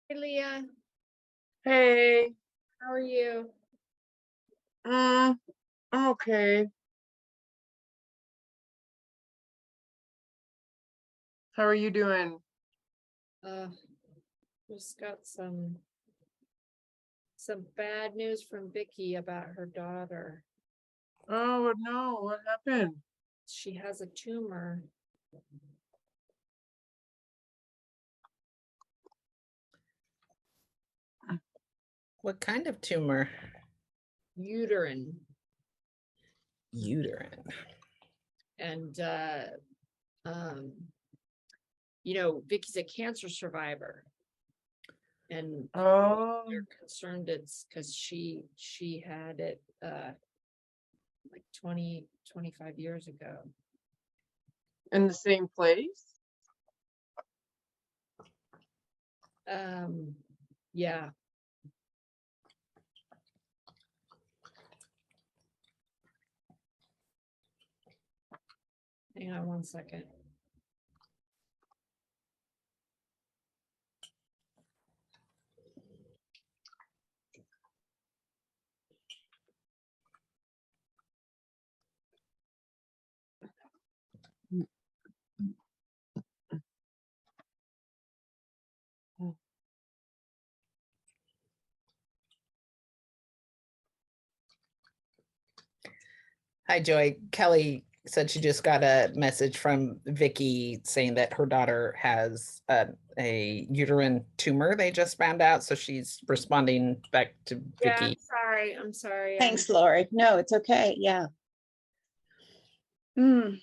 Hey Leah, Hey, how are you? I'm okay. How are you doing? Uh, just got some bad news from Vicky about her daughter. Oh no, what happened? She has a tumor. What kind of tumor? Uterine. Uterine. And um, Vicky's a cancer survivor. And Oh, they're concerned it's because she had it like 25 years ago. in the same place? Yeah. Hang on one second. Hi, Joy. Kelly said she just got a message from Vicky saying that her daughter has a uterine tumor they just found out. So she's responding back to Yeah, Vicky. I'm sorry. Thanks, Lori. No, it's okay. Yeah. Mm.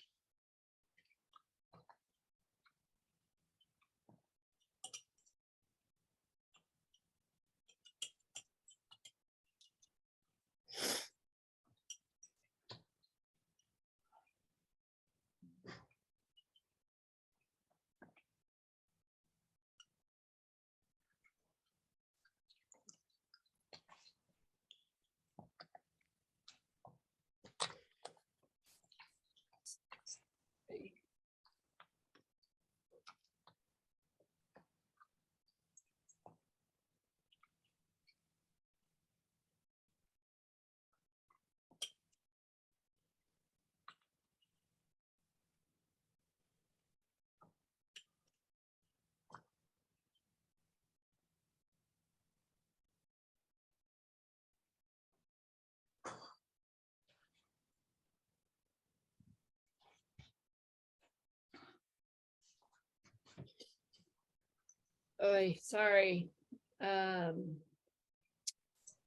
Oh, sorry.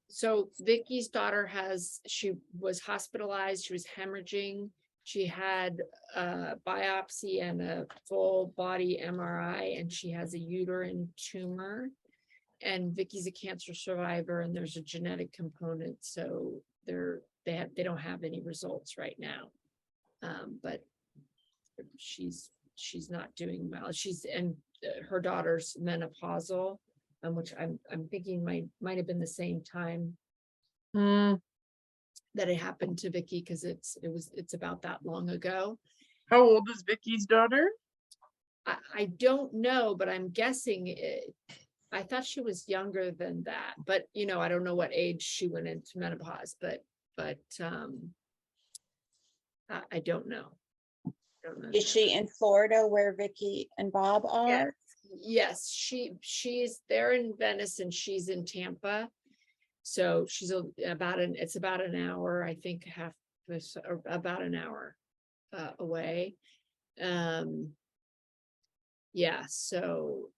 So Vicky's daughter she was hospitalized. She was hemorrhaging. She had a biopsy and a full body MRI, and she has a uterine tumor. And Vicky's a cancer survivor, and there's a genetic component, so they don't have any results right now. But she's not doing well. And her daughter's menopausal, which I'm thinking might have been the same time Hmm. that it happened to Vicky, because it's about that long ago. How old is Vicky's daughter? I don't know, but I'm guessing I thought she was younger than that, but I don't know what age she went into menopause, but I don't know. Is she in Florida where Vicky and Bob are? Yes, she's there in Venice and she's in Tampa. So she's it's about an hour, I think, about an hour away. Yeah, so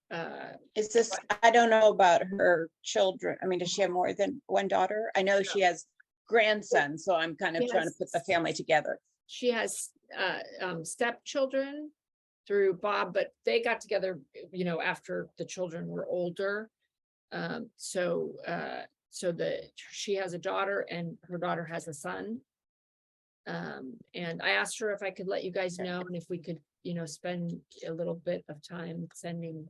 Is this, I don't know about her children. I mean, does she have more than one daughter? I know she has grandsons, so I'm kind of trying to put the family together. She has stepchildren through Bob, but they got together, after the children were older. So she has a daughter and her daughter has a son. And I asked her if I could let you guys know, and if we could, spend a little bit of time sending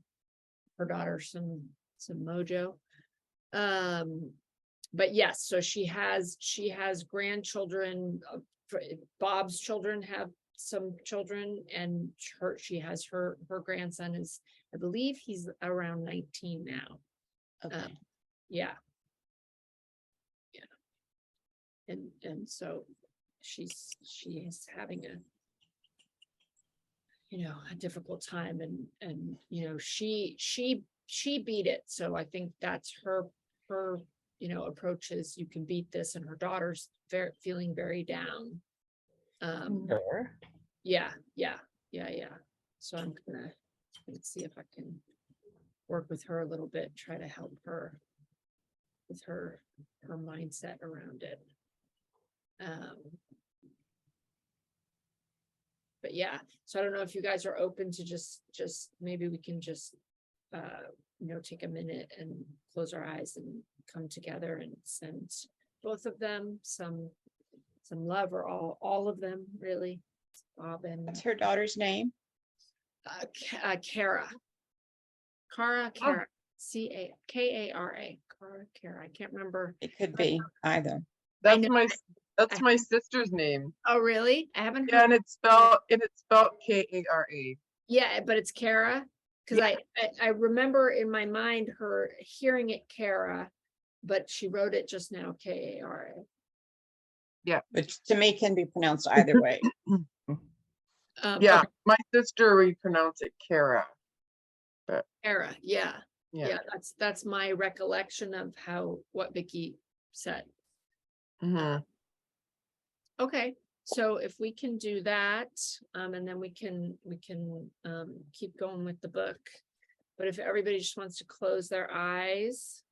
her daughter some mojo. But yes, so she has grandchildren. Bob's children have some children, and she has her grandson is, I believe he's around 19 now. Okay. Yeah. Yeah. And so she is having a difficult time, and she beat it. So I think that's her approach is, you can beat this, and her daughter's feeling very down. Sure. Yeah. So I'm gonna see if I can work with her a little bit, try to help her with her mindset around it. But yeah, so I don't know if you guys are open to just maybe we can just take a minute and close our eyes and come together and send both of them some love, or all of them, really. Bob and What's her daughter's name? Kara. Kara, Oh. Kara. Kara. I can't remember. It could be either. That's know- that's my sister's name. Oh, really? I haven't Yeah, heard. and it's spelled Kara. Yeah, but it's Kara. Because I remember in my mind her hearing it Kara, but she wrote it just now Kara. Which to me can be pronounced either way. Yeah, Okay, my sister would pronounce it Kara. Kara. Yeah. Yeah. Yeah, that's my recollection of what Vicky said. Mhm. Okay, so if we can do that, and then we can keep going with the book. But if everybody just wants to close their eyes,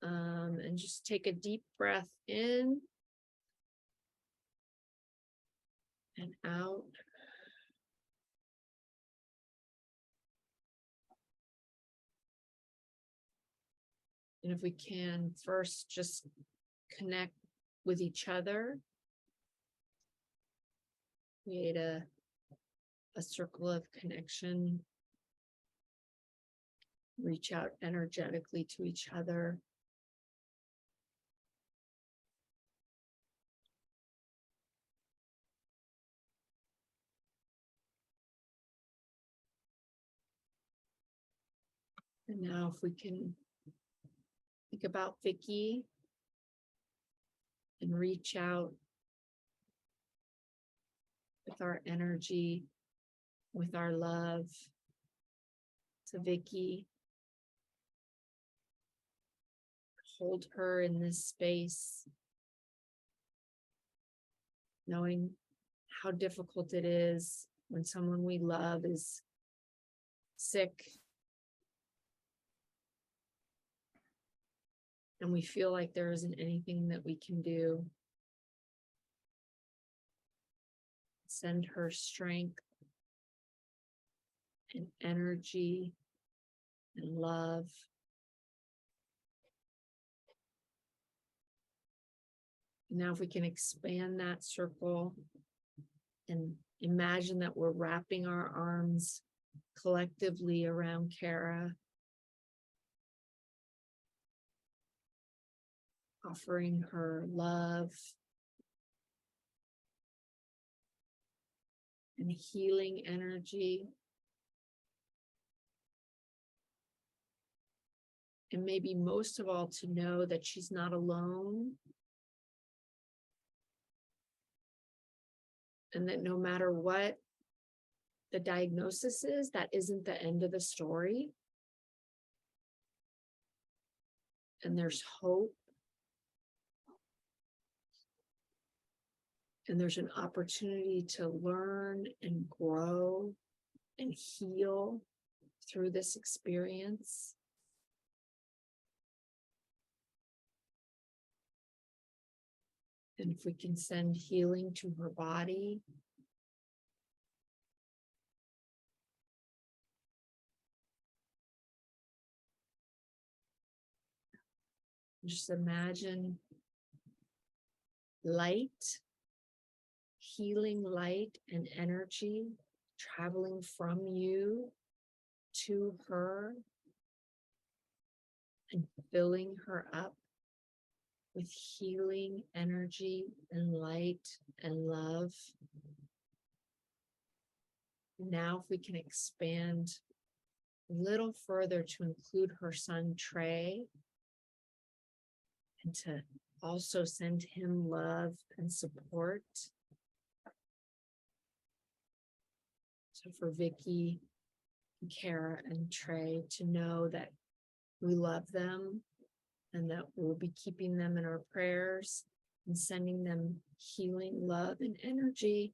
and just take a deep breath in and out. And if we can first just connect with each other, create a circle of connection, reach out energetically to each other. And now if we can think about Vicky and reach out with our energy, with our love to Vicky. Hold her in this space, knowing how difficult it is when someone we love is sick and we feel like there isn't anything that we can do. Send her strength and energy and love. Now, if we can expand that circle and imagine that we're wrapping our arms collectively around Kara, offering her love and healing energy. And maybe most of all, to know that she's not alone. And that no matter what the diagnosis is, that isn't the end of the story. And there's hope. And there's an opportunity to learn and grow and heal through this experience. And if we can send healing to her body, just imagine light, healing light and energy traveling from you to her and filling her up with healing energy and light and love. Now, if we can expand a little further to include her son Trey, and to also send him love and support. So for Vicky, Kara, and Trey to know that we love them and that we'll be keeping them in our prayers and sending them healing love and energy.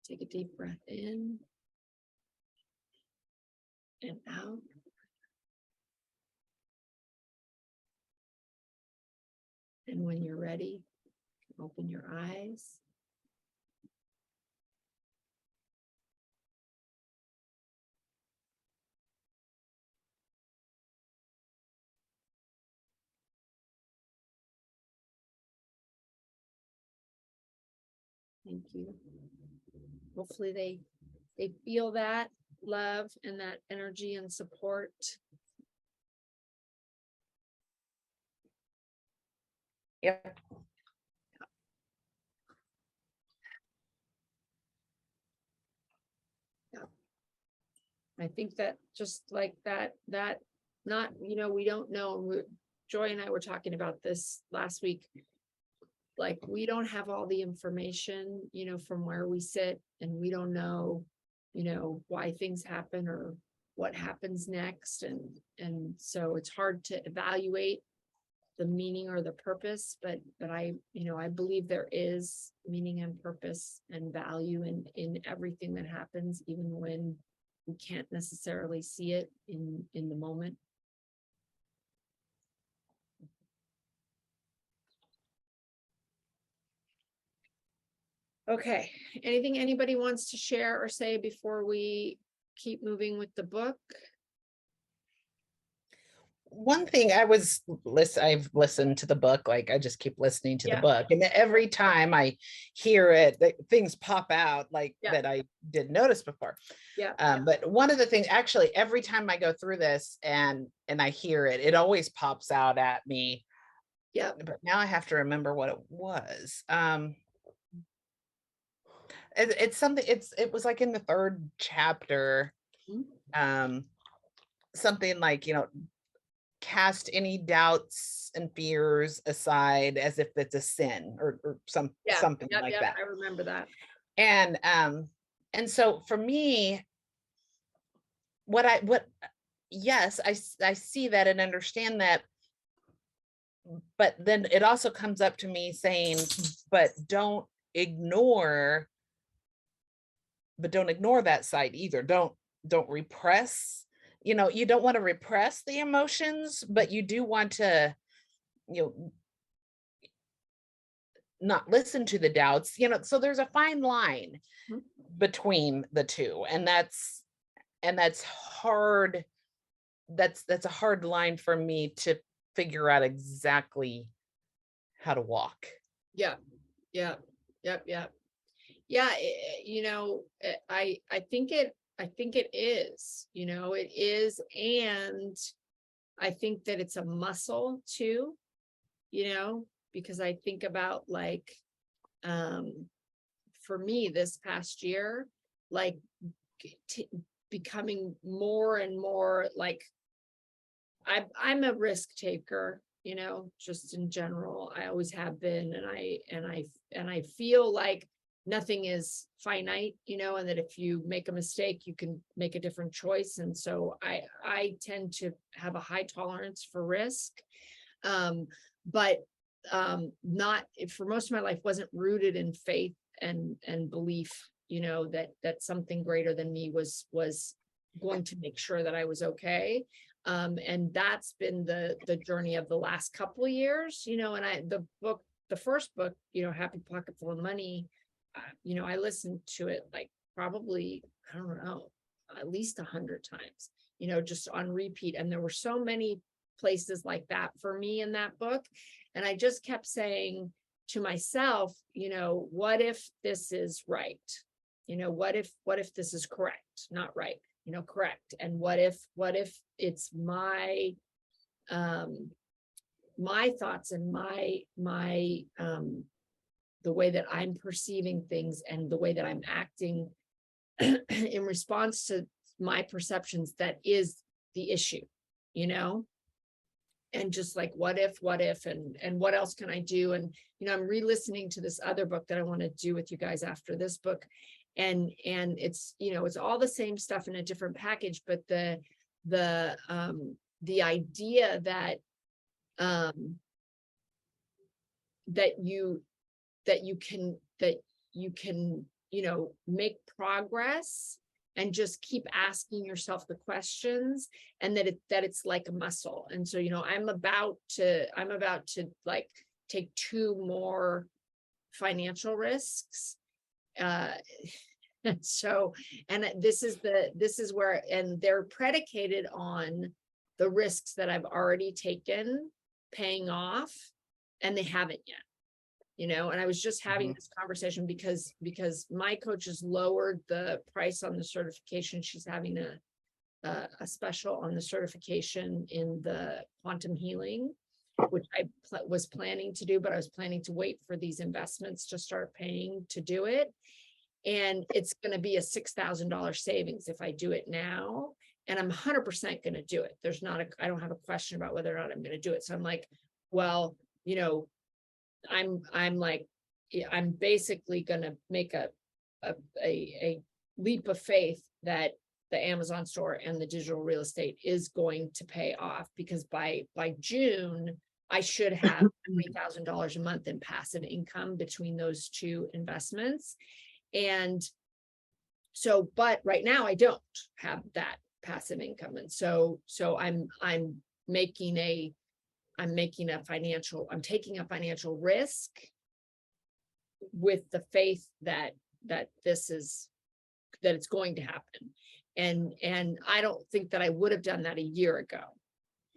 Take a deep breath in and out. And when you're ready, open your eyes. Thank you. Hopefully they feel that love and that energy and support. Yep. I think that just like that not, we don't know. Joy and I were talking about this last week. Like, we don't have all the information, from where we sit, and we don't know, why things happen or what happens next. And so it's hard to evaluate the meaning or the purpose, but I believe there is meaning and purpose and value in everything that happens, even when we can't necessarily see it in the moment. Okay, anything anybody wants to share or say before we keep moving with the book? One thing I've listened to the book, like I just keep listening to the Yeah. book, and every time I hear it, things pop out like Yeah. that I didn't notice before. Yeah. But one of the things, actually, every time I go through this and I hear it, it always pops out at me. Yeah. But now I have to remember what it was. It's something. It was like in the third chapter. Something like, cast any doubts and fears aside as if it's a sin or something like that. I remember that. And so for me, yes, I see that and understand that, but then it also comes up to me saying, but don't ignore that side either. Don't repress. You don't want to repress the emotions, but you do want to, not listen to the doubts, so there's a fine line between the two. And that's hard. That's a hard line for me to figure out exactly how to walk. Yeah. I think it is, it is. And I think that it's a muscle too, because I think about for me this past year, becoming more and more I'm a risk taker, just in general. I always have been, and I feel like nothing is finite, and that if you make a mistake, you can make a different choice. And so I tend to have a high tolerance for risk, but not for most of my life wasn't rooted in faith and belief, that something greater than me was going to make sure that I was okay. And that's been the journey of the last couple of years, and the first book, Happy Pocket Full of Money, I listened to it probably, I don't know, at least 100 times, just on repeat. And there were so many places like that for me in that book. And I just kept saying to myself, what if this is right? What if this is correct? Not right, correct. And what if it's my thoughts and my the way that I'm perceiving things and the way that I'm acting in response to my perceptions, that is the issue, you know? And just like, what if, and what else can I do? And, you know, I'm re-listening to this other book that I want to do with you guys after this book. And it's, you know, it's all the same stuff in a different package, but the idea that, that you can, you know, make progress and just keep asking yourself the questions, and that it's like a muscle. And so, you know, I'm about to like take 2 more financial risks. And so, and this is where, and they're predicated on the risks that I've already taken paying off, and they haven't yet. You know, and I was just having this conversation because my coach has lowered the price on the certification. She's having a special on the certification in the quantum healing, which I was planning to do, but I was planning to wait for these investments to start paying to do it. And it's going to be a $6,000 savings if I do it now. And I'm 100% going to do it. I don't have a question about whether or not I'm going to do it. So I'm like, well, you know, I'm like, I'm basically going to make a leap of faith that the Amazon store and the digital real estate is going to pay off, because by June, I should have $3,000 a month in passive income between those 2 investments. And so, but right now I don't have that passive income. And so I'm taking a financial risk with the faith that it's going to happen. And I don't think that I would have done that a year ago.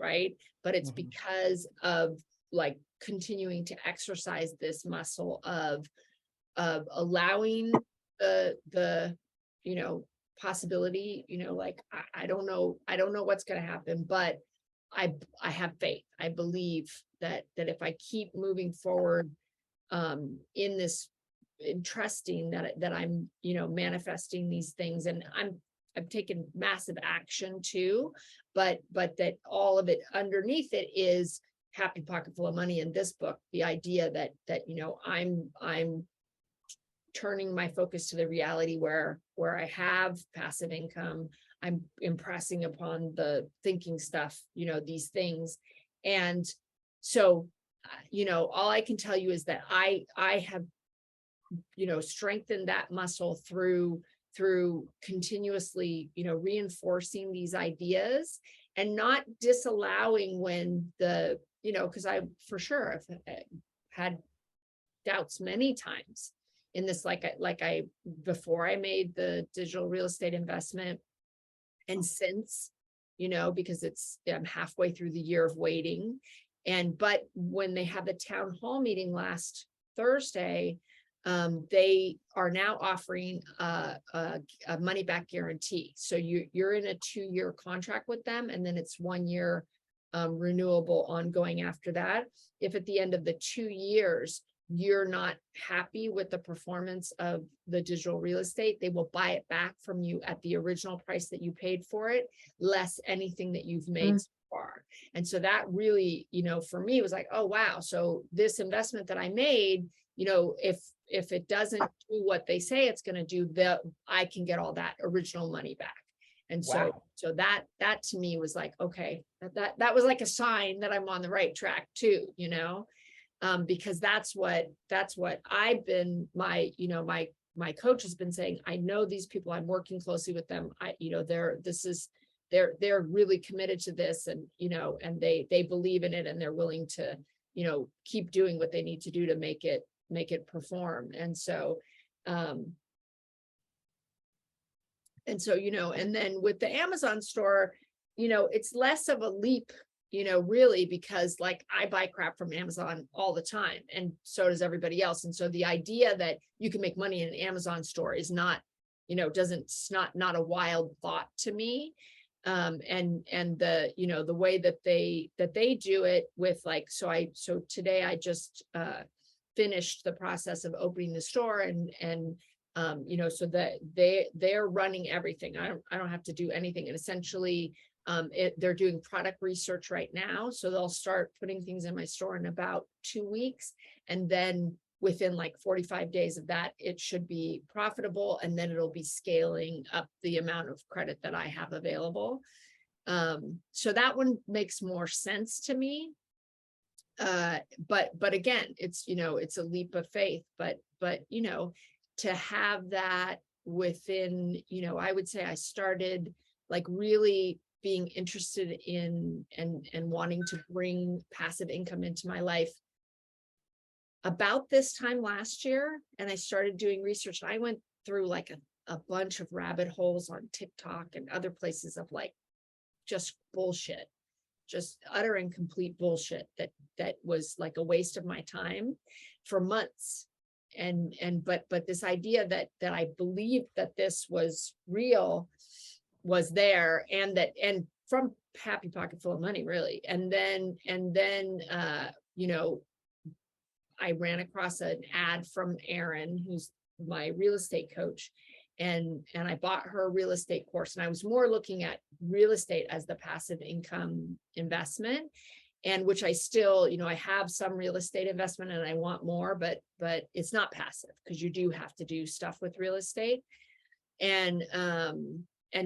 Right. But it's because of like continuing to exercise this muscle of allowing the, you know, possibility, you know, like, I don't know what's going to happen, but I have faith. I believe that if I keep moving forward in trusting that I'm, you know, manifesting these things, and I've taken massive action too, but that all of it underneath it is happy pocket full of money in this book. The idea that you know, I'm turning my focus to the reality where I have passive income. I'm impressing upon the thinking stuff, you know, these things. And so, you know, all I can tell you is that I have, you know, strengthened that muscle through continuously, you know, reinforcing these ideas and not disallowing when the, you know, because I for sure have had doubts many times in this, like I before I made the digital real estate investment, and since, you know, because I'm halfway through the year of waiting. But when they had the town hall meeting last Thursday, they are now offering a money back guarantee. So you're in a 2-year contract with them, and then it's 1 year renewable ongoing after that. If at the end of the 2 years, you're not happy with the performance of the digital real estate, they will buy it back from you at the original price that you paid for it, less anything that you've made so far. And so that really, you know, for me was like, oh, wow. So this investment that I made, you know, if it doesn't do what they say it's going to do, I can get all that original money back. And so, Wow. so that to me was like, okay, that was like a sign that I'm on the right track too, you know. Because that's what I've been, my coach has been saying, I know these people, I'm working closely with them. They're really committed to this, and, you know, and they believe in it, and they're willing to, you know, keep doing what they need to do to make it perform. And so, you know, and then with the Amazon store, you know, it's less of a leap, you know, really, because like I buy crap from Amazon all the time, and so does everybody else. And so the idea that you can make money in an Amazon store is not, you know, not a wild thought to me. And the, you know, the way that they do it with like, so today I just finished the process of opening the store and you know, so that they're running everything. I don't have to do anything. And essentially, they're doing product research right now. So they'll start putting things in my store in about 2 weeks. And then within like 45 days of that, it should be profitable. And then it'll be scaling up the amount of credit that I have available. So that one makes more sense to me. But again, it's, you know, it's a leap of faith, but, you know, to have that within, you know, I would say I started like really being interested in and wanting to bring passive income into my life about this time last year. And I started doing research. I went through like a bunch of rabbit holes on TikTok and other places of like just bullshit, just utter and complete bullshit that was like a waste of my time for months. But this idea that I believed that this was real was there, and from Happy Pocket Full of Money, really. And then you know, I ran across an ad from Erin, who's my real estate coach, and I bought her real estate course. And I was more looking at real estate as the passive income investment, and which I still, you know, I have some real estate investment and I want more, but it's not passive because you do have to do stuff with real estate. And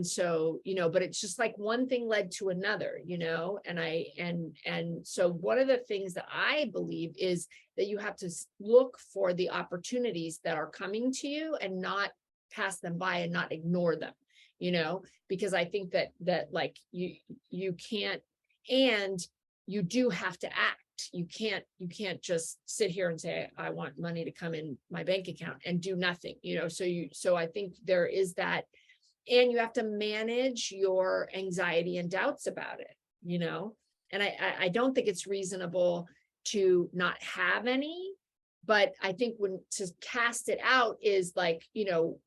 so, you know, but it's just like one thing led to another, you know, and so one of the things that I believe is that you have to look for the opportunities that are coming to you and not pass them by and not ignore them, you know, because I think that like you can't, and you do have to act. You can't just sit here and say, I want money to come in my bank account and do nothing, you know. So I think there is that, and you have to manage your anxiety and doubts about it, you know. And I don't think it's reasonable to not have any, but I think when to cast it out is like, you know,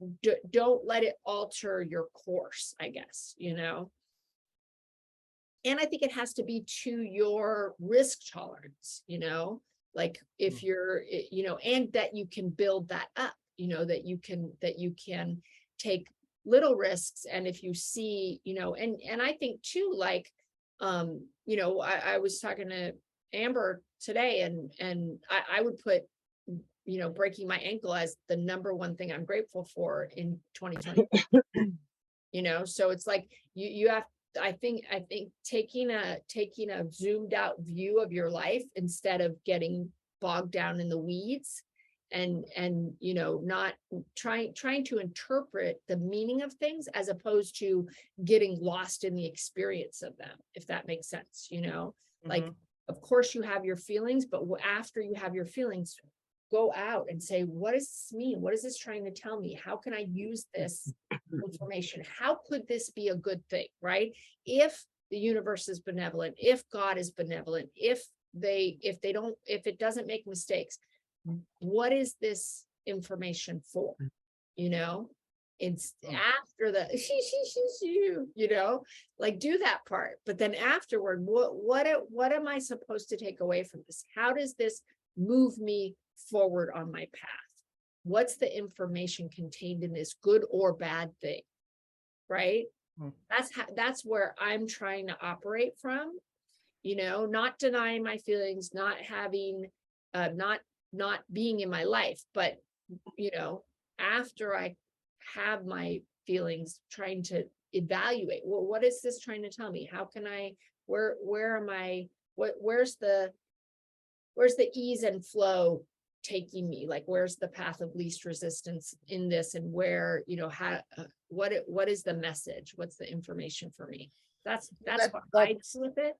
don't let it alter your course, I guess, you know. And I think it has to be to your risk tolerance, you know, like if you're, you know, and that you can build that up, you know, that you can take little risks. And if you see, you know, and I think too, like, you know, I was talking to Amber today, and I would put, you know, breaking my ankle as the number one thing I'm grateful for in 2020. You know, so it's like you have, I think taking a zoomed out view of your life instead of getting bogged down in the weeds, and you know, not trying to interpret the meaning of things as opposed to getting lost in the experience of them, if that makes sense, you know. Like, of course you have your feelings, but after you have your feelings, go out and say, what does this mean? What is this trying to tell me? How can I use this information? How could this be a good thing, right? If the universe is benevolent, if God is benevolent, if it doesn't make mistakes, what is this information for? You know, it's after the you know, like do that part, but then afterward, what am I supposed to take away from this? How does this move me forward on my path? What's the information contained in this, good or bad thing, right? That's where I'm trying to operate from, you know, not denying my feelings, not having not being in my life, but you know, after I have my feelings, trying to evaluate, well, what is this trying to tell me? How can I, where am I, where's the ease and flow taking me? Like, where's the path of least resistance in this, and where, you know, how what is the message? What's the information for me? That's what I do with it.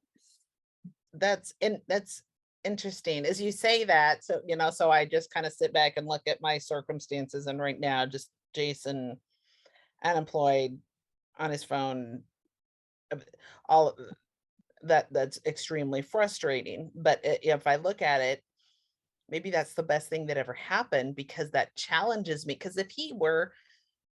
That's interesting as you say that. So, you know, so I just kind of sit back and look at my circumstances, and right now just Jason unemployed, on his phone, all that's extremely frustrating. But if I look at it, maybe that's the best thing that ever happened, because that challenges me. Because if he were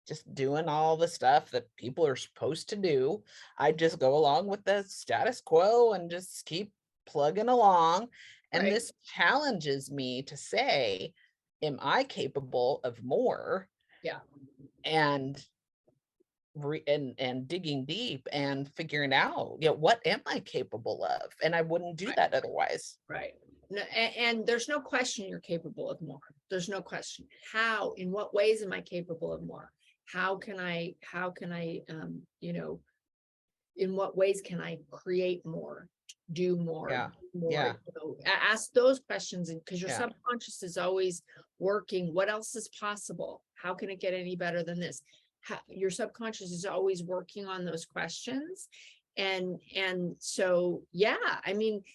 just doing all the stuff that people are supposed to do, I'd just go along with the status quo and just keep plugging along. And Right. this challenges me to say, am I capable of more? Yeah. And and digging deep and figuring out, what am I capable of? And I wouldn't do Right. that otherwise. Right. No, and there's no question you're capable of more. There's no question. How, in what ways am I capable of more? How can I, in what ways can I create more, do more, Yeah. do more? Yeah. Ask those questions, and because your Yeah. subconscious is always working. What else is possible? How can it get any better than this? Your subconscious is always working on those questions. And so, yeah, I mean,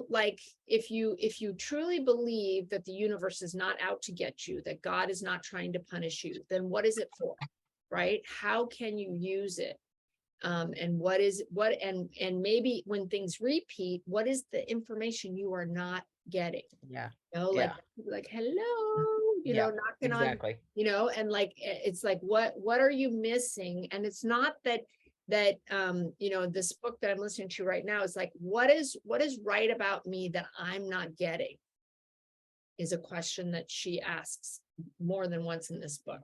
like if you truly believe that the universe is not out to get you, that God is not trying to punish you, then what is it for? Right? How can you use it? And and maybe when things repeat, what is the information you are not getting? Yeah. Like hello, Yeah, knocking on, exactly. and like it's like what are you missing? And it's not that this book that I'm listening to right now is like, what is right about me that I'm not getting, is a question that she asks more than once in this book.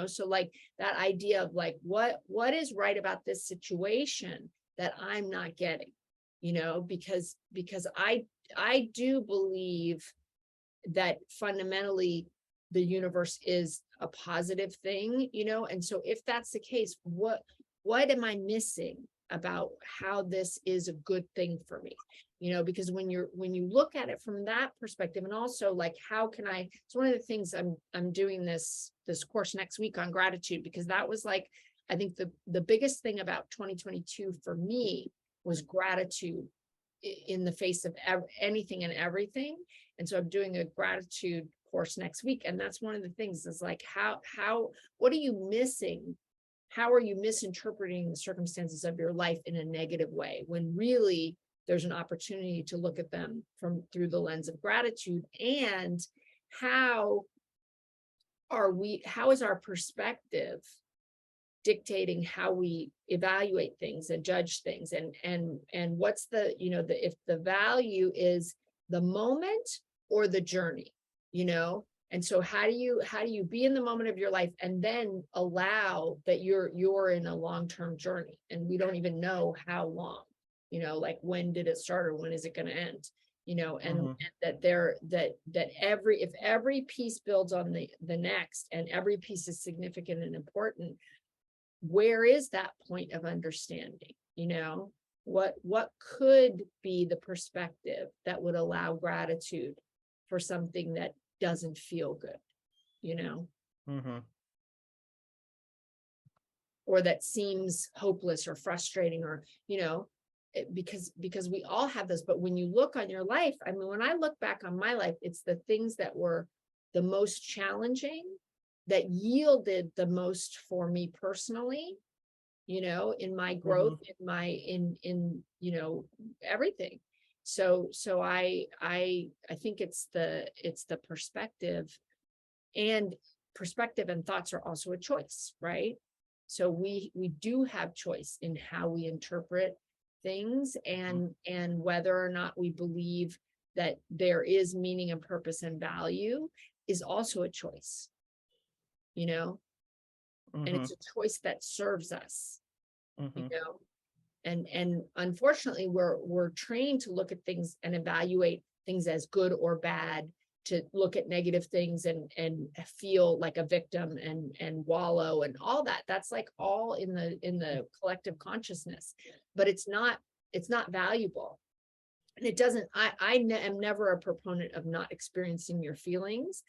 So like that idea of like what is right about this situation that I'm not getting, because I do believe that fundamentally the universe is a positive thing, and so if that's the case, what am I missing about how this is a good thing for me? Because when you look at it from that perspective, and also like, how can I, it's one of the things I'm doing this course next week on gratitude, because that was like, I think the biggest thing about 2022 for me was gratitude in the face of anything and everything. And so I'm doing a gratitude course next week. And that's one of the things is like, what are you missing? How are you misinterpreting the circumstances of your life in a negative way, when really there's an opportunity to look at them through the lens of gratitude? And how is our perspective dictating how we evaluate things and judge things? And what's if the value is the moment or the journey, and so how do you be in the moment of your life and then allow that you're in a long-term journey, and we don't even know how long, like when did it start or when is it going to end, and if every piece builds on the next, and every piece is significant and important, where is that point of understanding? What could be the perspective that would allow gratitude for something that doesn't feel good, or that seems hopeless or frustrating, or because we all have those. But when you look on your life, I mean, when I look back on my life, it's the things that were the most challenging that yielded the most for me personally, in my growth, in everything. So I think it's the perspective, and perspective and thoughts are also a choice, right? So we do have choice in how we interpret things, and whether or not we believe that there is meaning and purpose and value is also a choice, and it's a choice that serves us, and unfortunately we're trained to look at things and evaluate things as good or bad, to look at negative things and feel like a victim and wallow and all that. That's like all in the collective consciousness, but it's not valuable. And it doesn't, I am never a proponent of not experiencing your feelings.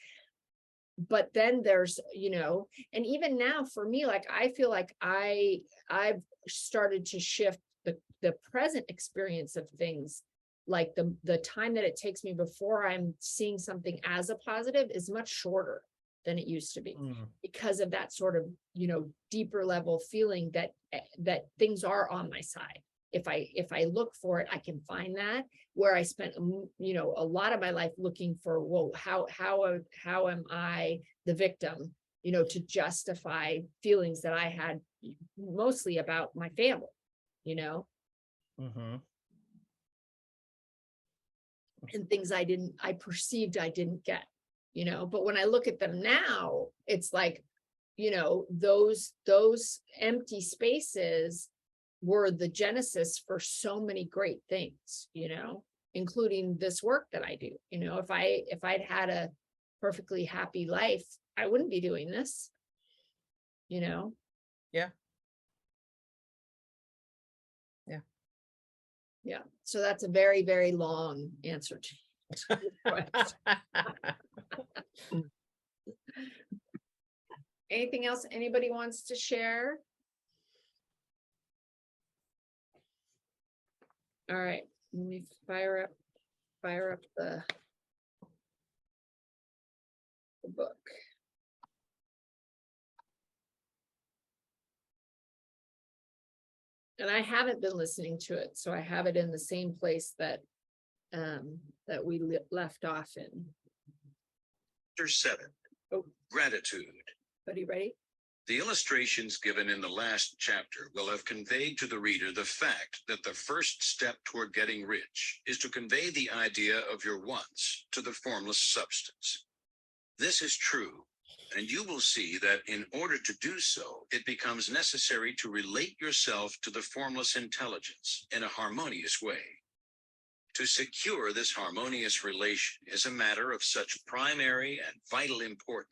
But then there's, and even now for me, like, I feel like I've started to shift the present experience of things. Like the time that it takes me before I'm seeing something as a positive is much shorter than it used to be, because of that sort of, deeper level feeling that things are on my side. If I look for it, I can find that, where I spent, a lot of my life looking for, well, how am I the victim, to justify feelings that I had mostly about my family, and things I perceived I didn't get, you know, but when I look at them now, it's like, you know, those empty spaces were the genesis for so many great things, you know, including this work that I do. You know, if I'd had a perfectly happy life, I wouldn't be doing this, you know. Yeah. Yeah, so that's a very, very long answer to your question. Anything else anybody wants to share? All right, let me fire up the book. And I haven't been listening to it, so I have it in the same place that that we left off in. Chapter 7. Oh. Gratitude. Buddy, ready? The illustrations given in the last chapter will have conveyed to the reader the fact that the first step toward getting rich is to convey the idea of your wants to the formless substance. This is true, and you will see that in order to do so, it becomes necessary to relate yourself to the formless intelligence in a harmonious way. To secure this harmonious relation is a matter of such primary and vital importance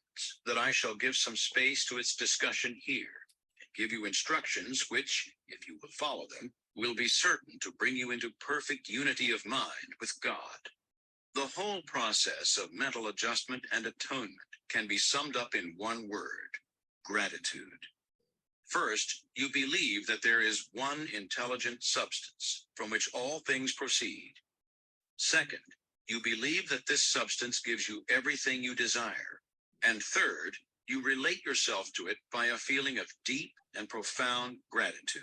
that I shall give some space to its discussion here and give you instructions which, if you will follow them, will be certain to bring you into perfect unity of mind with God. The whole process of mental adjustment and atonement can be summed up in one word: gratitude. First, you believe that there is one intelligent substance from which all things proceed. Second, you believe that this substance gives you everything you desire. And third, you relate yourself to it by a feeling of deep and profound gratitude.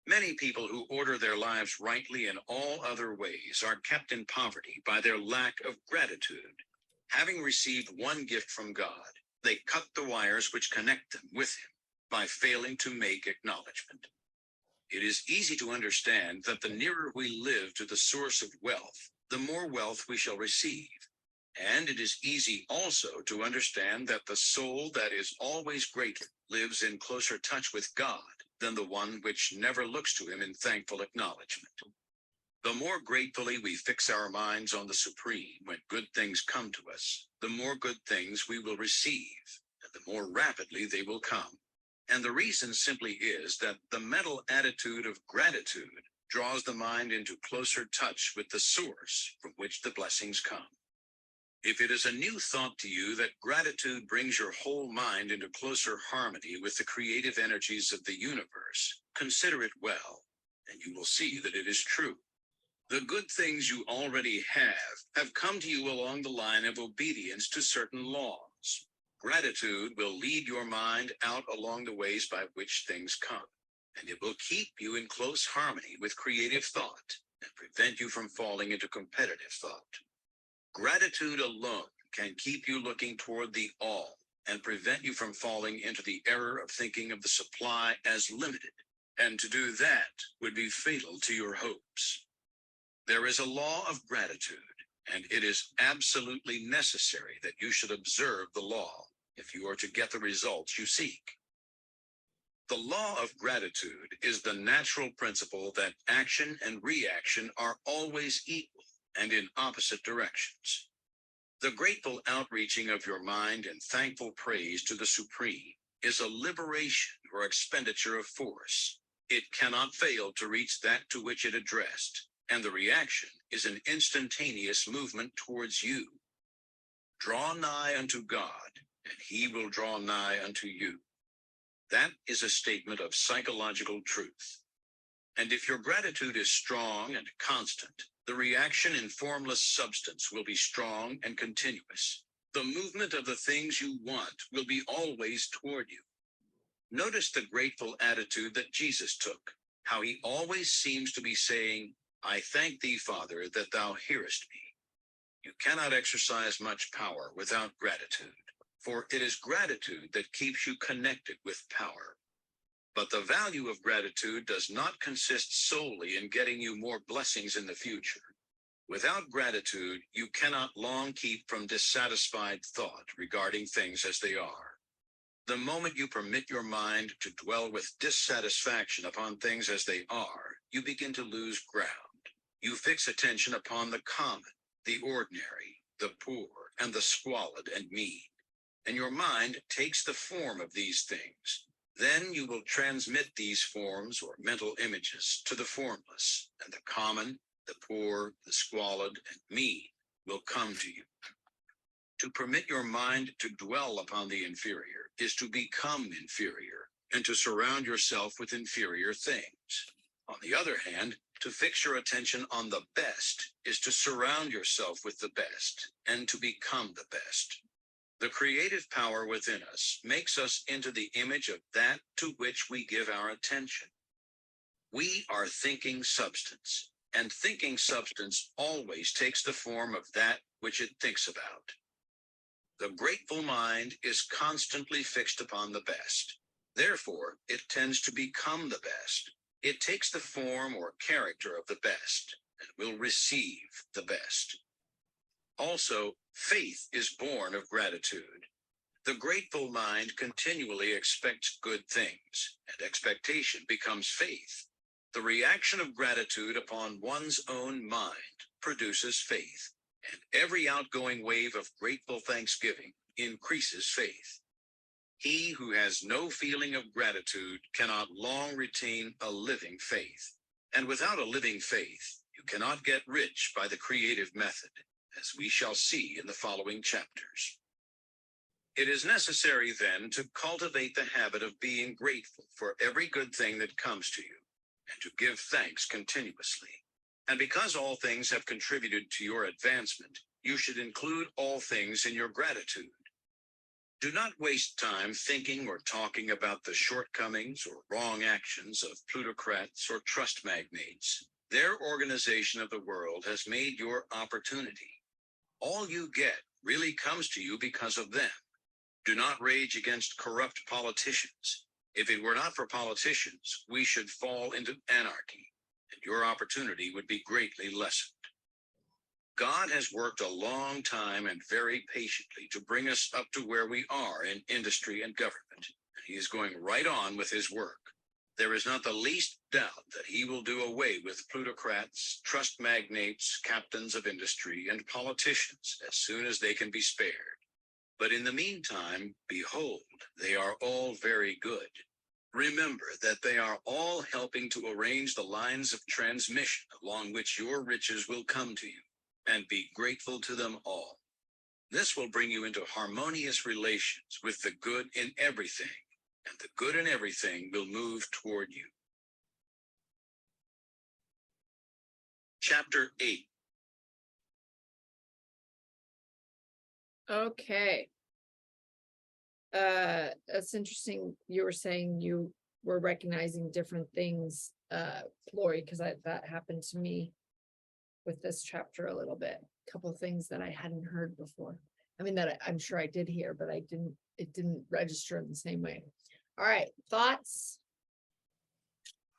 Many people who order their lives rightly in all other ways are kept in poverty by their lack of gratitude. Having received one gift from God, they cut the wires which connect them with Him by failing to make acknowledgement. It is easy to understand that the nearer we live to the source of wealth, the more wealth we shall receive. And it is easy also to understand that the soul that is always grateful lives in closer touch with God than the one which never looks to Him in thankful acknowledgement. The more gratefully we fix our minds on the Supreme when good things come to us, the more good things we will receive, and the more rapidly they will come. And the reason simply is that the mental attitude of gratitude draws the mind into closer touch with the source from which the blessings come. If it is a new thought to you that gratitude brings your whole mind into closer harmony with the creative energies of the universe, consider it well, and you will see that it is true. The good things you already have come to you along the line of obedience to certain laws. Gratitude will lead your mind out along the ways by which things come, and it will keep you in close harmony with creative thought and prevent you from falling into competitive thought. Gratitude alone can keep you looking toward the all and prevent you from falling into the error of thinking of the supply as limited, and to do that would be fatal to your hopes. There is a law of gratitude, and it is absolutely necessary that you should observe the law if you are to get the results you seek. The law of gratitude is the natural principle that action and reaction are always equal and in opposite directions. The grateful outreaching of your mind in thankful praise to the Supreme is a liberation or expenditure of force. It cannot fail to reach that to which it addressed, and the reaction is an instantaneous movement towards you. Draw nigh unto God, and He will draw nigh unto you. That is a statement of psychological truth. And if your gratitude is strong and constant, the reaction in formless substance will be strong and continuous. The movement of the things you want will be always toward you. Notice the grateful attitude that Jesus took, how He always seems to be saying, I thank Thee, Father, that Thou hearest me. You cannot exercise much power without gratitude, for it is gratitude that keeps you connected with power. But the value of gratitude does not consist solely in getting you more blessings in the future. Without gratitude, you cannot long keep from dissatisfied thought regarding things as they are. The moment you permit your mind to dwell with dissatisfaction upon things as they are, you begin to lose ground. You fix attention upon the common, the ordinary, the poor, and the squalid and mean, and your mind takes the form of these things. Then you will transmit these forms or mental images to the formless, and the common, the poor, the squalid, and mean will come to you. To permit your mind to dwell upon the inferior is to become inferior, and to surround yourself with inferior things. On the other hand, to fix your attention on the best is to surround yourself with the best, and to become the best. The creative power within us makes us into the image of that to which we give our attention. We are thinking substance, and thinking substance always takes the form of that which it thinks about. The grateful mind is constantly fixed upon the best. Therefore, it tends to become the best. It takes the form or character of the best and will receive the best. Also, faith is born of gratitude. The grateful mind continually expects good things, and expectation becomes faith. The reaction of gratitude upon one's own mind produces faith, and every outgoing wave of grateful thanksgiving increases faith. He who has no feeling of gratitude cannot long retain a living faith, and without a living faith, you cannot get rich by the creative method, as we shall see in the following chapters. It is necessary then to cultivate the habit of being grateful for every good thing that comes to you, and to give thanks continuously. And because all things have contributed to your advancement, you should include all things in your gratitude. Do not waste time thinking or talking about the shortcomings or wrong actions of plutocrats or trust magnates. Their organization of the world has made your opportunity. All you get really comes to you because of them. Do not rage against corrupt politicians. If it were not for politicians, we should fall into anarchy, and your opportunity would be greatly lessened. God has worked a long time and very patiently to bring us up to where we are in industry and government, and he is going right on with his work. There is not the least doubt that he will do away with plutocrats, trust magnates, captains of industry, and politicians as soon as they can be spared. But in the meantime, behold, they are all very good. Remember that they are all helping to arrange the lines of transmission along which your riches will come to you, and be grateful to them all. This will bring you into harmonious relations with the good in everything, and the good in everything will move toward you. Chapter 8. Okay. That's interesting. You were saying you were recognizing different things, Lori, because that happened to me with this chapter a little bit. A couple of things that I hadn't heard before. I mean, that I'm sure I did hear, but it didn't register in the same way. All right, thoughts,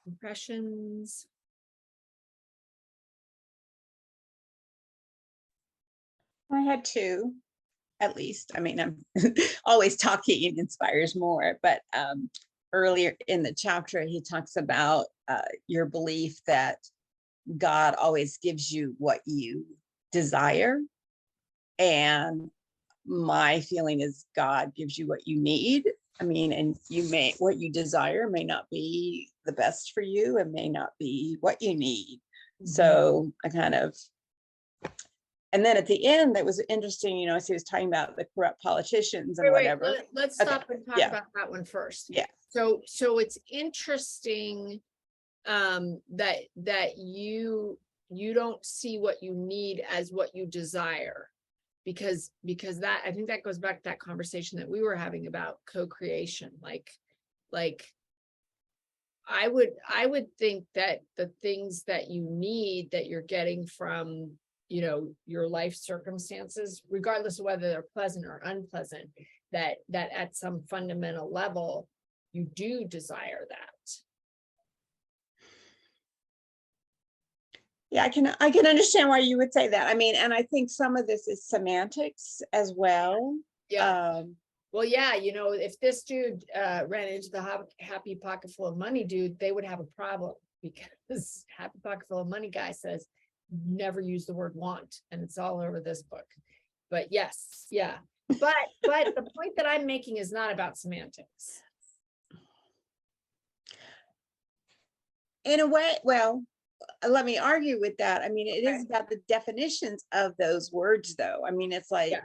impressions. I had two, at least. I mean, I'm always talking inspires more, but earlier in the chapter, he talks about your belief that God always gives you what you desire. And my feeling is God gives you what you need. I mean, and what you desire may not be the best for you and may not be what you need. Mm-hmm. So I and then at the end, that was interesting, as he was talking about the corrupt politicians and whatever. Let's stop and talk about that one first. Yeah. So it's interesting that you don't see what you need as what you desire, because that, I think that goes back to that conversation that we were having about co-creation. Like I would think that the things that you need, that you're getting from your life circumstances, regardless of whether they're pleasant or unpleasant, that at some fundamental level you do desire that. Yeah, I can understand why you would say that. I mean, and I think some of this is semantics as well. Yeah. Um, Well, yeah, you know, if this dude ran into the happy pocket full of money dude, they would have a problem, because happy pocket full of money guy says never use the word want, and it's all over this book. But yes, yeah. But the point that I'm making is not about semantics. in a way, well, let me argue with that. I mean, it Okay. is about the definitions of those words, though. I mean, it's like, Yeah.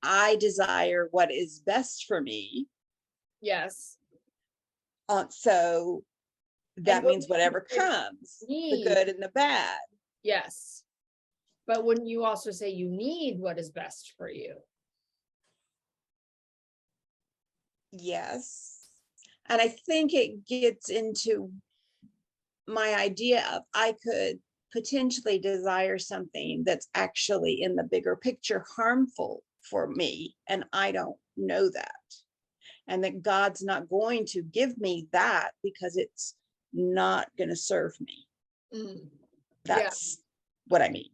I desire what is best for me. Yes. So that what means whatever you comes, the need- good and the bad. Yes. But wouldn't you also say you need what is best for you? Yes. And I think it gets into my idea of I could potentially desire something that's actually in the bigger picture harmful for me, and I don't know that. And that God's not going to give me that because it's not going to serve me. Mm. That's what I mean.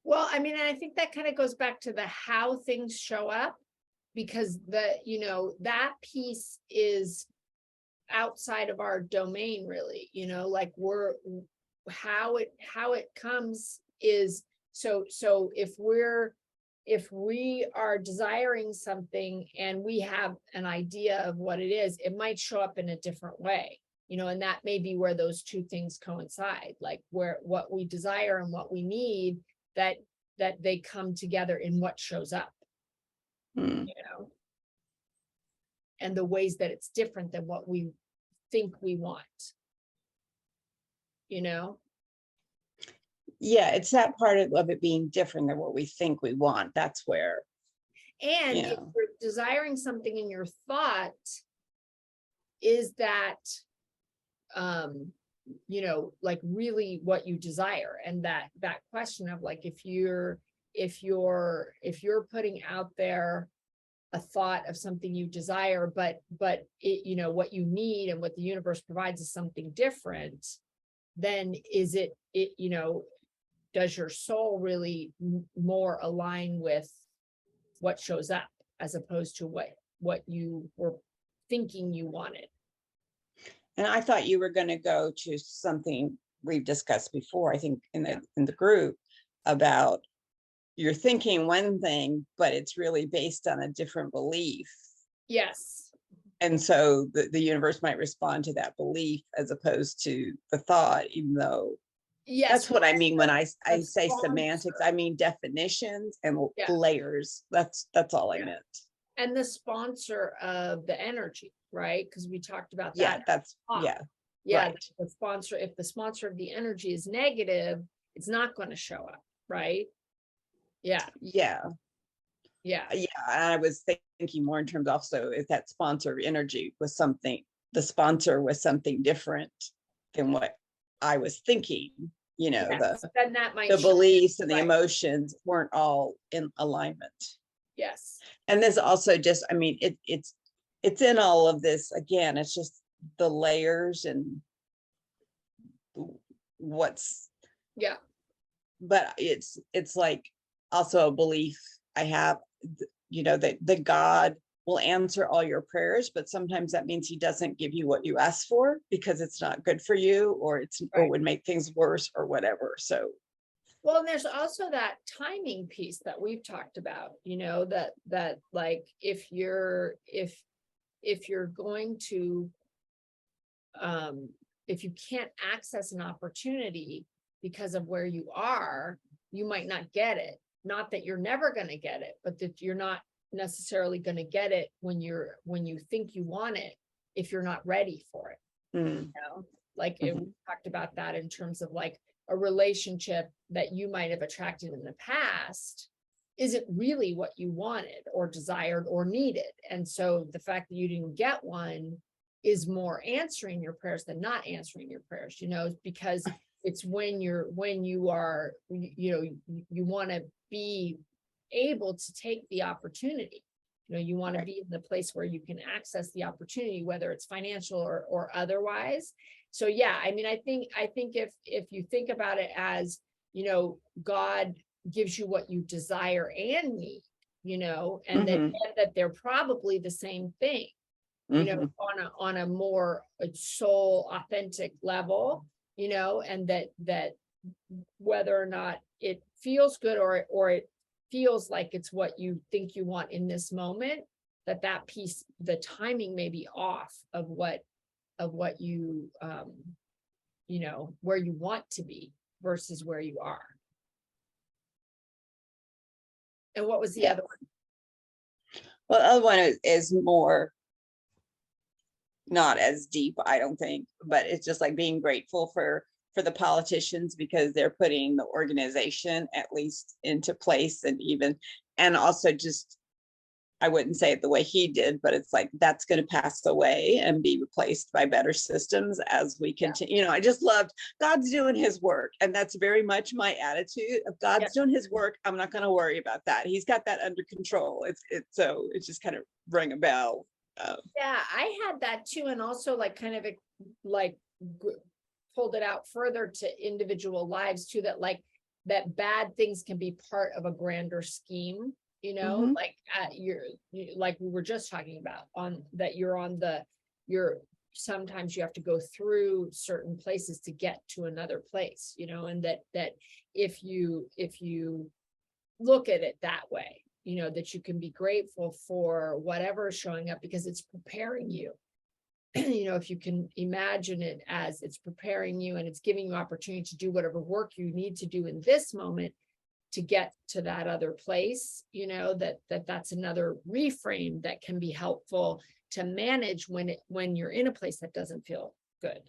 Well, I mean, and I think that kind of goes back to the how things show up, because you know, that piece is outside of our domain, really, you know, like how it comes is, so if we are desiring something and we have an idea of what it is, it might show up in a different way, you know, and that may be where those two things coincide, like where what we desire and what we need, that they come together in what shows up, Hmm. you know, and the ways that it's different than what we think we want, you know. Yeah, it's that part of it being different than what we think we want. That's where, And Yeah. if you're desiring something in your thought, is that you know, like really what you desire? And that question of like, if you're putting out there a thought of something you desire, but it, you know, what you need and what the universe provides is something different, then is it, you know, does your soul really more align with what shows up, as opposed to what you were thinking you wanted? and I thought you were going to go to something we've discussed before, I think in the group, about you're thinking one thing, but it's really based on a different belief. Yes. And so the universe might respond to that belief as opposed to the thought, even though Yes. that's what I mean when I say sponsor. semantics. I mean definitions and Yeah. layers. That's all I Yeah. meant. And the sponsor of the energy, right? Because we talked about Yeah, that. that's Yeah. right. The sponsor, if the sponsor of the energy is negative, it's not going to show up, right? Yeah. Yeah. Yeah. Yeah. I was thinking more in terms also if that sponsor of energy was something, the sponsor was something different than what I was thinking, you know, Yes. Then that might the show up, beliefs and the right. emotions weren't all in alignment. Yes. And there's also just, I mean, it's in all of this, again, it's just the layers and what's, Yeah. but it's like also a belief I have, you know, that God will answer all your prayers, but sometimes that means he doesn't give you what you asked for because it's not good for you, or or Right. would make things worse or whatever. So Well, and there's also that timing piece that we've talked about, you know, that like if you're going to if you can't access an opportunity because of where you are, you might not get it. Not that you're never going to get it, but that you're not necessarily going to get it when you think you want it, if you're not ready for it. mm, You know, like we talked about that in terms of like a relationship that you might have attracted in the past isn't really what you wanted or desired or needed. And so the fact that you didn't get one is more answering your prayers than not answering your prayers, you know, because it's when you are, you know, you want to be able to take the opportunity. You know, you want to be in the place where you can access the opportunity, whether it's financial or otherwise. So yeah, I mean, I think if you think about it as God gives you what you desire and need, and Mhm. that they're probably the same thing, Mhm. on a more soul authentic level, and that whether or not it feels good or it feels like it's what you think you want in this moment, that piece, the timing may be off of what you where you want to be versus where you are. And what was the Yeah. other one? Well, the other one is more not as deep, I don't think, but it's just like being grateful for the politicians because they're putting the organization at least into place, and also just, I wouldn't say it the way he did, but it's like that's going to pass away and be replaced by better systems as we continue. I just loved God's doing his work. And that's very much my attitude of God's doing his work. I'm not going to worry about that. He's got that under control. So it just kind of rang a bell. Yeah, I had that too. And also like kind of like pulled it out further to individual lives too, that bad things can be part of a grander scheme. Mhm. Like like we were just talking about sometimes you have to go through certain places to get to another place, and that if you look at it that way, that you can be grateful for whatever is showing up because it's preparing you. If you can imagine it as it's preparing you and it's giving you opportunity to do whatever work you need to do in this moment to get to that other place, that's another reframe that can be helpful to manage when you're in a place that doesn't feel good.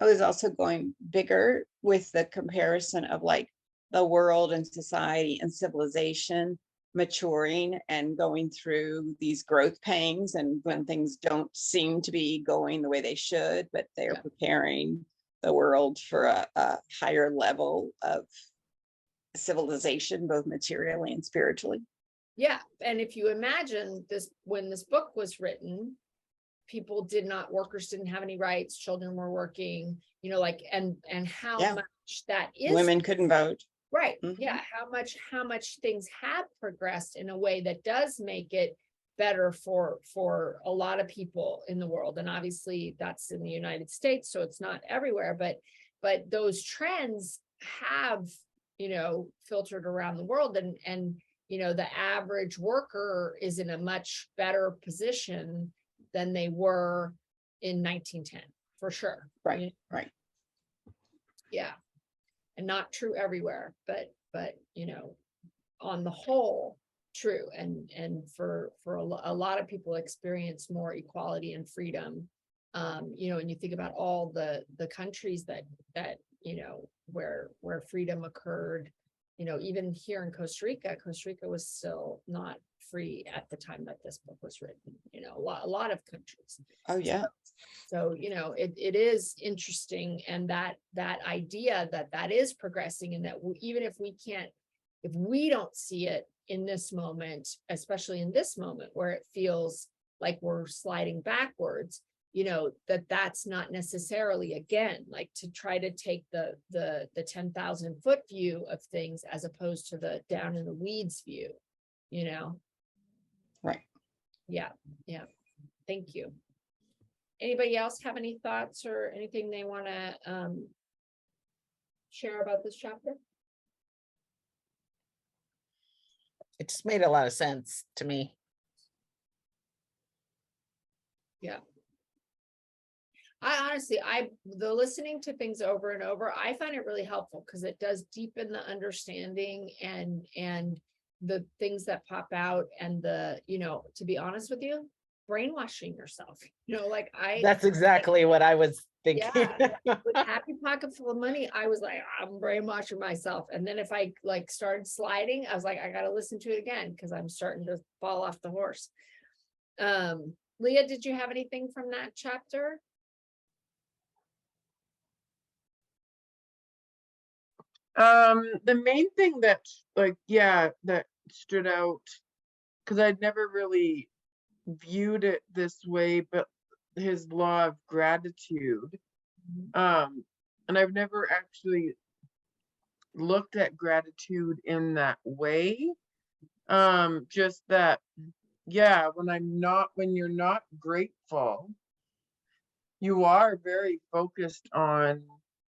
I was also going bigger with the comparison of like the world and society and civilization maturing and going through these growth pangs, and when things don't seem to be going the way they should, but they're preparing the world for a higher level of civilization, both materially and spiritually. Yeah. And if you imagine this, when this book was written, workers didn't have any rights, children were working, and how much that is. Women couldn't vote. Right. Mm-hmm. Yeah. How much things have progressed in a way that does make it better for a lot of people in the world. And obviously that's in the United States, so it's not everywhere, but those trends have, filtered around the world, and the average worker is in a much better position than they were in 1910, for sure. Right. Right. Yeah. And not true everywhere, but on the whole, true. And for a lot of people experience more equality and freedom. And you think about all the countries that where freedom occurred, even here in Costa Rica was still not free at the time that this book was written, a lot of countries. Oh yeah. So, it is interesting, and that idea that is progressing, and that even if we don't see it in this moment, especially in this moment where it feels like we're sliding backwards, that's not necessarily, again, like to try to take the 10,000 foot view of things as opposed to the down in the weeds view, Right. Yeah. Thank you. Anybody else have any thoughts or anything they want to share about this chapter? It just made a lot of sense to me. Yeah. I honestly, the listening to things over and over, I find it really helpful because it does deepen the understanding and the things that pop out, and to be honest with you, brainwashing yourself, That's exactly what I was thinking. with Happy Pocket Full of Money, I was like, I'm brainwashing myself. And then if I started sliding, I was like, I got to listen to it again because I'm starting to fall off the horse. Leah, did you have anything from that chapter? The main thing that that stood out, because I'd never really viewed it this way, but his law of gratitude. and I've never actually looked at gratitude in that way. Just that, yeah, when you're not grateful, you are very focused on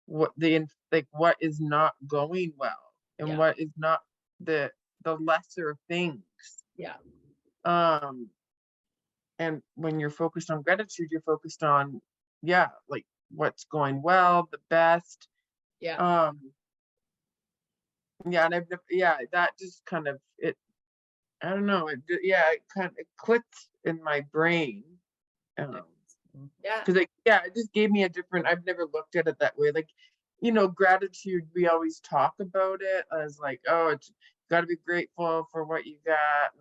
what is not going well and Yeah. what is not the lesser things. Yeah. Um, and when you're focused on gratitude, you're focused on, yeah, like what's going well, the best. Yeah. Yeah, and yeah, that just kind of I don't know, yeah, it kind of clicked in my brain. Yeah. Because yeah, it just gave me a different, I've never looked at it that way. Like, gratitude, we always talk about it as like, oh, it's got to be grateful for what you got.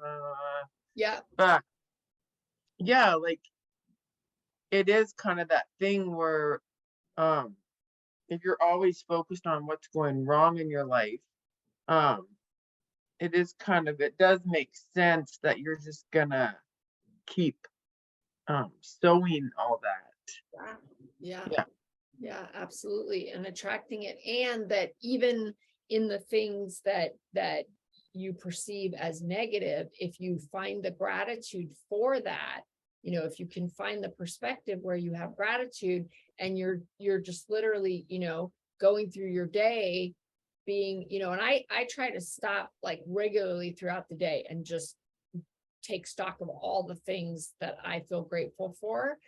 Yeah. But yeah, like it is kind of that thing where um if you're always focused on what's going wrong in your life, um, it does make sense that you're just gonna keep sowing all that. Yeah. Yeah. Yeah, absolutely. And attracting it. And that even in the things that you perceive as negative, if you find the gratitude for that, if you can find the perspective where you have gratitude and you're just literally, going through your day being, and I try to stop like regularly throughout the day and just take stock of all the things that I feel grateful for.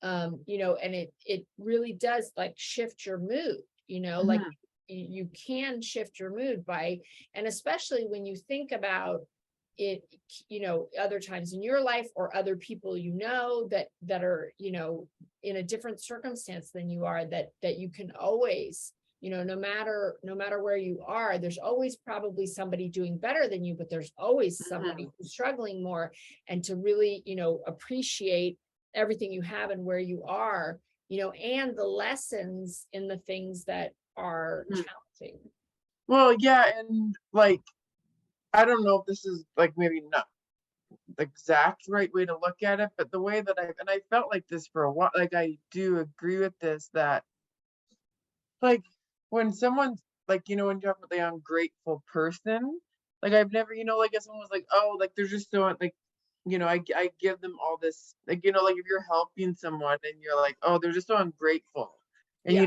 And it really does like shift your mood, like Mhm. you can shift your mood by, and especially when you think about it, other times in your life or other people, that are, in a different circumstance than you are, that you can always, no matter where you are, there's always probably somebody doing better than you, but there's always somebody who's struggling more. And to really, appreciate everything you have and where you are, and the lessons in the things that are Mhm. challenging. Well, yeah, and like I don't know if this is like maybe not the exact right way to look at it, but the way that I felt like this for a while, like I do agree with this, that like when someone's like, when you talk about the ungrateful person, like I've never, like if someone was like, oh, like they're just so like, I give them all this, like, like if you're helping someone and you're like, oh, they're just so ungrateful and Yeah.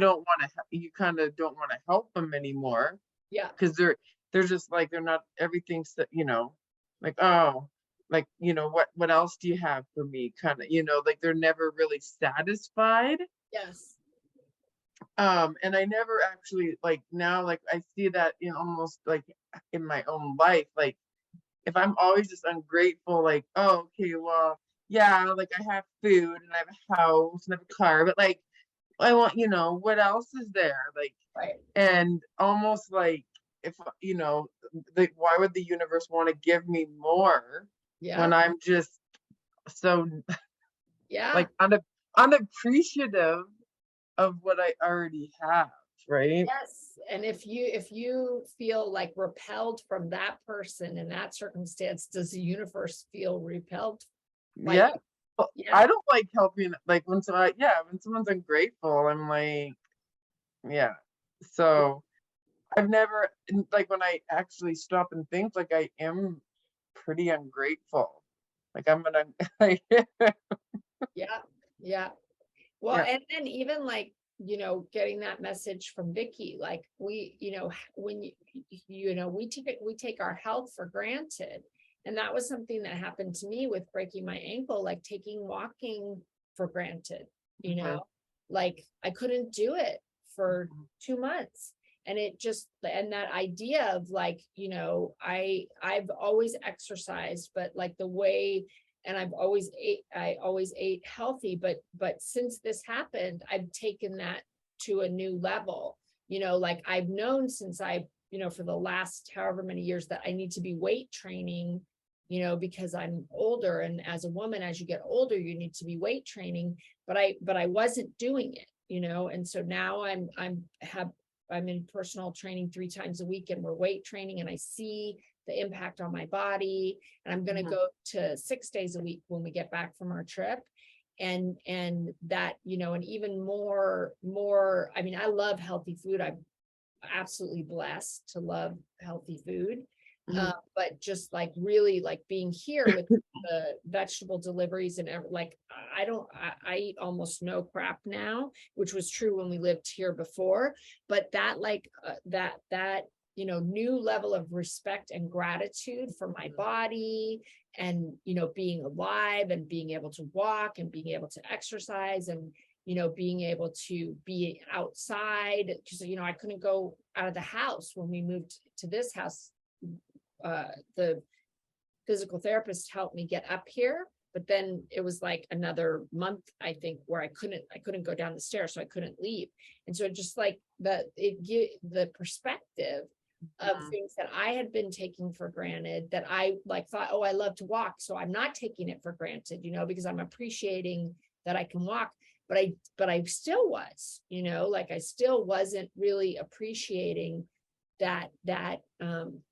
you kind of don't want to help them anymore Yeah. because they're just like, they're not everything's that, like, oh, like, what else do you have for me? Kind of, like they're never really satisfied. Yes. And I never actually like now, like I see that in almost like in my own life, like if I'm always just ungrateful, like, oh, okay, well, yeah, like I have food and I have a house and I have a car, but like I want, what else is there? Like, Right. and almost like if why would the universe want to give me more Yeah. when I'm just so Yeah. like unappreciative of what I already have, right? Yes. And if you feel like repelled from that person in that circumstance, does the universe feel repelled by Yeah. you? Well, Yeah. I don't like helping, like when someone's ungrateful, I'm like, yeah. So I've never like when I actually stop and think, like I am pretty ungrateful. Like I'm gonna Yeah. Yeah. Well, yeah. and then even like, getting that message from Vicky, like we, when we take our health for granted. And that was something that happened to me with breaking my ankle, like taking walking for granted, Mhm, like I couldn't do it for mhm, 2 months. And that idea of like, I've always exercised, but like the way, and I always ate healthy, but since this happened, I've taken that to a new level. Like I've known since for the last however many years that I need to be weight training, because I'm older, and as a woman, as you get older, you need to be weight training, but I wasn't doing it, and so now I'm in personal training 3 times a week, and we're weight training, and I see the impact on my body. And I'm going to mhm. go to 6 days a week when we get back from our trip. and that, and even more, I mean, I love healthy food. I'm absolutely blessed to love healthy food. But just like really like being here with the vegetable deliveries and like I eat almost no crap now, which was true when we lived here before. But that like that new level of respect and gratitude for my body, and being alive and being able to walk and being able to exercise, and being able to be outside, because I couldn't go out of the house when we moved to this house. The physical therapist helped me get up here, but then it was like another month, I think, where I couldn't go down the stairs, so I couldn't leave. And so just like the perspective of things that I had been taking for granted, that I like thought, oh, I love to walk, so I'm not taking it for granted, because I'm appreciating that I can walk. But I still was, like I still wasn't really appreciating that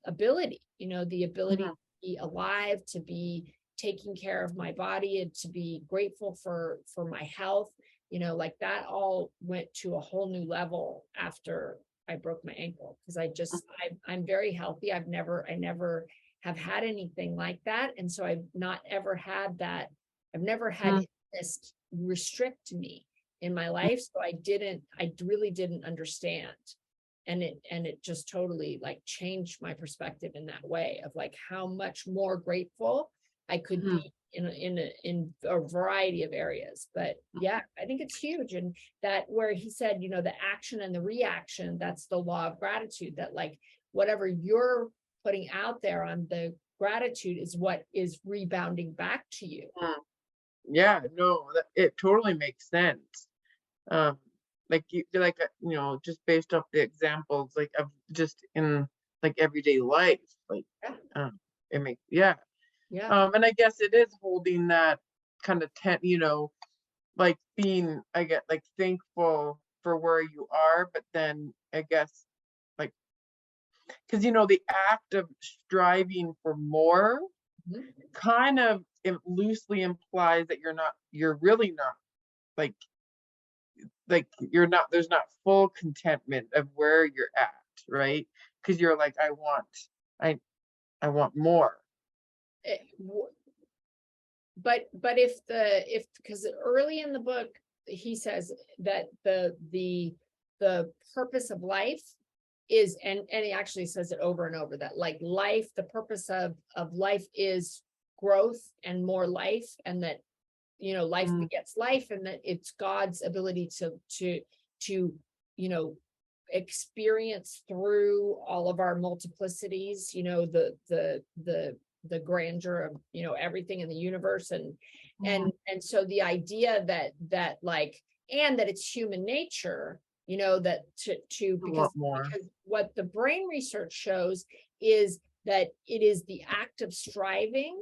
ability, the ability to be alive, to be taking care of my body, and to be grateful for my health. Like that all went to a whole new level after I broke my ankle, because I'm very healthy. I never have had anything like that. And so I've not ever had that. I've never had this restrict me in my life. So I really didn't understand. And it just totally like changed my perspective in that way of like how much more grateful I could be in a variety of areas. But yeah, I think it's huge. And that where he said, the action and the reaction, that's the law of gratitude, that like whatever you're putting out there on the gratitude is what is rebounding back to you. Yeah, no, it totally makes sense. Like just based off the examples, like of just in like everyday life, like it makes and I guess it is holding that kind of like being, I get like thankful for where you are, but then I guess like because the act of striving for more kind of loosely implies that you're really not like there's not full contentment of where you're at, right? Because you're like, I want more. But because early in the book he says that the purpose of life is, and he actually says it over and over, that like life, the purpose of life is growth and more life, and that life begets life, and that it's God's ability to experience through all of our multiplicities, the grandeur of everything in the universe, and so the idea that like, and that it's human nature, that because what the brain research shows is that it is the act of striving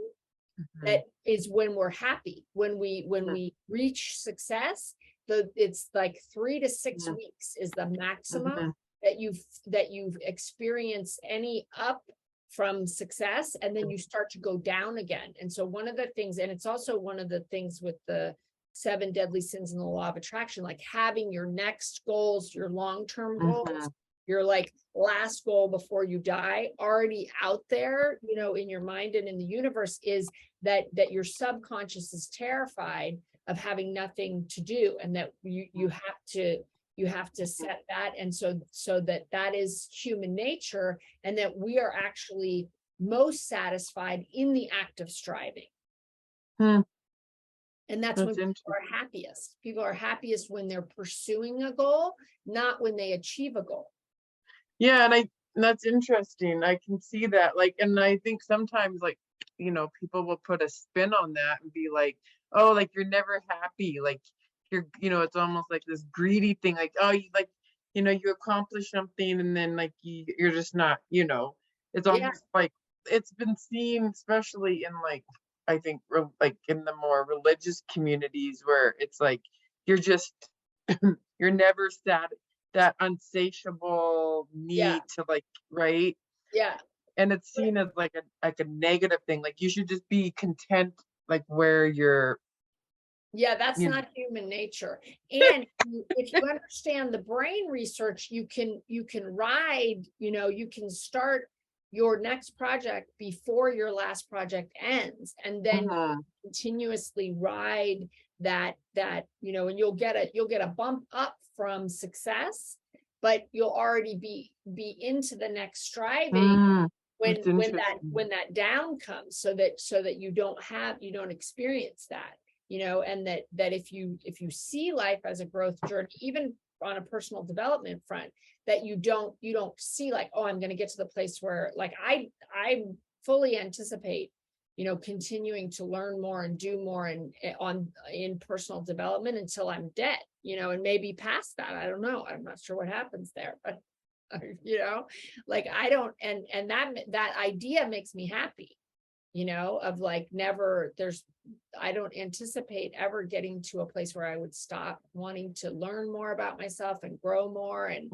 that is when we're happy, when we reach success. It's like 3 to 6 weeks is the maximum that you've experienced any up from success, and then you start to go down again. And so one of the things, and it's also one of the things with the 7 deadly sins and the law of attraction, like having your next goals, your long-term goals, your like last goal before you die already out there, in your mind and in the universe, is that your subconscious is terrified of having nothing to do, and that you have to set that. And so that is human nature, and that we are actually most satisfied in the act of striving. And that's when people are happiest. People are happiest when they're pursuing a goal, not when they achieve a goal. Yeah, and that's interesting. I can see that. Like, and I think sometimes like, people will put a spin on that and be like, oh, like you're never happy. Like you're, it's almost like this greedy thing. Like, oh, you accomplish something and then like you're just not, it's almost like it's been seen, especially in like, I think like in the more religious communities where it's like, you're just, you're never that insatiable need to like, right? Yeah. And it's seen as like a negative thing. Like you should just be content, like where you're Yeah, that's Yeah. not human nature. And if you understand the brain research, you can ride, you can start your next project before your last project ends, and then continuously ride that, and you'll get a bump up from success, but you'll already be into the next striving when That's when that down comes, so that you don't experience that, and that if you see life as a growth journey, even on a personal development front, that you don't see like, oh, I'm going to get to the place where, like, I fully anticipate, continuing to learn more and do more in personal development until I'm dead, and maybe past that. I don't know. I'm not sure what happens there, but like, I don't, and that idea makes me happy, of like, I don't anticipate ever getting to a place where I would stop wanting to learn more about myself and grow more and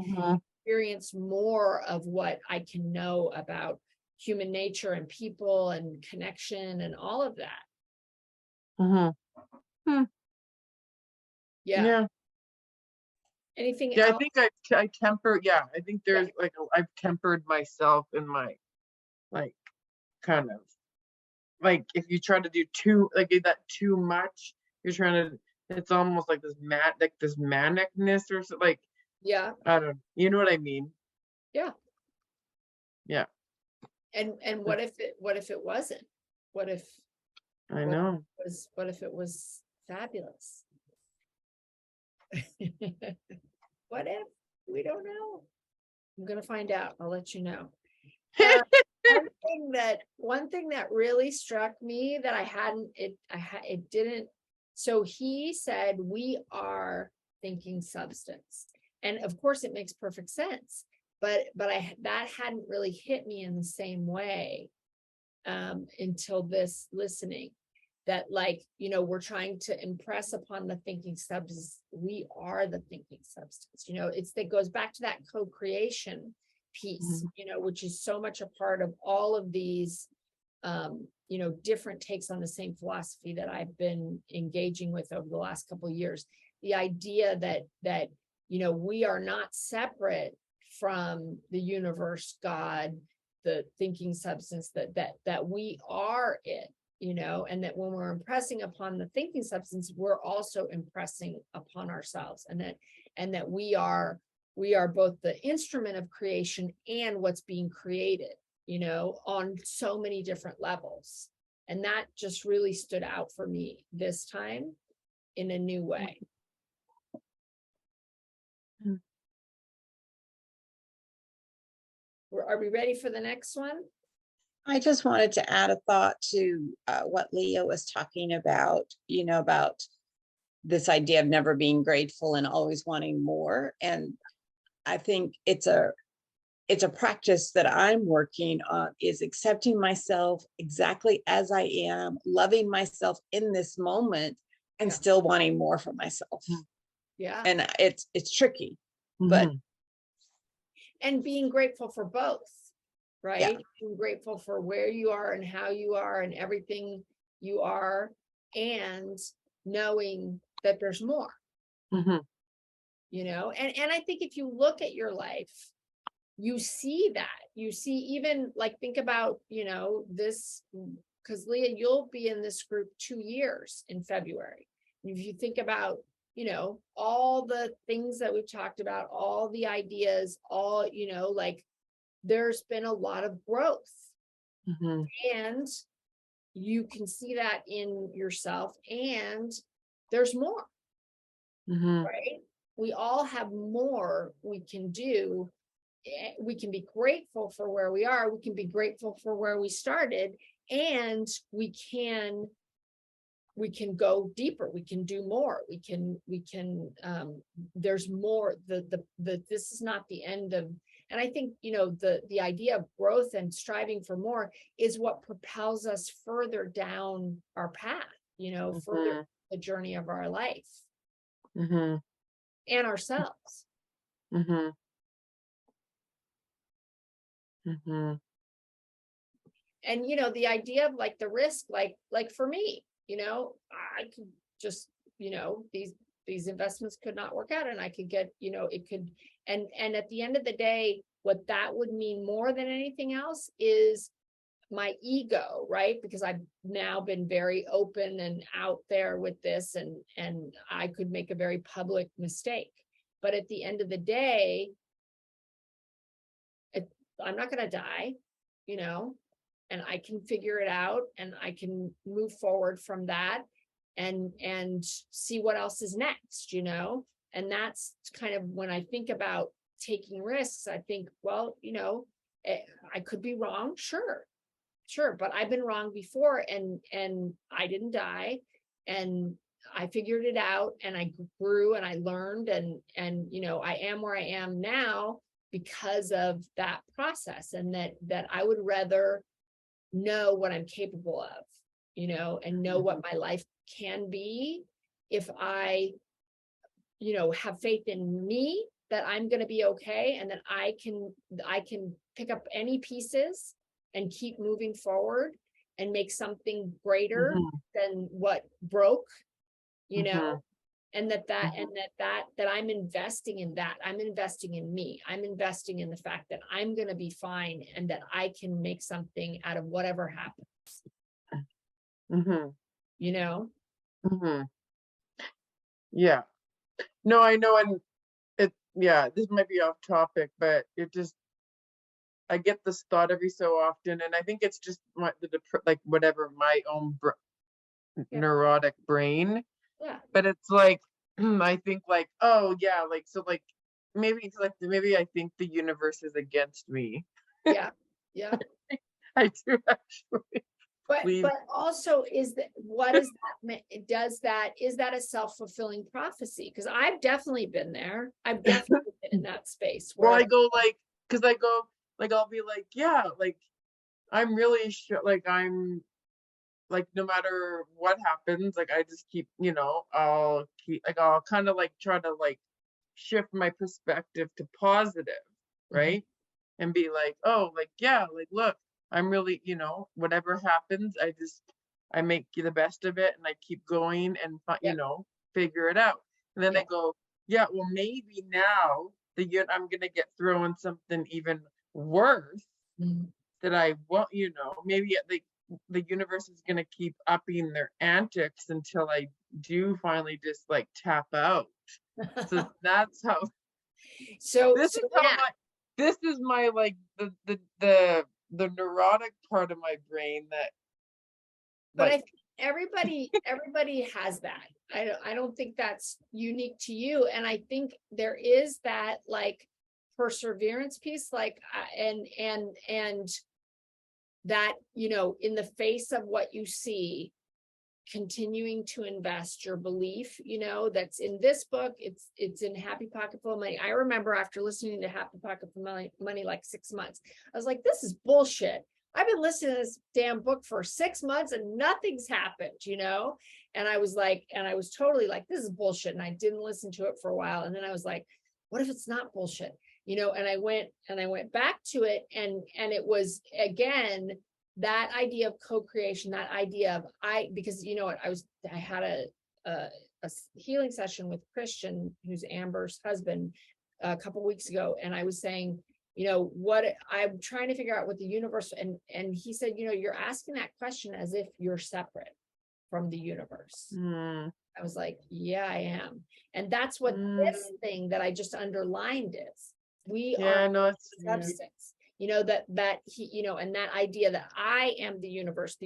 experience more of what I can know about human nature and people and connection and all of that. Yeah. Anything Yeah, I else? think I temper. Yeah, I think there's like I've tempered myself in my, like, kind of, like, if you try to do too much, you're trying to. It's almost like this manicness or so, like, Yeah. I don't. You know what I mean? Yeah. Yeah. And what if it wasn't? What if I know. what if it was fabulous? What if? We don't know. I'm gonna find out. I'll let you know. One thing that really struck me that it didn't. So he said, we are thinking substance, and of course it makes perfect sense. But that hadn't really hit me in the same way until this listening. That, like, we're trying to impress upon the thinking substance. We are the thinking substance. It goes back to that co-creation piece, which is so much a part of all of these, different takes on the same philosophy that I've been engaging with over the last couple of years. The idea that we are not separate from the universe, God, the thinking substance, that we are it. And that when we're impressing upon the thinking substance, we're also impressing upon ourselves, and that we are both the instrument of creation and what's being created, on so many different levels. And that just really stood out for me this time in a new way. Are we ready for the next one? I just wanted to add a thought to what Leah was talking about, about this idea of never being grateful and always wanting more. And I think it's a practice that I'm working on, is accepting myself exactly as I am, loving myself in this moment, and still wanting more for myself. Yeah. And it's tricky, but and being grateful for both. Right? Yeah. Being grateful for where you are and how you are and everything you are, and knowing that there's more. And I think if you look at your life, you see even, like, think about, this, because Leah, you'll be in this group 2 years in February. And if you think about, all the things that we've talked about, all the ideas, all, like, there's been a lot of growth, and you can see that in yourself, and there's more, right? We all have more we can do. We can be grateful for where we are. We can be grateful for where we started, and we can go deeper. We can do more. We can there's more. This is not the end of. And I think, the idea of growth and striving for more is what propels us further down our path, further the journey of our life and ourselves. And, the idea of, like, the risk, like for me, I could just, these investments could not work out, and I could get, it could, and at the end of the day, what that would mean more than anything else is my ego, right? Because I've now been very open and out there with this, and I could make a very public mistake. But at the end of the day, I'm not going to die, and I can figure it out, and I can move forward from that and see what else is next, and that's kind of when I think about taking risks, I think, well, I could be wrong. Sure. But I've been wrong before, and I didn't die, and I figured it out, and I grew, and I learned, and I am where I am now because of that process, and that I would rather know what I'm capable of, and know what my life can be if I, have faith in me that I'm going to be okay, and that I can pick up any pieces and keep moving forward and make something greater than what broke, and that I'm investing in that. I'm investing in me. I'm investing in the fact that I'm going to be fine, and that I can make something out of whatever happens. Yeah. No, I know. And this might be off topic, but I get this thought every so often, and I think it's just my own neurotic brain. Yeah. But it's like, I think like, oh yeah, like, so like, maybe it's like, maybe I think the universe is against me. Yeah. I do actually. But also, what is that? Is that a self-fulfilling prophecy? Because I've definitely been there. I've definitely been in that space where I go like, because I go like, I'll be like, yeah, like, I'm really sure, like, I'm like, no matter what happens, like, I just keep, I'll kind of like try to like shift my perspective to positive, right? And be like, oh, like, yeah, like, look, I'm really, whatever happens, I make the best of it, and I keep going, and figure it out. And then I go, yeah, well, maybe now I'm gonna get thrown something even worse that I won't, maybe the universe is gonna keep upping their antics until I do finally just like tap out. So that's how. So This is my like the neurotic part of my brain that. But I think everybody has that. I don't think that's unique to you, and I think there is that like perseverance piece, like and that in the face of what you see, continuing to invest your belief, that's in this book. It's in Happy Pocket Full of Money. I remember after listening to Happy Pocket Full of Money like 6 months, I was like, this is bullshit. I've been listening to this damn book for 6 months and nothing's happened, and I was totally like, this is bullshit. And I didn't listen to it for a while. And then I was like, what if it's not bullshit? And I went back to it, and it was again that idea of co-creation, that idea of because I had a healing session with Christian, who's Amber's husband, a couple weeks ago, and I was saying, what I'm trying to figure out what the universe, and he said, you're asking that question as if you're separate from the universe. I was like, yeah, I am. And that's what this thing that I just underlined is. We are substance. That he, and that idea that I am the universe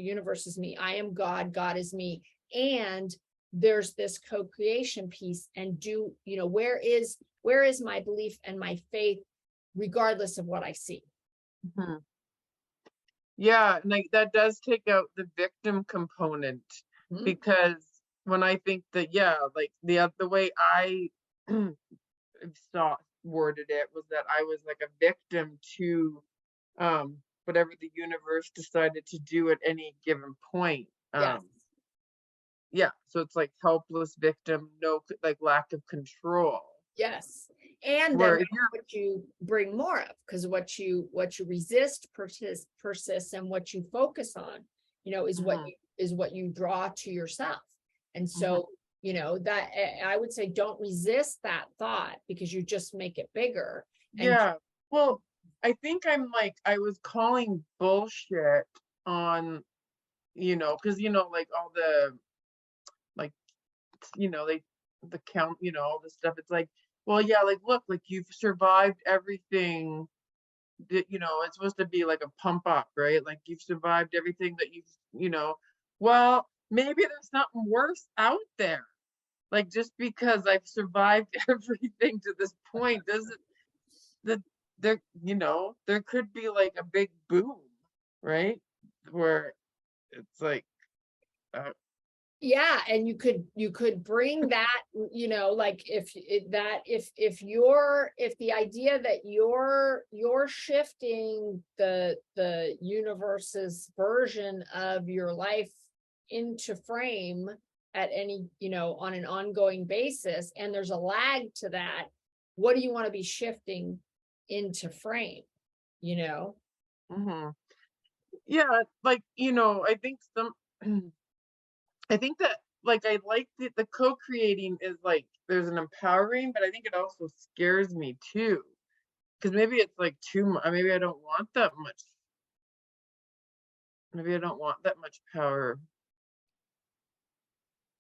is me, I am God, God is me. And there's this co-creation piece, and where is my belief and my faith, regardless of what I see. Yeah, like that does take out the victim component, because when I think that, like the way I worded it was that I was like a victim to whatever the universe decided to do at any given point. So it's like helpless victim, no, like lack of control. Yes. And then what you bring more of, because what you resist persists, and what you focus on, is what you draw to yourself. And so, You know, that I would say don't resist that thought because you just make it bigger. And Yeah, well, I think I'm like, I was calling bullshit on, you know, because, you know, like all the, like, you know, the count, you know, all this stuff. It's like, well, yeah, like, look, like you've survived everything that, you know, it's supposed to be like a pump up, right? Like you've survived everything that you've, you know, well, maybe there's something worse out there. Like just because I've survived everything to this point doesn't that there, you know, there could be like a big boom, right? Where it's like, uh, yeah, and you could bring that, you know, like if the idea that you're shifting the universe's version of your life into frame at any, you know, on an ongoing basis, and there's a lag to that, what do you want to be shifting into frame, you know? mhm. Yeah, like, you know, I think some, I think that like I like the co-creating is like there's an empowering, but I think it also scares me too. Because maybe it's like too much, maybe I don't want that much. Maybe I don't want that much power.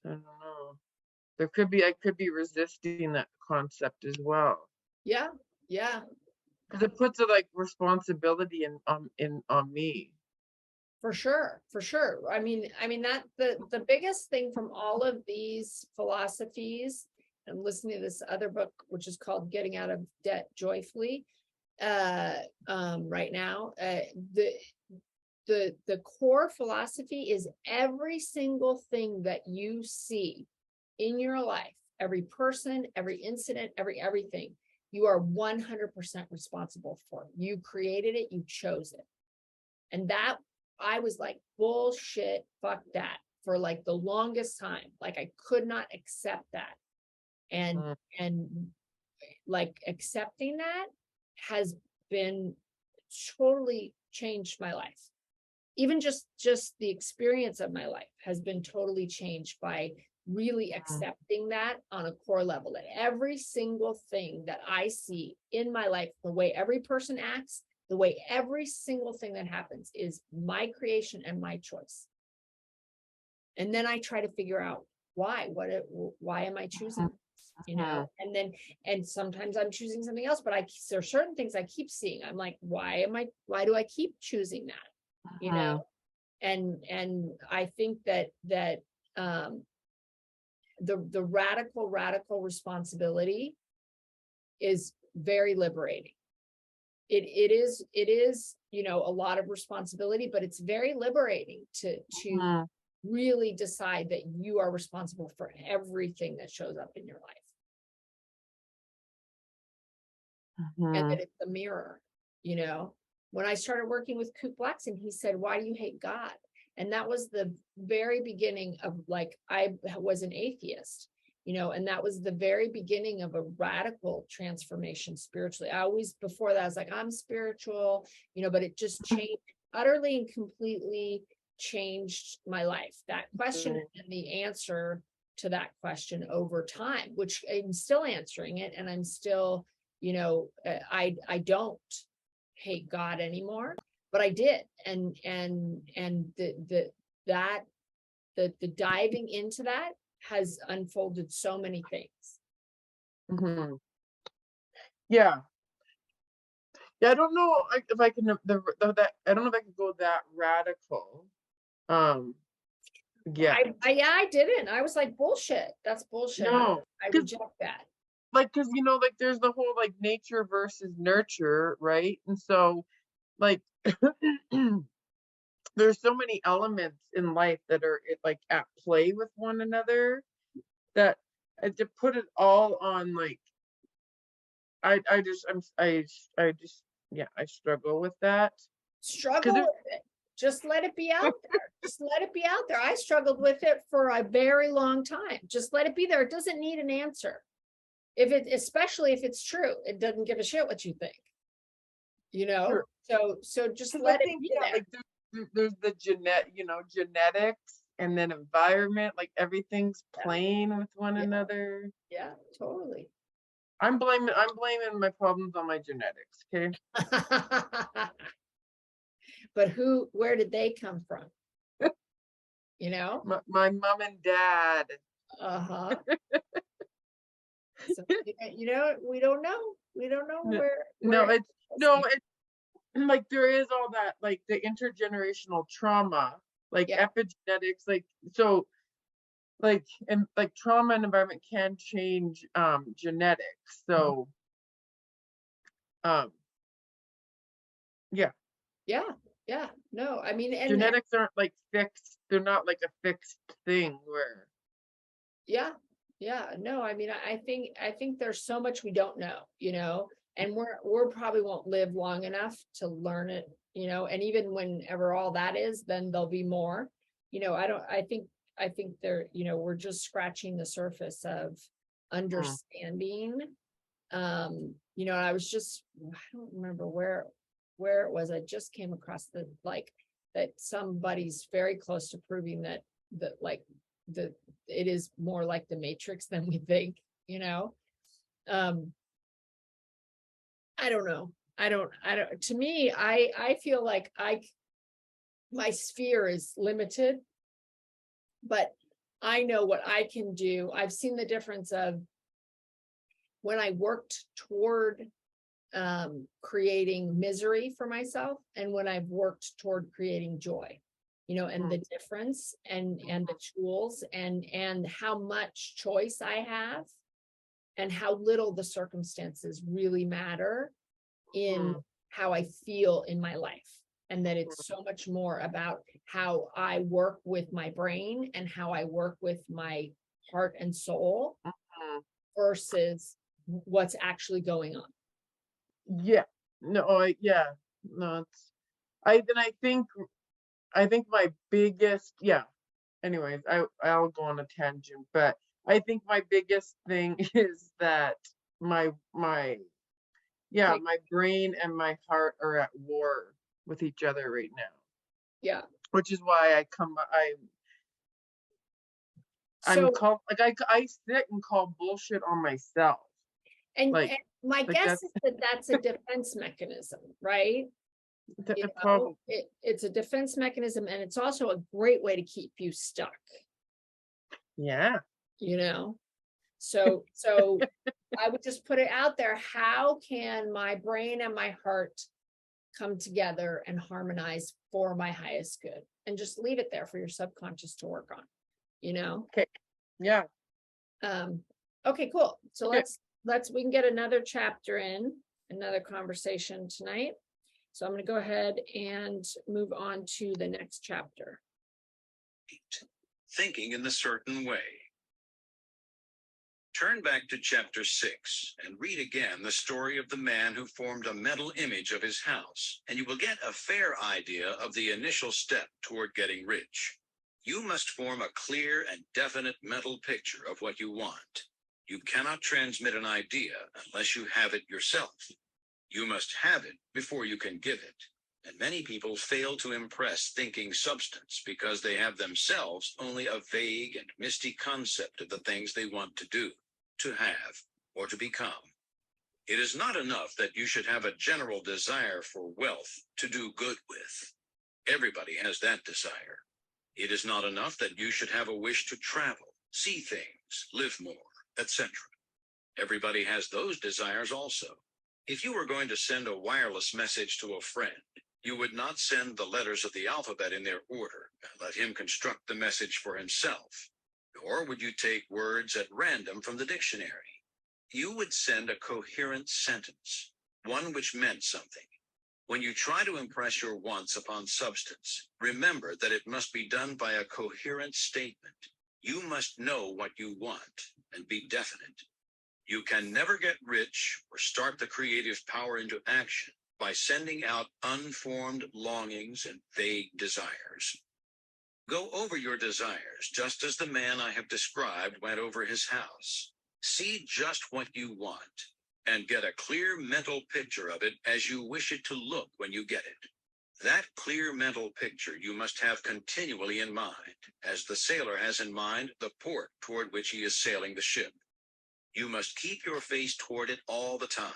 I don't know. There could be, I could be resisting that concept as well. Yeah, yeah. Because it puts a like responsibility in on me. For sure, for sure. I mean that the biggest thing from all of these philosophies, I'm listening to this other book, which is called Getting Out of Debt Joyfully, right now. The core philosophy is every single thing that you see in your life, every person, every incident, everything, you are 100% responsible for. You created it, you chose it. And that I was like, bullshit, fuck that, for like the longest time. Like I could not accept that. And like accepting that has been totally changed my life. Even just the experience of my life has been totally changed by really accepting that on a core level, that every single thing that I see in my life, the way every person acts, the way every single thing that happens is my creation and my choice. And then I try to figure out why am I choosing this, you know? And sometimes I'm choosing something else, but there are certain things I keep seeing. I'm like, why do I keep choosing that, you know? And I think that the radical responsibility is very liberating. It is, you know, a lot of responsibility, but it's very liberating to really decide that you are responsible for everything that shows up in your life. And that it's a mirror, you know. When I started working with Coop Blackson, he said, "Why do you hate God?" And that was the very beginning of, like, I was an atheist, you know, and that was the very beginning of a radical transformation spiritually. I always, before that, I was like, I'm spiritual, you know, but it just changed, utterly and completely changed my life. That question and the answer to that question over time, which I'm still answering it, and I'm still, you know, I don't hate God anymore, but I did. And the diving into that has unfolded so many things. Yeah. Yeah, I don't know if I can that I don't know if I can go that radical. Yeah. I didn't. I was like, bullshit. That's bullshit. No, I reject that. like, because you know, like there's the whole like nature versus nurture, right? And so like there's so many elements in life that are like at play with one another, that to put it all on like I just yeah, I struggle with that. Struggle with it. Just let it be out there. Just let it be out there. I struggled with it for a very long time. Just let it be there. It doesn't need an answer. Especially if it's true, it doesn't give a shit what you think. You know, so just let it be there. Like there's the genetics and then environment, like everything's Yeah. playing with one Yeah. another. Yeah, totally. I'm blaming my problems on my genetics, okay? But where did they come from? You know? My mom and dad. Uh-huh. So, you know, we don't know. We don't know No, where. No, where it's like there is all that, like the intergenerational trauma, like Yeah. epigenetics, like so like and like trauma and environment can change genetics. So um yeah, Yeah, yeah. No, I mean, and genetics aren't like fixed. They're not like a fixed thing where yeah, yeah. No, I mean, I think there's so much we don't know, you know, and we're probably won't live long enough to learn it, you know, and even whenever all that is, then there'll be more. You know, I think there, you know, we're just scratching the surface of understanding. You know, I was just, I don't remember where it was. I just came across the like that somebody's very close to proving that like the it is more like the Matrix than we think, you know. Um, I don't know. I don't, to me, I feel like my sphere is limited, but I know what I can do. I've seen the difference of when I worked toward creating misery for myself and when I've worked toward creating joy, you know, and the difference and the tools and how much choice I have and how little the circumstances really matter in how I feel in my life. And that it's so much more about how I work with my brain and how I work with my heart and soul versus what's actually going on. yeah. No, yeah. No, it's I think my biggest, yeah. Anyways, I'll go on a tangent, but I think my biggest thing is that my yeah, Okay. my brain and my heart are at war with each other right now, Yeah. which is why I'm So, called like I sit and call bullshit on myself. and Like my like guess that's is that that's a defense mechanism, right? You know, probably it's a defense mechanism, and it's also a great way to keep you stuck, yeah. you know? So I would just put it out there. How can my brain and my heart come together and harmonize for my highest good? And just leave it there for your subconscious to work on, you know? Okay. Yeah. Okay, cool. So Okay. we can get another chapter in, another conversation tonight. So I'm going to go ahead and move on to the next chapter. Thinking in the certain way. Turn back to chapter 6 and read again the story of the man who formed a mental image of his house, and you will get a fair idea of the initial step toward getting rich. You must form a clear and definite mental picture of what you want. You cannot transmit an idea unless you have it yourself. You must have it before you can give it. And many people fail to impress thinking substance because they have themselves only a vague and misty concept of the things they want to do, to have, or to become. It is not enough that you should have a general desire for wealth to do good with. Everybody has that desire. It is not enough that you should have a wish to travel, see things, live more, etc. Everybody has those desires also. If you were going to send a wireless message to a friend, you would not send the letters of the alphabet in their order and let him construct the message for himself. Nor would you take words at random from the dictionary. You would send a coherent sentence, one which meant something. When you try to impress your wants upon substance, remember that it must be done by a coherent statement. You must know what you want and be definite. You can never get rich or start the creative power into action by sending out unformed longings and vague desires. Go over your desires just as the man I have described went over his house. See just what you want and get a clear mental picture of it as you wish it to look when you get it. That clear mental picture you must have continually in mind, as the sailor has in mind the port toward which he is sailing the ship. You must keep your face toward it all the time.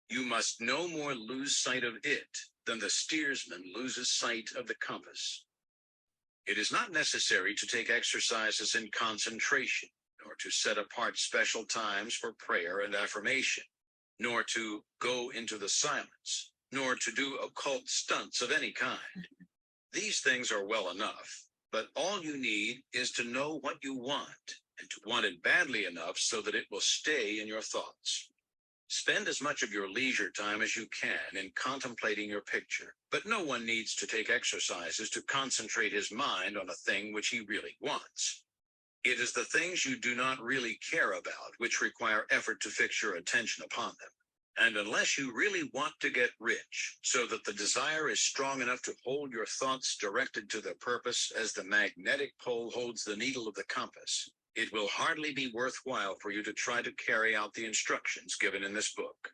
You must no more lose sight of it than the steersman loses sight of the compass. It is not necessary to take exercises in concentration, nor to set apart special times for prayer and affirmation, nor to go into the silence, nor to do occult stunts of any kind. These things are well enough, but all you need is to know what you want, and to want it badly enough so that it will stay in your thoughts. Spend as much of your leisure time as you can in contemplating your picture, but no one needs to take exercises to concentrate his mind on a thing which he really wants. It is the things you do not really care about which require effort to fix your attention upon them. And unless you really want to get rich, so that the desire is strong enough to hold your thoughts directed to the purpose as the magnetic pole holds the needle of the compass, it will hardly be worthwhile for you to try to carry out the instructions given in this book.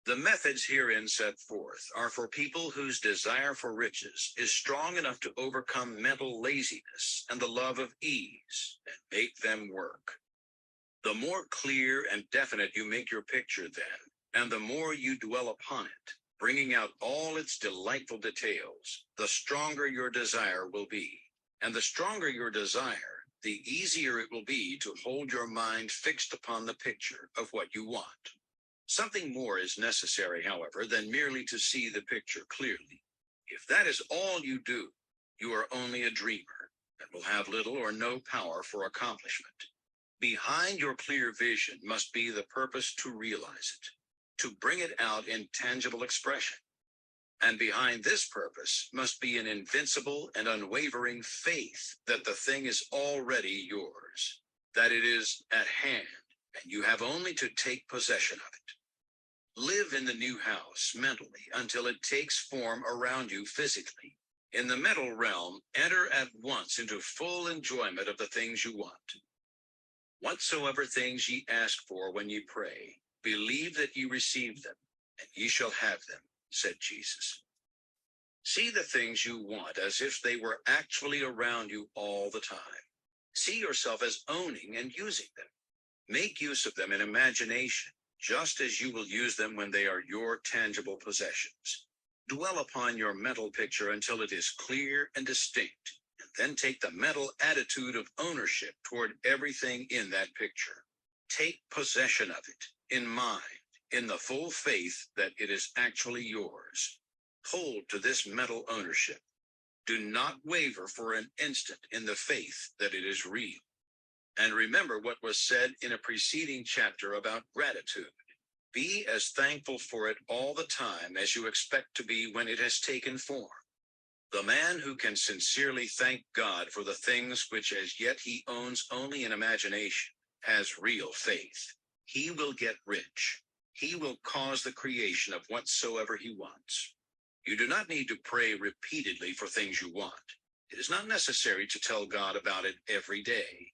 The methods herein set forth are for people whose desire for riches is strong enough to overcome mental laziness and the love of ease and make them work. The more clear and definite you make your picture then, and the more you dwell upon it, bringing out all its delightful details, the stronger your desire will be. And the stronger your desire, the easier it will be to hold your mind fixed upon the picture of what you want. Something more is necessary, however, than merely to see the picture clearly. If that is all you do, you are only a dreamer and will have little or no power for accomplishment. Behind your clear vision must be the purpose to realize it, to bring it out in tangible expression. And behind this purpose must be an invincible and unwavering faith that the thing is already yours, that it is at hand, and you have only to take possession of it. Live in the new house mentally until it takes form around you physically. In the mental realm, enter at once into full enjoyment of the things you want. Whatsoever things ye ask for when ye pray, believe that ye receive them, and ye shall have them, said Jesus. See the things you want as if they were actually around you all the time. See yourself as owning and using them. Make use of them in imagination, just as you will use them when they are your tangible possessions. Dwell upon your mental picture until it is clear and distinct, and then take the mental attitude of ownership toward everything in that picture. Take possession of it in mind, in the full faith that it is actually yours. Hold to this mental ownership. Do not waver for an instant in the faith that it is real. And remember what was said in a preceding chapter about gratitude. Be as thankful for it all the time as you expect to be when it has taken form. The man who can sincerely thank God for the things which as yet he owns only in imagination has real faith. He will get rich. He will cause the creation of whatsoever he wants. You do not need to pray repeatedly for things you want. It is not necessary to tell God about it every day.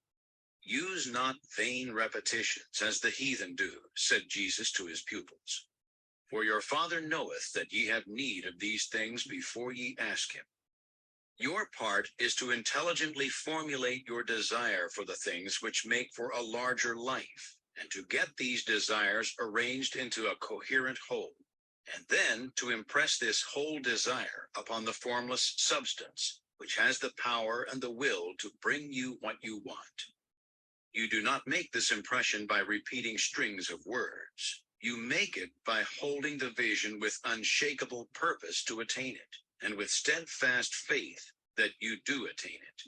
Use not vain repetitions as the heathen do, said Jesus to his pupils. For your Father knoweth that ye have need of these things before ye ask him. Your part is to intelligently formulate your desire for the things which make for a larger life, and to get these desires arranged into a coherent whole, and then to impress this whole desire upon the formless substance, which has the power and the will to bring you what you want. You do not make this impression by repeating strings of words. You make it by holding the vision with unshakable purpose to attain it, and with steadfast faith that you do attain it.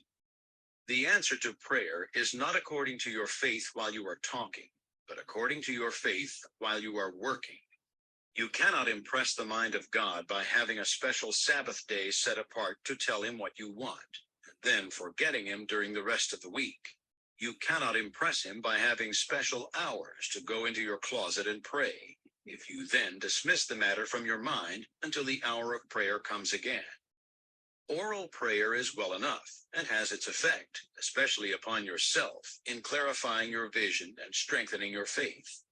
The answer to prayer is not according to your faith while you are talking, but according to your faith while you are working. You cannot impress the mind of God by having a special Sabbath day set apart to tell him what you want, and then forgetting him during the rest of the week. You cannot impress him by having special hours to go into your closet and pray, if you then dismiss the matter from your mind until the hour of prayer comes again. Oral prayer is well enough and has its effect, especially upon yourself, in clarifying your vision and strengthening your faith.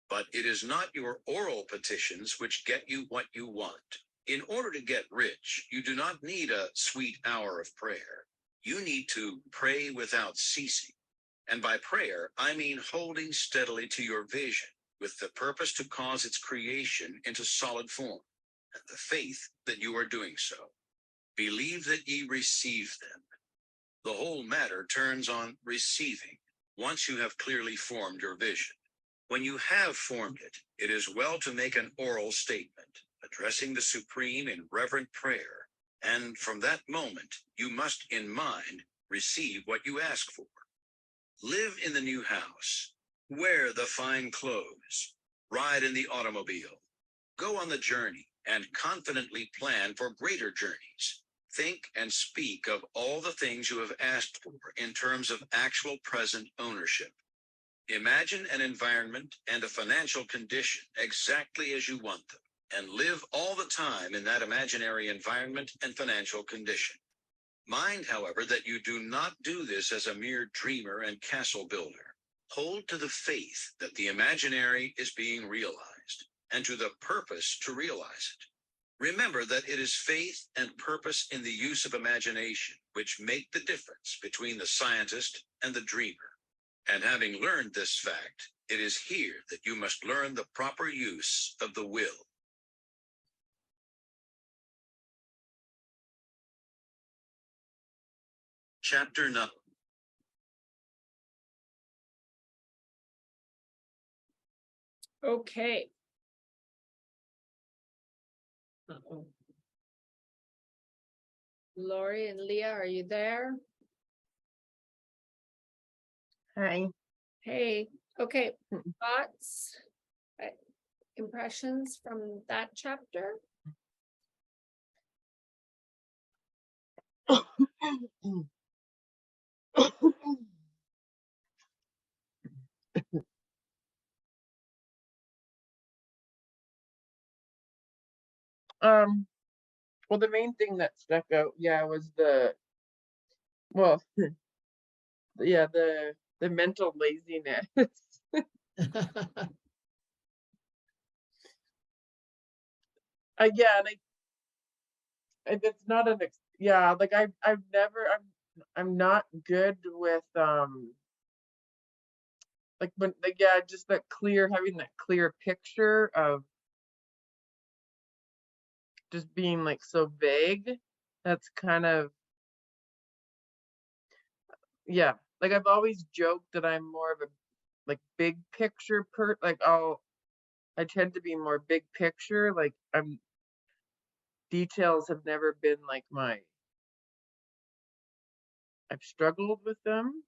But it is not your oral petitions which get you what you want. In order to get rich, you do not need a sweet hour of prayer. You need to pray without ceasing. And by prayer, I mean holding steadily to your vision with the purpose to cause its creation into solid form, and the faith that you are doing so. Believe that ye receive them. The whole matter turns on receiving, once you have clearly formed your vision. When you have formed it, it is well to make an oral statement, addressing the Supreme in reverent prayer, and from that moment, you must, in mind, receive what you ask for. Live in the new house, wear the fine clothes, ride in the automobile, go on the journey, and confidently plan for greater journeys. Think and speak of all the things you have asked for in terms of actual present ownership. Imagine an environment and a financial condition exactly as you want them, and live all the time in that imaginary environment and financial condition. Mind, however, that you do not do this as a mere dreamer and castle builder. Hold to the faith that the imaginary is being realized, and to the purpose to realize it. Remember that it is faith and purpose in the use of imagination which make the difference between the scientist and the dreamer. And having learned this fact, it is here that you must learn the proper use of the will. Chapter 9. Okay. Uh-oh. Lori and Leah, are you there? Hi. Hey, okay, thoughts, impressions from that chapter? Well, the main thing that stuck out, yeah, was well, yeah, the mental laziness. Yeah, and it's not yeah, like I've never, I'm not good with, like when, like, yeah, just having that clear picture of just being like so vague. That's kind of, yeah, like I've always joked that I'm more of a like big picture like I tend to be more big picture. Like details have never been like I've struggled with them.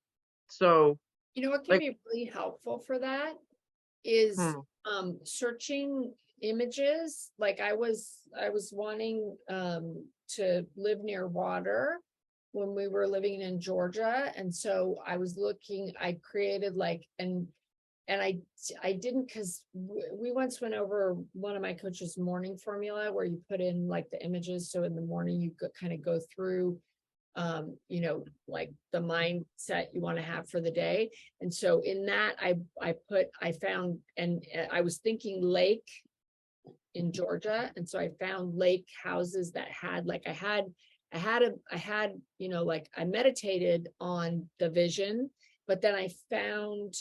So You know what can like, be really helpful for that is searching images. Like I was wanting to live near water when we were living in Georgia, and so I was looking, I created like and I didn't, because we once went over one of my coach's morning formula where you put in like the images, so in the morning you kind of go through you know, like the mindset you want to have for the day. And so in that I found, and I was thinking lake in Georgia, and so I found lake houses that had like I had you know, like I meditated on the vision, but then I found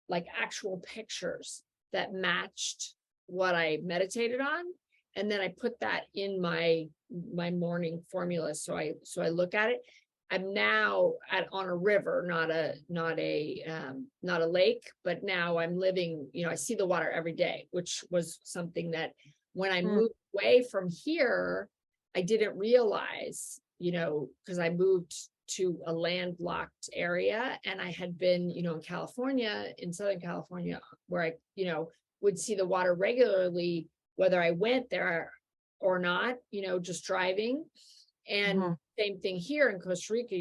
like actual pictures that matched what I meditated on. And then I put that in my morning formula. So I look at it. I'm now on a river, not a lake, but now I'm living, you know, I see the water every day, which was something that when I moved away from here, I didn't realize, you know, because I moved to a landlocked area, and I had been, you know, in California, in Southern California, where I, you know, would see the water regularly, whether I went there or not, you know, just driving. And same thing here in Costa Rica,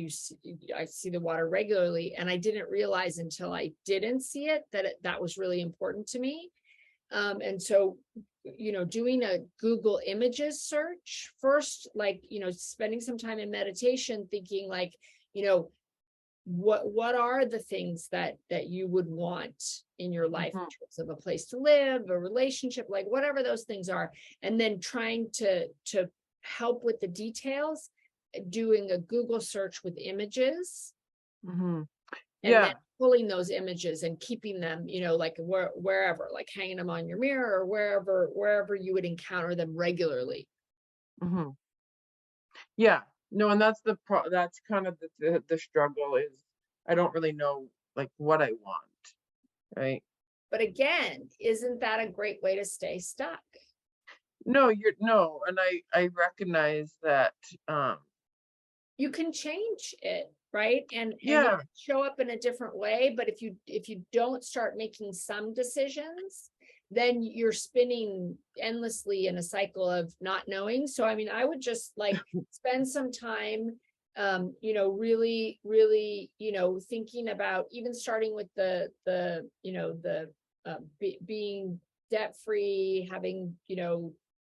I see the water regularly, and I didn't realize until I didn't see it that that was really important to me. And so, you know, doing a Google Images search first, like, you know, spending some time in meditation, thinking like, you know, what are the things that you would want in your life in Mhm. terms of a place to live, a relationship, like whatever those things are, and then trying to help with the details, doing a Google search with images, Mhm. and Yeah. then pulling those images and keeping them, like wherever, like hanging them on your mirror or wherever you would encounter them regularly. Mhm. Yeah. No, and that's that's kind of the struggle is I don't really know like what I want, right? But again, isn't that a great way to stay stuck? No, no, and I recognize that You can change it, right? And you yeah, can show up in a different way, but if you don't start making some decisions, then you're spinning endlessly in a cycle of not knowing. So I mean, I would just like spend some time really, really, thinking about even starting with being debt free, having,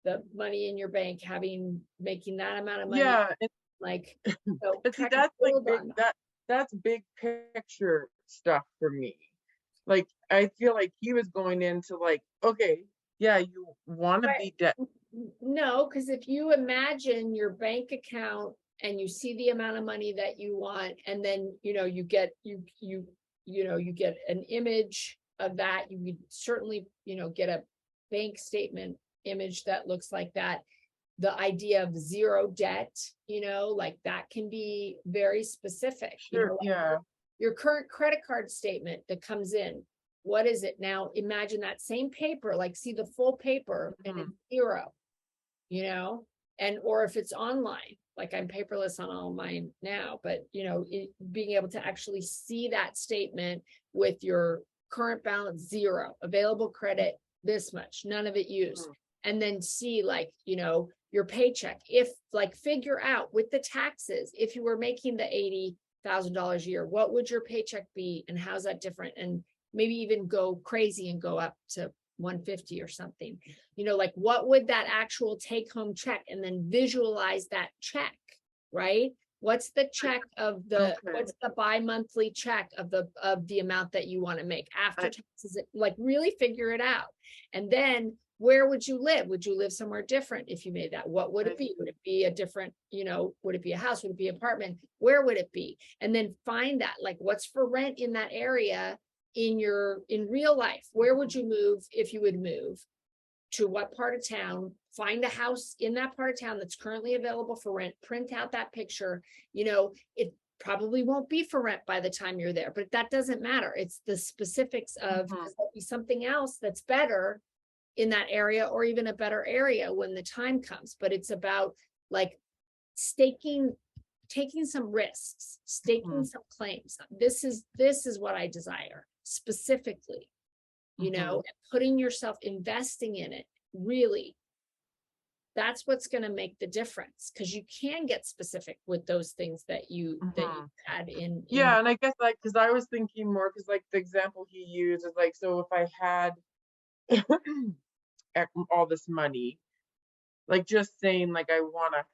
the money in your bank, making that amount of money, yeah, like, and see try to that's like build big on that. that's big picture stuff for me. Like I feel like he was going into like, okay, yeah, you want to But be debt. no, because if you imagine your bank account and you see the amount of money that you want, and then, you get, you get an image of that, you would certainly, get a bank statement image that looks like that. The idea of zero debt, like that can be very specific, Sure, like yeah. your current credit card statement that comes in. What is it now? Imagine that same paper, like see the full paper and Mhm. it's zero, and or if it's online, like I'm paperless on all mine now, but being able to actually see that statement with your current balance zero, available credit this much, none of it used, Mhm. and then see like, your paycheck, if like figure out with the taxes, if you were making the $80,000 a year, what would your paycheck be and how's that different, and maybe even go crazy and go up to 150 or something, like what would that actual take home check, and then visualize that check, right? What's the check of Okay. what's the bi-monthly check of the amount that you want to make after I- taxes, like really figure it out. And then where would you live? Would you live somewhere different if you made that? What would I it be? Would it be a different, would it be a house? Would it be an apartment? Where would it be? And then find that, like, what's for rent in that area in real life? Where would you move if you would move? To what part of town? Find a house in that part of town that's currently available for rent, print out that picture. It probably won't be for rent by the time you're there, but that doesn't matter. It's the specifics of Mhm. something else that's better in that area, or even a better area when the time comes. But it's about like taking some risks, staking Mhm. some claims. This is what I desire specifically, Mhm. and putting yourself, investing in it, really. That's what's going to make the difference, because you can get specific with those things that you Mhm. had in Yeah, and I guess like because I was thinking more because like the example he used is like so if I had all this money, like just saying like I want to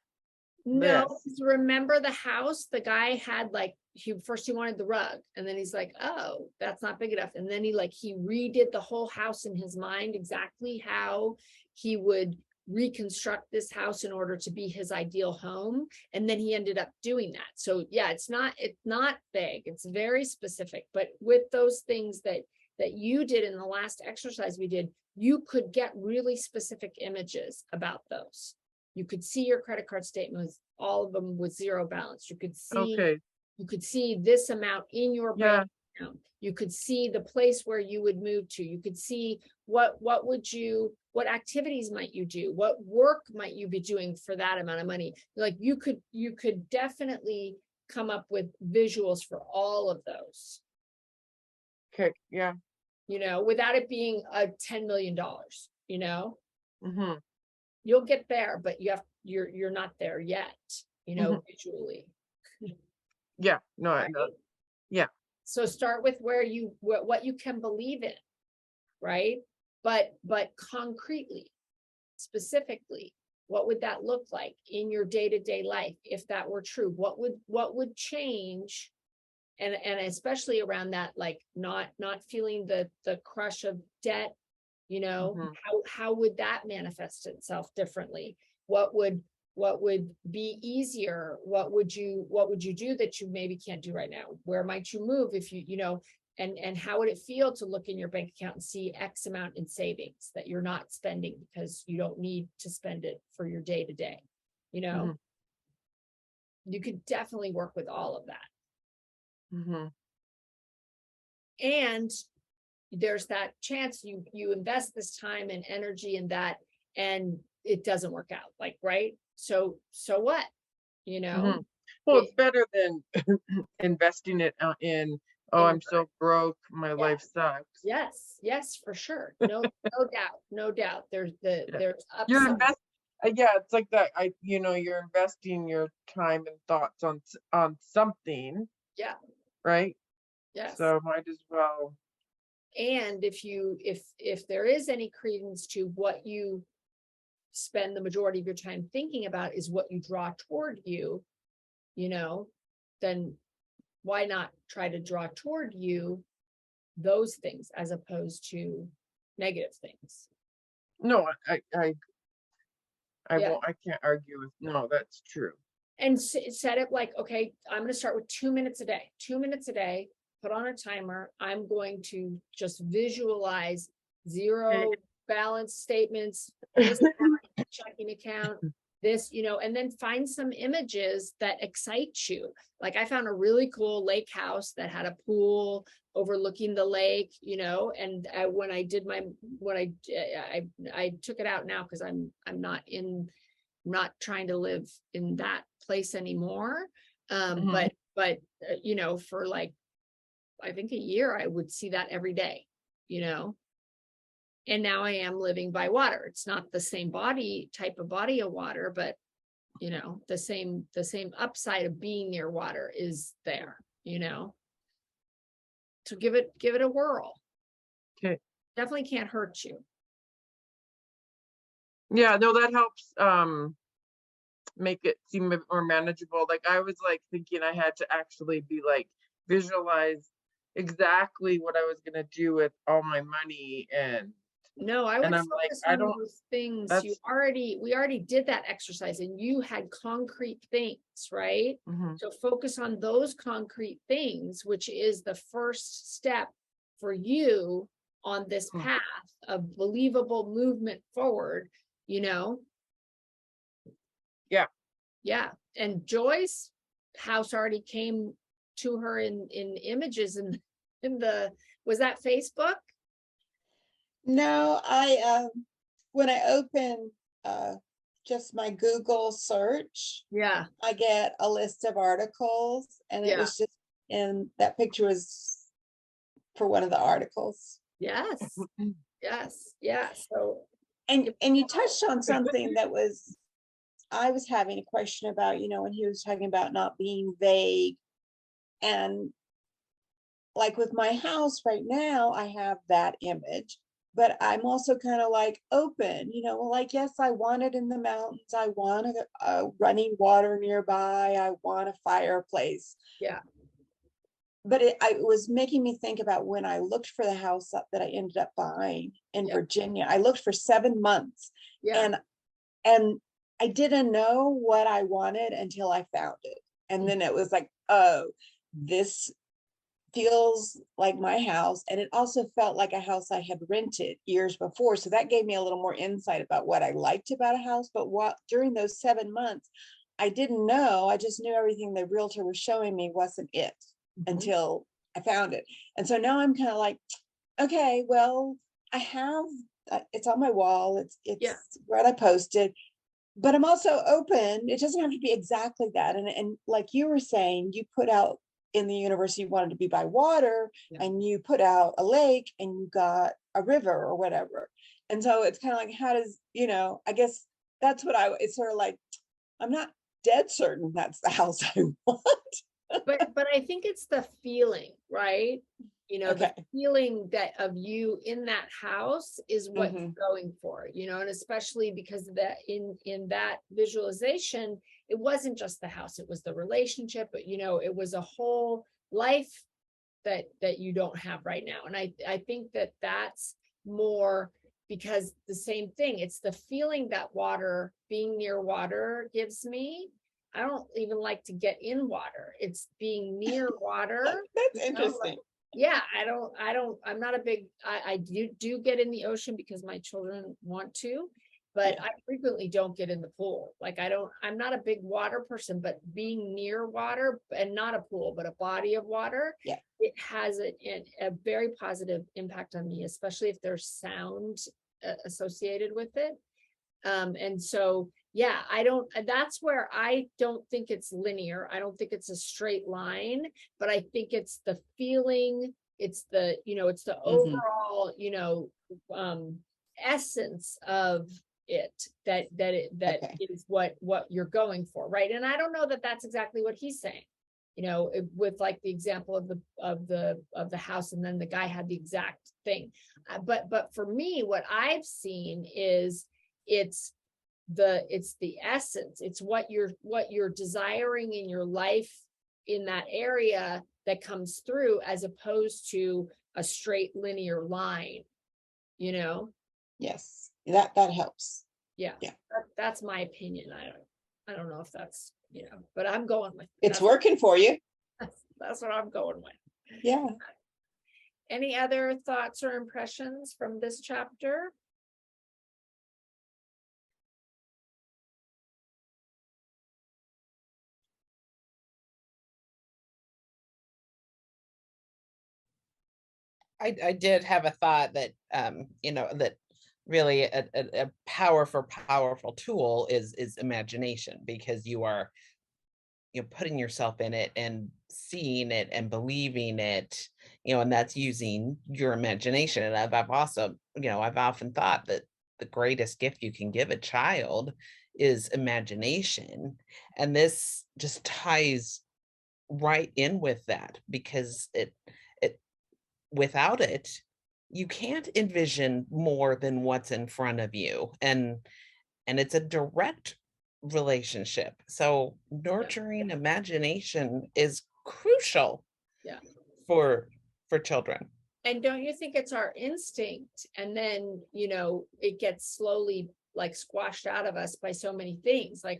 No, this. 'cause remember the house, the guy had like, he wanted the rug, and then he's like, oh, that's not big enough, and then he redid the whole house in his mind, exactly how he would reconstruct this house in order to be his ideal home, and then he ended up doing that. So yeah, it's not big, it's very specific. But with those things that you did in the last exercise we did, you could get really specific images about those. You could see your credit card statement with all of them with zero balance. Okay. You could see this amount in your Yeah. bank account. You could see the place where you would move to. You could see what activities might you do? What work might you be doing for that amount of money? Like you could definitely come up with visuals for all of those, Okay. Yeah. without it being a $10 million, Mhm. you'll get there, but you're not there yet, Mhm. visually, Yeah. No, I right? know. Yeah. So start with what you can believe in, right? But concretely, specifically, what would that look like in your day-to-day life if that were true? What would change And especially around that, like not feeling the crush of debt, you know, Mhm. how would that manifest itself differently? What would be easier? What would you do that you maybe can't do right now? Where might you move if you know, and how would it feel to look in your bank account and see X amount in savings that you're not spending because you don't need to spend it for your day to day, you know? Mhm. You could definitely work with all of that. Mhm. And there's that chance you invest this time and energy in that and it doesn't work out, like, right? So what, you know? Mhm. Well, it's It- better than investing it in, oh, in I'm so broke, my Yeah. life sucks. yes, for sure. No doubt. There's Yeah. there's You're upside. yeah, it's like that. You're investing your time and thoughts on something, Yeah, right? yes. So might as well. And if there is any credence to what you spend the majority of your time thinking about is what you draw toward you, you know, then why not try to draw toward you those things as opposed to negative things? No, I Yeah. won't. I can't argue with. No, that's true. And set it like, okay, I'm going to start with 2 minutes a day, 2 minutes a day, put on a timer. I'm going to just visualize zero balance statements, this checking account, this, you know, and then find some images that excite you. Like I found a really cool lake house that had a pool overlooking the lake, you know, and when I did I took it out now because I'm not trying to live in that place anymore. Mhm. But you know, for like, I think a year, I would see that every day, you know, and now I am living by water. It's not the same type of body of water, but you know, the same upside of being near water is there, you know, so give it a whirl. Okay. Definitely can't hurt you. Yeah, no, that helps make it seem a bit more manageable. Like I was like thinking I had to actually be like visualize exactly what I was gonna do with all my money No, I and would I'm like, focus I on don't those things. that's We already did that exercise and you had concrete things, right? mhm. So focus on those concrete things, which is the first step for you on this Hmm. path of believable movement forward, you know? Yeah. Yeah. And Joy's house already came to her in images in the, was that Facebook? No, when I open uh just my Google search, Yeah. I get a list of articles, and it Yeah. was just, and that picture was for one of the articles. Yes. Yes. Yeah. So And you touched on something that was, I was having a question about, when he was talking about not being vague. And like with my house right now, I have that image, but I'm also kind of like open, like, yes, I want it in the mountains. I want running water nearby. I want a fireplace. yeah. But it was making me think about when I looked for the house that I ended up buying in Yeah. Virginia. I looked for 7 months, Yeah. and I didn't know what I wanted until I found it. And then it was like, oh, this feels like my house. And it also felt like a house I had rented years before. So that gave me a little more insight about what I liked about a house. But during those 7 months, I didn't know. I just knew everything the realtor was showing me wasn't it until I found it. And so now I'm kind of like, okay, well, I have, it's on my wall. It's where I posted, but I'm also open. It doesn't have to be exactly that. And like you were saying, you put out in the universe, you wanted to be by water, and you put out a lake and you got a river or whatever. And so it's kind of like, how does, I guess that's what it's sort of like, I'm not dead certain that's the house I want. But I think it's the feeling, right? You know, Okay. the feeling that of you in that house is what you're going for, you know, and especially because that in that visualization, it wasn't just the house, it was the relationship, but it was a whole life that you don't have right now. And I think that that's more because the same thing, it's the feeling that water, being near water gives me. I don't even like to get in water. It's being near water. That's you know, interesting. Yeah, I'm not a big, I do get in the ocean because my children want to, but Yeah. I frequently don't get in the pool. Like I'm not a big water person, but being near water and not a pool, but a body of water. Yeah. It has a very positive impact on me, especially if there's sound associated with it. And so, yeah, that's where I don't think it's linear. I don't think it's a straight line, but I think it's the feeling, it's the, it's the overall, essence of it that Okay. is what you're going for, right? And I don't know that that's exactly what he's saying. With like the example of the house, and then the guy had the exact thing. But for me, what I've seen is it's the essence. It's what you're desiring in your life in that area that comes through, as opposed to a straight linear line. Yes, that helps. Yeah. Yeah. That's my opinion. I don't know if that's, but I'm going with It's working for you. that's what I'm going with. Yeah. Any other thoughts or impressions from this chapter? I did have a thought that that really a powerful tool is imagination, because you are putting yourself in it and seeing it and believing it, and that's using your imagination. And I've also, I've often thought that the greatest gift you can give a child is imagination. And this just ties right in with that, because it without it, you can't envision more than what's in front of you. And it's a direct relationship. So nurturing imagination is crucial Yeah. for children. And don't you think it's our instinct? And then, it gets slowly like squashed out of us by so many things. Like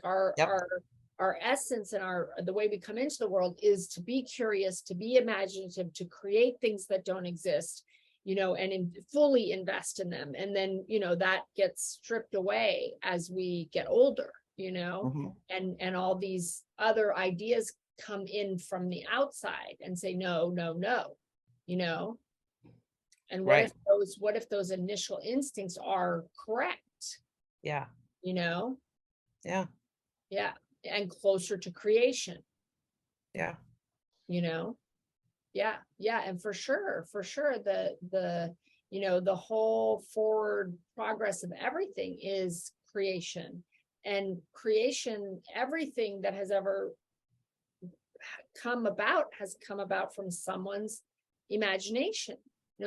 our essence and the way we come into the world is to be curious, to be imaginative, to create things that don't exist, and fully invest in them. And then, that gets stripped away as we get older, and all these other ideas come in from the outside and say, no, no, no, and Right. what if those initial instincts are correct? Yeah. Yeah. Yeah. And closer to creation. Yeah. Yeah. And for sure, the whole forward progress of everything is creation. And creation, everything that has ever has come about from someone's imagination.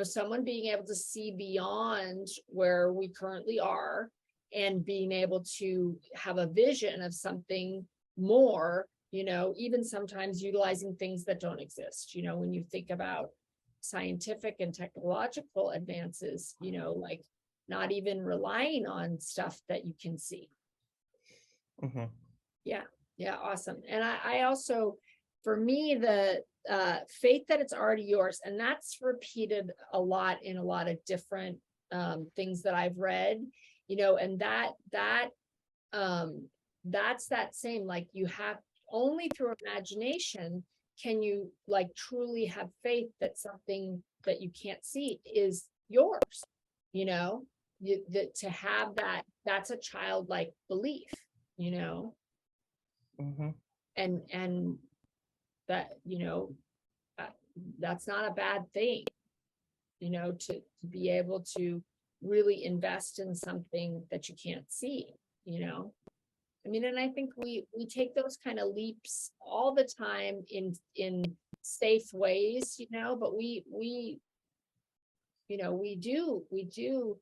Someone being able to see beyond where we currently are, and being able to have a vision of something more, even sometimes utilizing things that don't exist. When you think about scientific and technological advances, like not even relying on stuff that you can see. Yeah, awesome. And I also, for me, the faith that it's already yours, and that's repeated a lot in a lot of different things that I've read, and that's that same, like, you have only through imagination can you like truly have faith that something that you can't see is yours. To have that's a childlike belief, and that, that's not a bad thing, to be able to really invest in something that you can't see. And I think we take those kind of leaps all the time in safe ways, but we do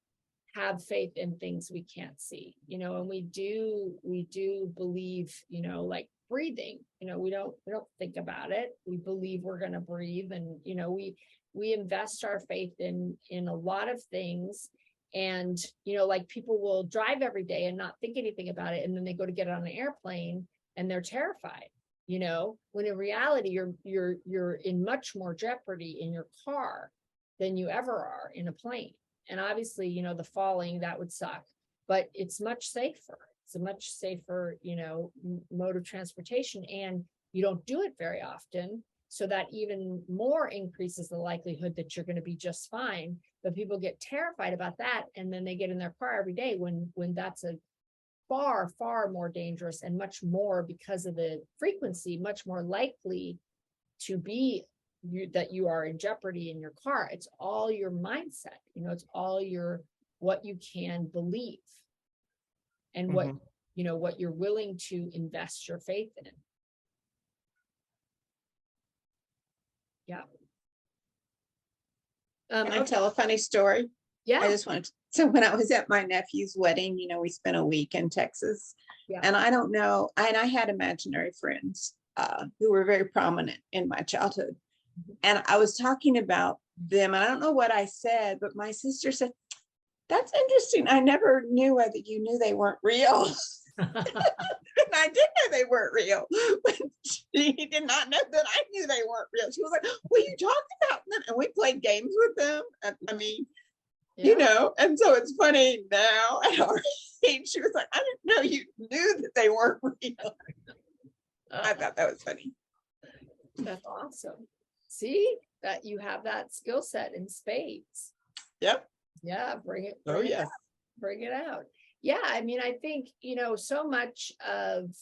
have faith in things we can't see, and we do believe, like breathing. We don't think about it. We believe we're going to breathe, and we invest our faith in a lot of things. And like people will drive every day and not think anything about it, and then they go to get on an airplane and they're terrified. When in reality you're in much more jeopardy in your car than you ever are in a plane. And obviously, the falling, that would suck, but it's much safer. It's a much safer, mode of transportation, and you don't do it very often. So that even more increases the likelihood that you're going to be just fine. But people get terrified about that, and then they get in their car every day when that's a far, far more dangerous, and much more, because of the frequency, much more likely to be that you are in jeopardy in your car. It's all your mindset, it's all what you can believe, and what you're willing to invest your faith in. Yeah. Can I tell a funny story? Yeah. I just wanted so when I was at my nephew's wedding, we spent a week in Texas. Yeah. And I don't know, and I had imaginary friends who were very prominent in my childhood. And I was talking about them, and I don't know what I said, but my sister said, "That's interesting. I never knew whether you knew they weren't real." And I did know they weren't real, but she did not know that I knew they weren't real. She was like, "Well, you talked about them," and we played games with them. And, I mean, and so it's funny now at our age. She was like, "I didn't know you knew that they weren't real." I thought that was funny. That's awesome. See that you have that skill set in spades. Yep. Yeah, bring it. Oh, yeah. Bring it out. Yeah, I mean, I think, so much of,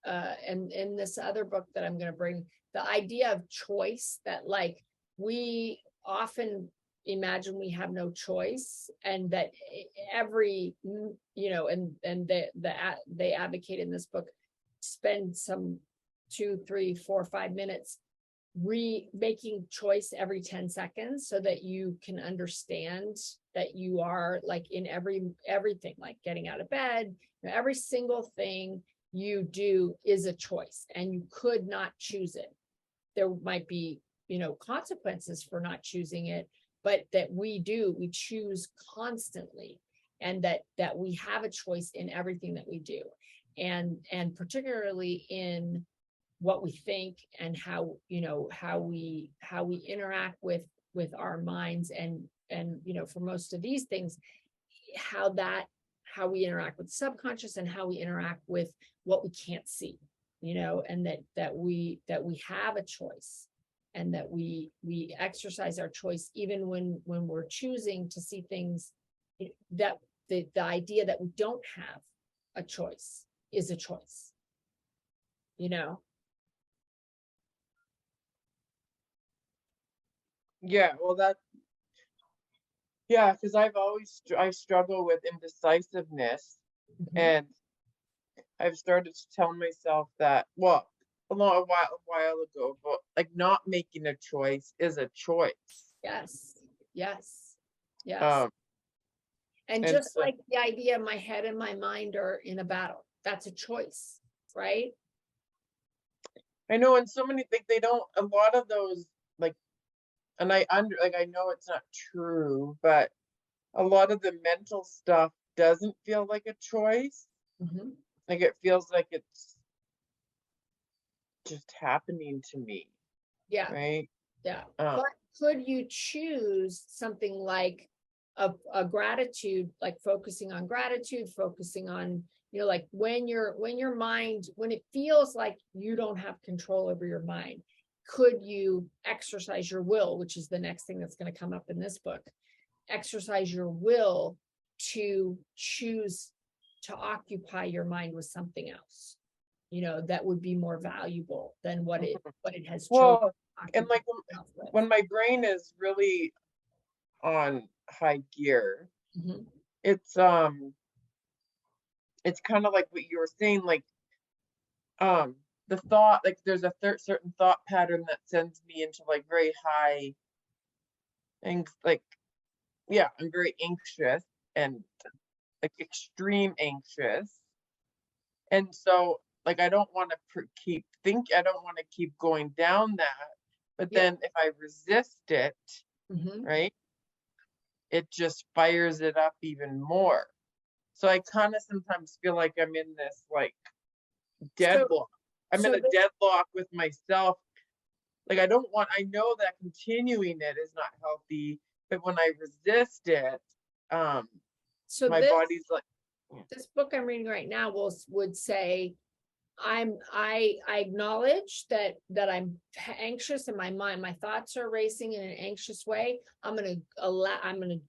and in this other book that I'm going to bring, the idea of choice, that like we often imagine we have no choice, and that every, and they advocate in this book, spend some 2, 3, 4, 5 minutes making choice every 10 seconds, so that you can understand that you are like in everything, like getting out of bed, every single thing you do is a choice, and you could not choose it. There might be, consequences for not choosing it, but that we choose constantly, and that we have a choice in everything that we do. And particularly in what we think, and how we interact with our minds, and for most of these things, how we interact with subconscious, and how we interact with what we can't see, and that we have a choice, and that we exercise our choice even when we're choosing to see things, that the idea that we don't have a choice is a choice. Yeah, well, because I struggle with indecisiveness, and I've started to tell myself that, well, a while ago, but like not making a choice is a choice. Yes. And just so, like the idea, my head and my mind are in a battle. That's a choice, right? I know, and so many think they don't. A lot of those, like, and I know it's not true, but a lot of the mental stuff doesn't feel like a choice. Like it feels like it's just happening to me. Yeah. Right. Yeah. But could you choose something like a gratitude, like focusing on gratitude, focusing on, like when your mind, when it feels like you don't have control over your mind, could you exercise your will, which is the next thing that's going to come up in this book, exercise your will to choose to occupy your mind with something else, that would be more valuable than what it has chosen. Well, and like when my brain is really on high gear, it's kind of like what you were saying, like the thought, like there's a certain thought pattern that sends me into like very high, and like, yeah, I'm very anxious, and like extreme anxious. And so like, I don't want to I don't want to keep going down that. But Yeah. then if I resist it, Mhm. right, it just fires it up even more. So I kind of sometimes feel like I'm in this like deadlock. I'm in so a deadlock with myself. Like I know that continuing it is not healthy, but when I resist it, So my this body's like, this book I'm reading right now would say, I acknowledge that I'm anxious in my mind. My thoughts are racing in an anxious way. I'm gonna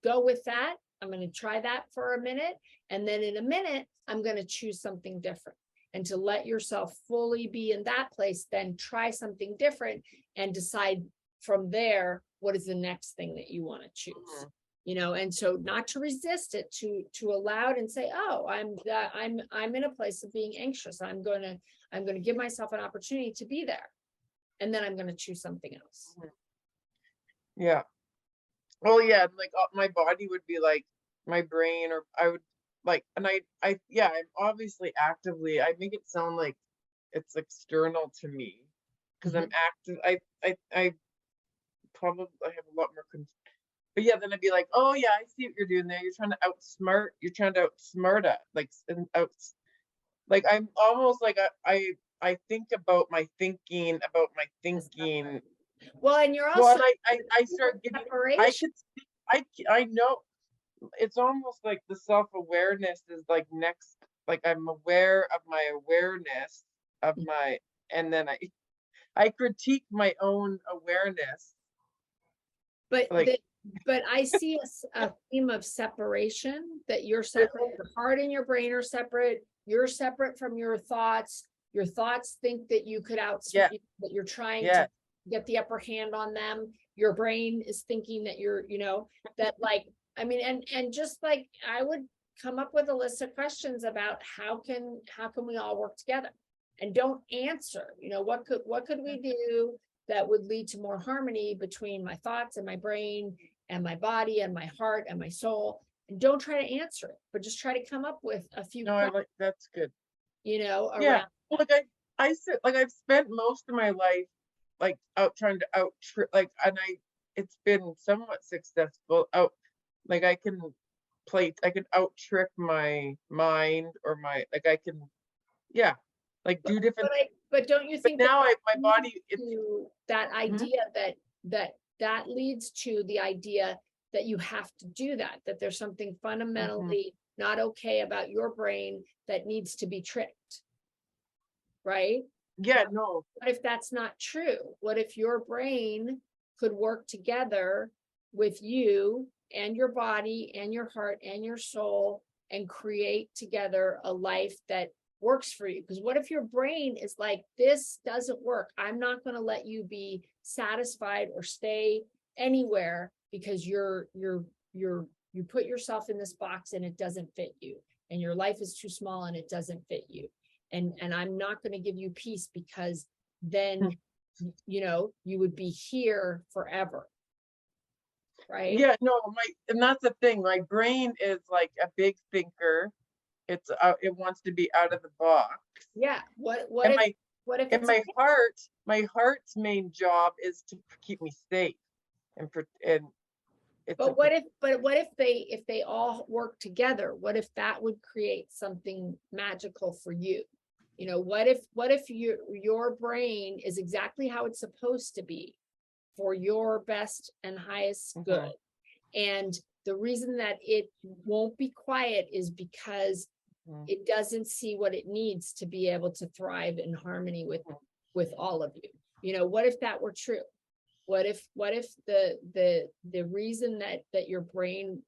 go with that. I'm gonna try that for a minute. And then in a minute, I'm gonna choose something different. And to let yourself fully be in that place, then try something different and decide from there, what is the next thing that you want to choose. Mhm. You know, and so not to resist it, to allow it and say, oh, I'm in a place of being anxious. I'm gonna give myself an opportunity to be there. And then I'm gonna choose something else. yeah. Oh yeah, like my body would be like my brain, or I would like, and yeah, I'm obviously actively. I make it sound like it's external to me because I'm active. I probably I have a lot more. But yeah, then I'd be like, oh yeah, I see what you're doing there. You're trying to outsmart. You're trying to outsmart it, like and out. Like I'm almost like I think about my thinking about my thinking. Well, and you're Well, also and I start getting. I separation. could. I know. It's almost like the self-awareness is like next, like I'm aware of my awareness of my, and then I critique my own awareness. But Like, but I see a theme of separation, that you're separate, your heart and your brain are separate, you're separate from your thoughts. Your thoughts think that you could yeah, that you're trying yeah, to get the upper hand on them. Your brain is thinking that you're, that like, I mean, and just like I would come up with a list of questions about how can we all work together, and don't answer, what could we do that would lead to more harmony between my thoughts and my brain and my body and my heart and my soul. And don't try to answer it, but just try to come up with a few no, I questions, like that's good. Yeah, around. like I said, like I've spent most of my life like out trying to like, and it's been somewhat successful out, like I can out trick my mind, or like I can, yeah, like do different. But don't you But think that now my leads body, it's to that Mhm. idea that leads to the idea that you have to do that there's something fundamentally not okay about your brain that needs to be tricked, right? Yeah, no, What if that's not true? What if your brain could work together with you and your body and your heart and your soul and create together a life that works for you? Because what if your brain is like, this doesn't work, I'm not going to let you be satisfied or stay anywhere because you put yourself in this box and it doesn't fit you, and your life is too small and it doesn't fit you, and I'm not going to give you peace, because then you would be here forever, right? yeah, no, and that's the thing. My brain is like a big thinker. It wants to be out of the box. Yeah, what And if my and it's my heart's main job is to keep me safe, and it's a but what if they all work together? What if that would create something magical for you? What if your brain is exactly how it's supposed to be for your best and highest good? And the reason that it won't be quiet is because it doesn't see what it needs to be able to thrive in harmony with all of you. What if that were true? What if the reason that your brain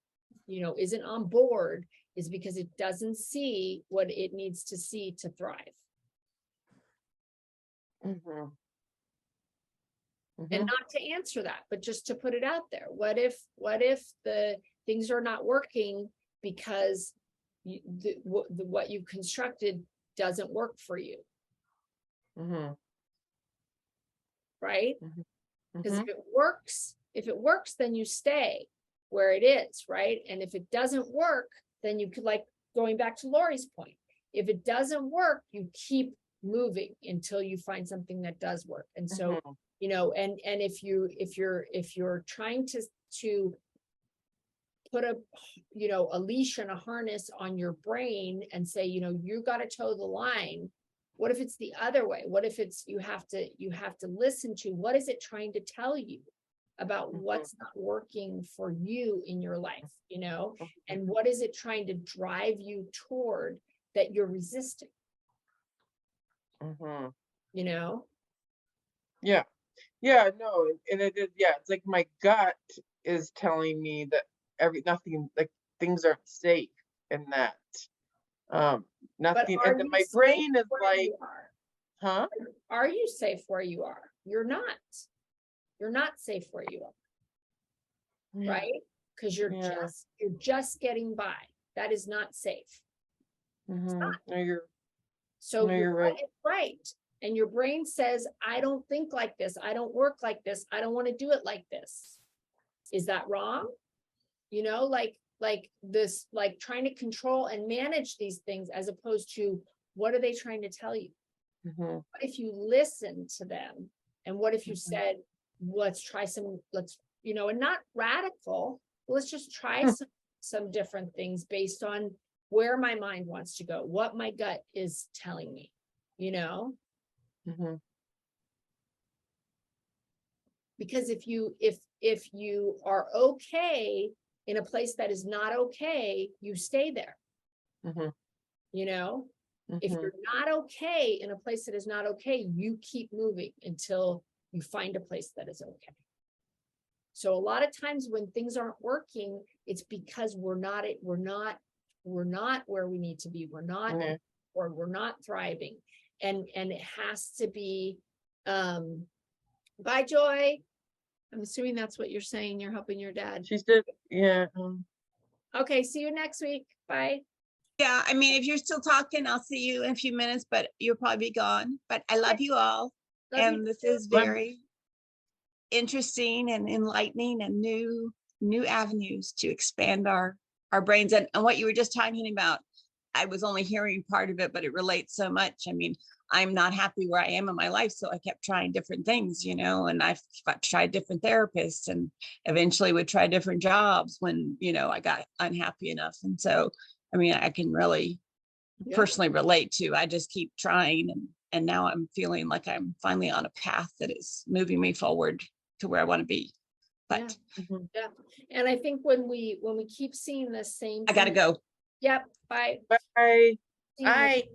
isn't on board is because it doesn't see what it needs to see to thrive? Mhm. And Mhm. not to answer that, but just to put it out there. What if the things are not working because what you constructed doesn't work for you, Mhm. right? Mhm. Because Mhm. if it works, then you stay where it is, right? And if it doesn't work, then you could, like going back to Lori's point, if it doesn't work, you keep moving until you find something that does work. And so, Mhm. you know, and if you're trying to put a, you know, a leash and a harness on your brain and say, you know, you got to toe the line. What if it's the other way? What if it's you have to listen to what is it trying to tell you about what's not working for you in your life, you know, and what is it trying to drive you toward that you're resisting, Mhm. you know? Yeah. Yeah, no, and it is, yeah, it's like my gut is telling me that nothing, like things aren't safe in that. But Nothing, are and then you my safe brain is where like, you are? huh? Are you safe where you are? You're not. You're not safe where you are, Yeah. right? Because Yeah. you're just getting by. That is not safe. No, So no, your you're gut right. is right. And your brain says, I don't think like this. I don't work like this. I don't want to do it like this. Is that wrong? You know, like this, like trying to control and manage these things as opposed to what are they trying to tell you? Mhm. What if you listen to them? And what if you Mhm. said, let's try some, let's, you know, and not radical, let's just try some different things based on where my mind wants to go, what my gut is telling me, you know? Mhm. Because if you are okay in a place that is not okay, you stay there, Mhm. you know? If Mhm. you're not okay in a place that is not okay, you keep moving until you find a place that is okay. So a lot of times when things aren't working, it's because we're not where we need to be. We're not, Yeah. or we're not thriving. And it has to be, bye, Joy. I'm assuming that's what you're saying. You're helping your dad. She said, yeah. Okay, see you next week. Bye. Yeah, I mean, if you're still talking, I'll see you in a few minutes, but you'll probably be gone. But I love you all. Love you And this is Love- very interesting and enlightening and new avenues to expand our brains. And what you were just talking about, I was only hearing part of it, but it relates so much. I mean, I'm not happy where I am in my life, so I kept trying different things, you know, and I've tried different therapists and eventually would try different jobs when, you know, I got unhappy enough. And so, I mean, I can really Yeah. personally relate to, I just keep trying, and now I'm feeling like I'm finally on a path that is moving me forward to where I want to be. But Mhm. Yeah. And I think when we keep seeing the same I gotta thing, go. yep, bye. Bye. Seeing the Bye.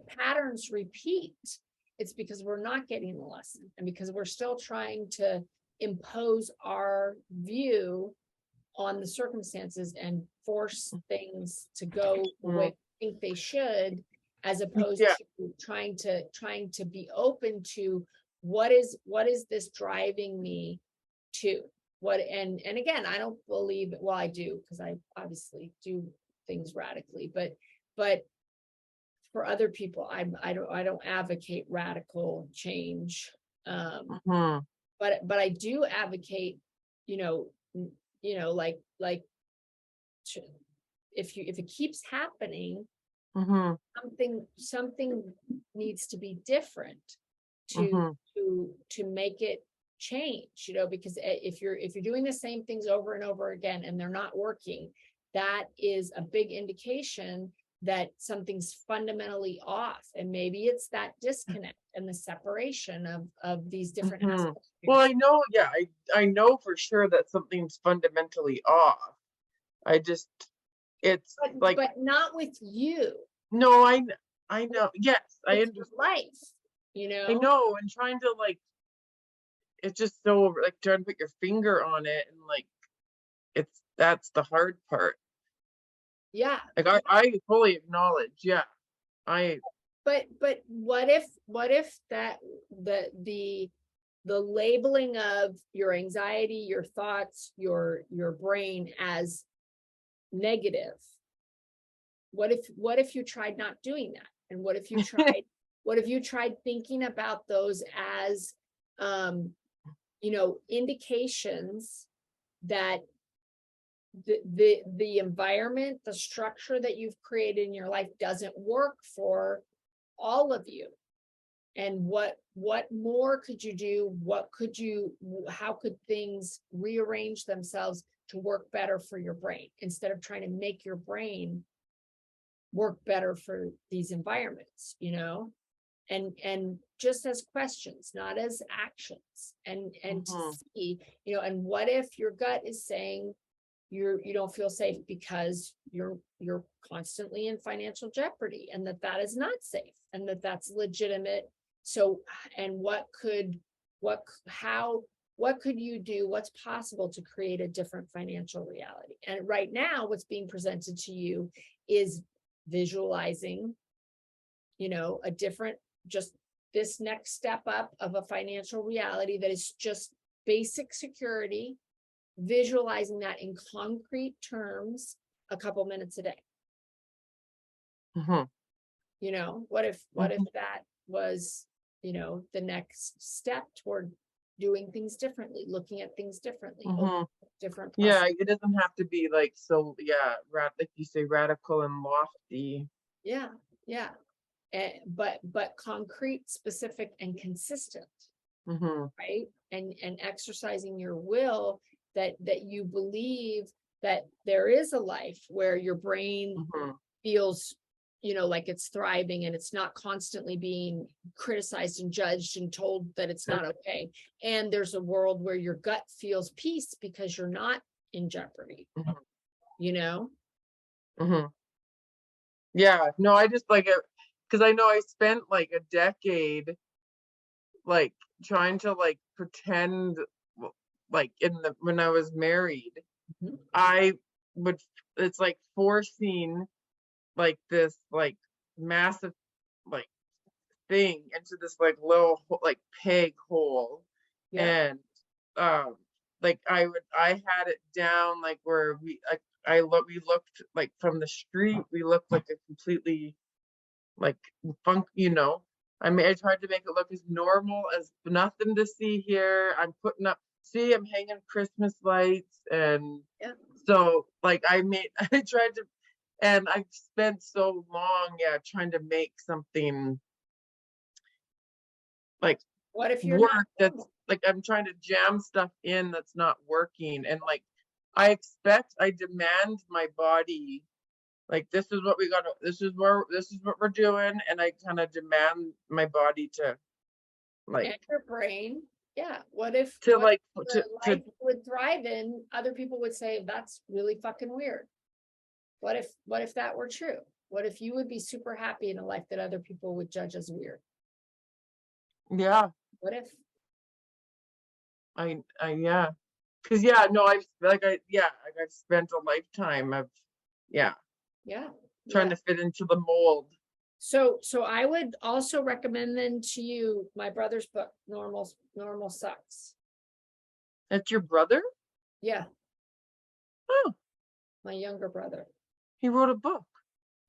patterns repeat, it's because we're not getting the lesson and because we're still trying to impose our view on the circumstances and force things to go the way we think they should, as opposed Yeah. to trying to be open to what is this driving me to what. And again, I don't believe, well, I do, because I obviously do things radically, but for other people, I don't advocate radical change. Mhm. But I do advocate, you know, like if it keeps happening, Mhm. something needs to be different Mhm. to make it change, you know, because if you're doing the same things over and over again and they're not working, that is a big indication that something's fundamentally off. And maybe it's that disconnect and the separation of these different Mhm. aspects. Well, I know, yeah, I know for sure that something's fundamentally off. I just, it's like, but not with you. no, I know. Yes, I It's your understand. life, I know, and trying to like, it's just so like trying to put your finger on it, and like, that's the hard part. Yeah. Like I fully acknowledge, yeah. I But what if that the labeling of your anxiety, your thoughts, your brain as negative? What if you tried not doing that? And what if you tried thinking about those as you know, indications that the environment, the structure that you've created in your life doesn't work for all of you. And what more could you do? How could things rearrange themselves to work better for your brain instead of trying to make your brain work better for these environments, and just as questions, not as actions, and to Mhm. see, and what if your gut is saying you don't feel safe because you're constantly in financial jeopardy, and that is not safe, and that's legitimate. So, and what could you do, what's possible to create a different financial reality? And right now what's being presented to you is visualizing, a different, just this next step up of a financial reality that is just basic security, visualizing that in concrete terms a couple minutes a day. Mhm. What if that was, the next step toward doing things differently, looking at things differently, Mhm. different Yeah, it doesn't have to be like so, yeah, like you say, radical and lofty. yeah, but concrete, specific, and consistent, Mhm. right? And exercising your will, that you believe that there is a life where your brain Mhm. feels, like it's thriving, and it's not constantly being criticized and judged and told that it's not okay. And there's a world where your gut feels peace because you're not in jeopardy, Mhm. Mhm. Yeah, no, I just like it because I know I spent like a decade like trying to like pretend like when I was married, Mhm. I would it's like forcing like this like massive like thing into this like little like peg hole. Yeah. And um like I had it down like where we looked like from the street, we looked like a completely like funk. I mean, I tried to make it look as normal as nothing to see here. I'm putting up, see, I'm hanging Christmas lights. And Yeah. so like I tried to, and I spent so long, yeah, trying to make something like What if you're work not that's normal? like I'm trying to jam stuff in that's not working. And like I demand my body like this is what we got to this is what we're doing, and I kind of demand my body to like And your brain? Yeah. What if to like the life you would thrive in, other people would say that's really fucking weird? What if that were true? What if you would be super happy in a life that other people would judge as weird? yeah. What if? I yeah, because yeah, no, I've spent a lifetime of yeah Yeah. trying Yeah. to fit into the mold. So I would also recommend then to you my brother's book, Normal Sucks. That's your brother? Yeah, Oh, my younger brother. he wrote a book.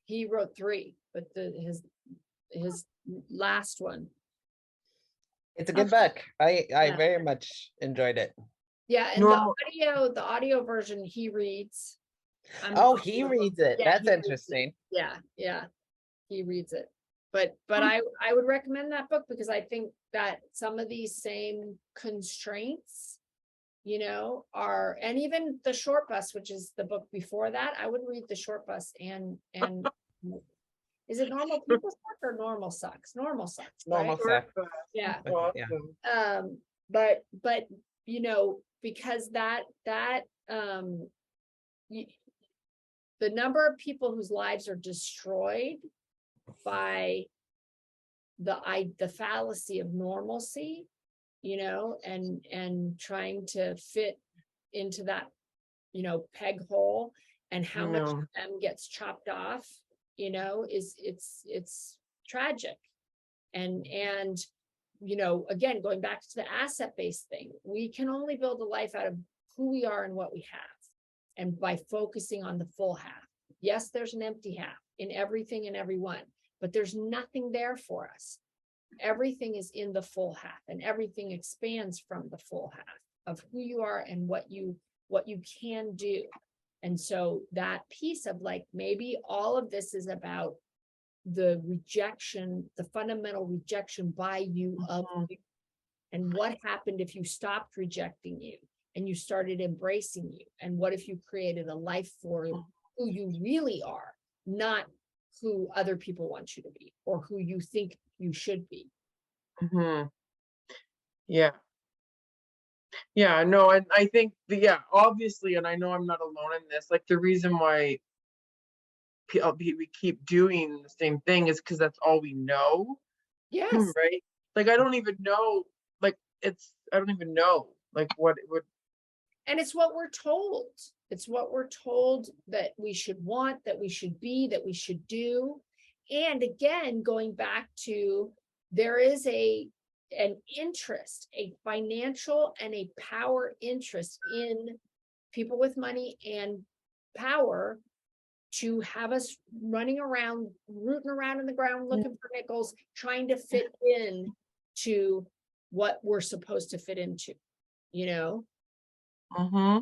He wrote 3, but his last one. It's a good book. I Yeah. very much enjoyed it. Yeah, and Normal. the audio version he reads. Oh, he reads it. Yeah, That's he reads it. interesting. Yeah, he reads it. But I would recommend that book because I think that some of these same constraints, are, and even The Short Bus, which is the book before that, I would read The Short Bus and is it Normal People Suck or Normal Sucks? Normal Sucks, right? Normal stuff. Yeah. Yeah. Awesome. But because that the number of people whose lives are destroyed by the fallacy of normalcy, and trying to fit into that, peg hole, and how much of No. them gets chopped off, it's tragic. And again, going back to the asset-based thing, we can only build a life out of who we are and what we have, and by focusing on the full half. Yes, there's an empty half in everything and everyone, but there's nothing there for us. Everything is in the full half, and everything expands from the full half of who you are and what you can do. And so that piece of like, maybe all of this is about the rejection, the fundamental rejection by you of Mhm. you. And what happened if you stopped rejecting you and you started embracing you? And what if you created a life for who you really are, not who other people want you to be or who you think you should be? Mhm. Yeah. Yeah, no, and I think yeah, obviously, and I know I'm not alone in this, like the reason why we keep doing the same thing is because that's all we know, Yes. right? Like I don't even know, like I don't even know like what it would. And it's what we're told. It's what we're told that we should want, that we should be, that we should do. And again, going back to there is an interest, a financial and a power interest in people with money and power to have us running around, rooting around in the ground, looking for nickels, trying to fit in to what we're supposed to fit into, you know? Mm-hmm.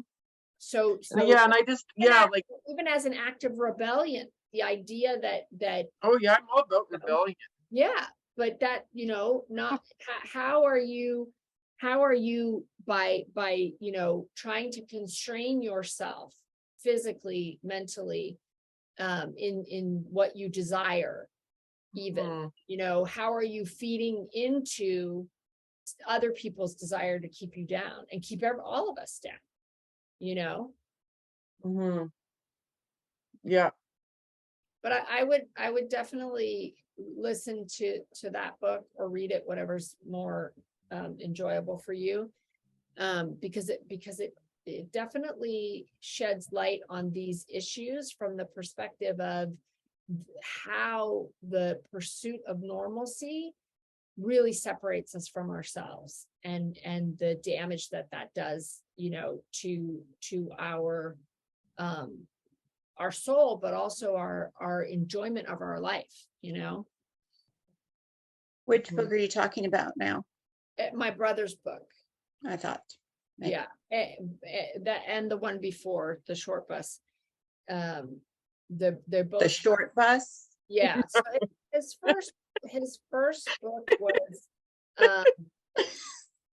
So Yeah, and I just yeah, like even as an act of rebellion, the idea that oh yeah, I'm all about rebellion. yeah, but that, not how are you by trying to constrain yourself physically, mentally, in what you desire, even, Mhm. how are you feeding into other people's desire to keep you down and keep all of us down, you know? Mhm. Yeah. But I would definitely listen to that book or read it, whatever's more enjoyable for you, because it definitely sheds light on these issues from the perspective of how the pursuit of normalcy really separates us from ourselves, and the damage that does, to our soul, but also our enjoyment of our life, Which Mhm. book are you talking about now? My brother's book. I thought. maybe. Yeah. That and the one before, The Short Bus. They're both The Short Bus. yeah. So his first book was um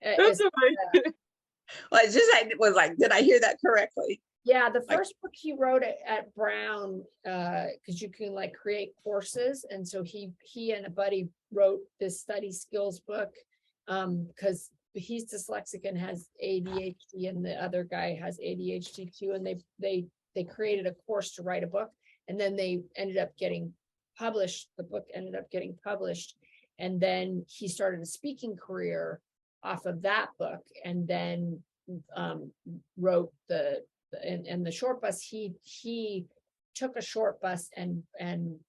That's is amazing. Well, it's just I was like, did I hear that correctly? yeah, the Like- first book he wrote at Brown, because you can like create courses, and so he and a buddy wrote this study skills book, because he's dyslexic and has ADHD, and the other guy has ADHD too, and they created a course to write a book, and then they ended up getting published. The book ended up getting published, and then he started a speaking career off of that book, and then wrote and the short bus. He took a short bus and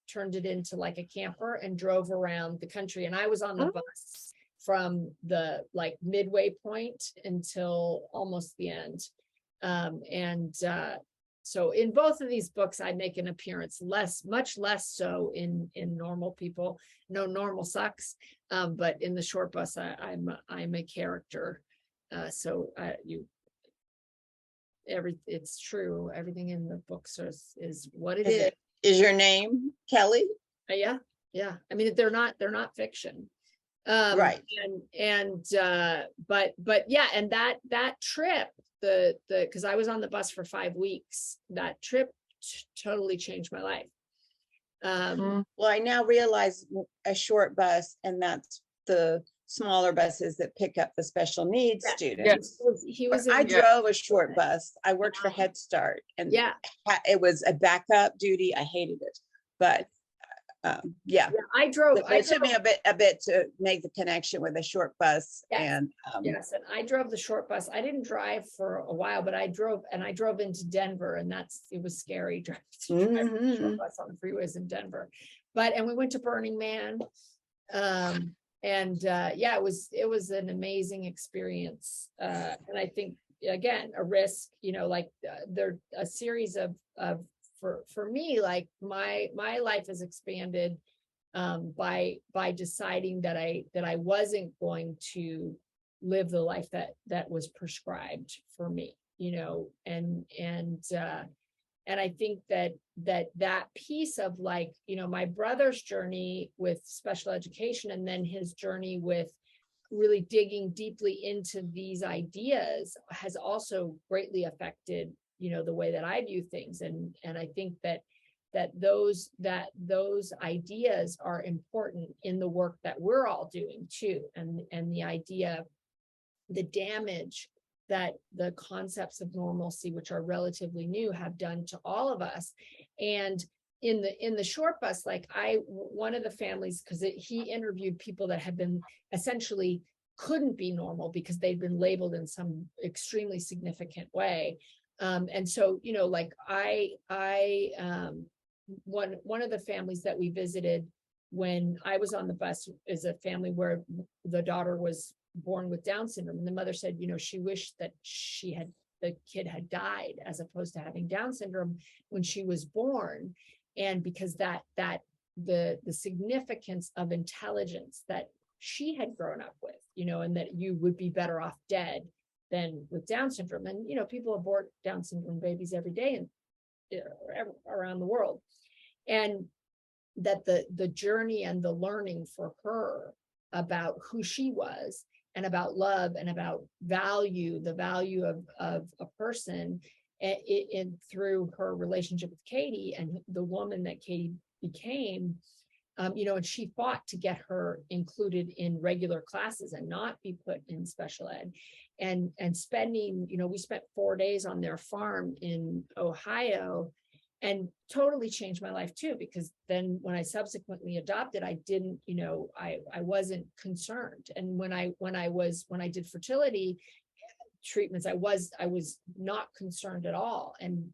turned it into like a camper and drove around the country, and I was on the bus from the like midway point until almost the end, so in both of these books I make an appearance, much less so in Normal People. No, Normal sucks, but in the short bus I'm a character, so it's true. Everything in the books is what it is. Is your name Kelly? Yeah. I mean, they're not fiction. Right. But yeah, and that trip, because I was on the bus for 5 weeks, that trip totally changed my life. Mhm. Well, I now realize a short bus, and that's the smaller buses that pick up the special needs students. He was I in, drove a short bus. I worked for Head Start, and yeah. it was a backup duty. I hated it, but yeah. I drove. It took me a bit to make the connection with a short bus. Yes. And Yes, and I drove the short bus. I didn't drive for a while, but I drove into Denver, and it was scary driving the short bus on the freeways in Denver. And we went to Burning Man. Yeah, it was an amazing experience. And I think again, a risk, there a series of for me, like my life has expanded by deciding that I wasn't going to live the life that was prescribed for me, and I think that piece of like, my brother's journey with special education and then his journey with really digging deeply into these ideas has also greatly affected, the way that I view things. And I think that those ideas are important in the work that we're all doing too. And the idea, the damage that the concepts of normalcy, which are relatively new, have done to all of us. And in the short bus, like one of the families, because he interviewed people that had been essentially couldn't be normal because they'd been labeled in some extremely significant way. And so, like one of the families that we visited when I was on the bus is a family where the daughter was born with Down syndrome. And the mother said, she wished that the kid had died as opposed to having Down syndrome when she was born. And because that the significance of intelligence that she had grown up with, and that you would be better off dead than with Down syndrome. And, people abort Down syndrome babies every day and around the world. And that the journey and the learning for her about who she was and about love and about the value of a person in through her relationship with Katie and the woman that Katie became, and she fought to get her included in regular classes and not be put in special ed. And spending, we spent 4 days on their farm in Ohio, and totally changed my life too, because then when I subsequently adopted, I didn't, I wasn't concerned. And when I did fertility treatments, I was not concerned at all, and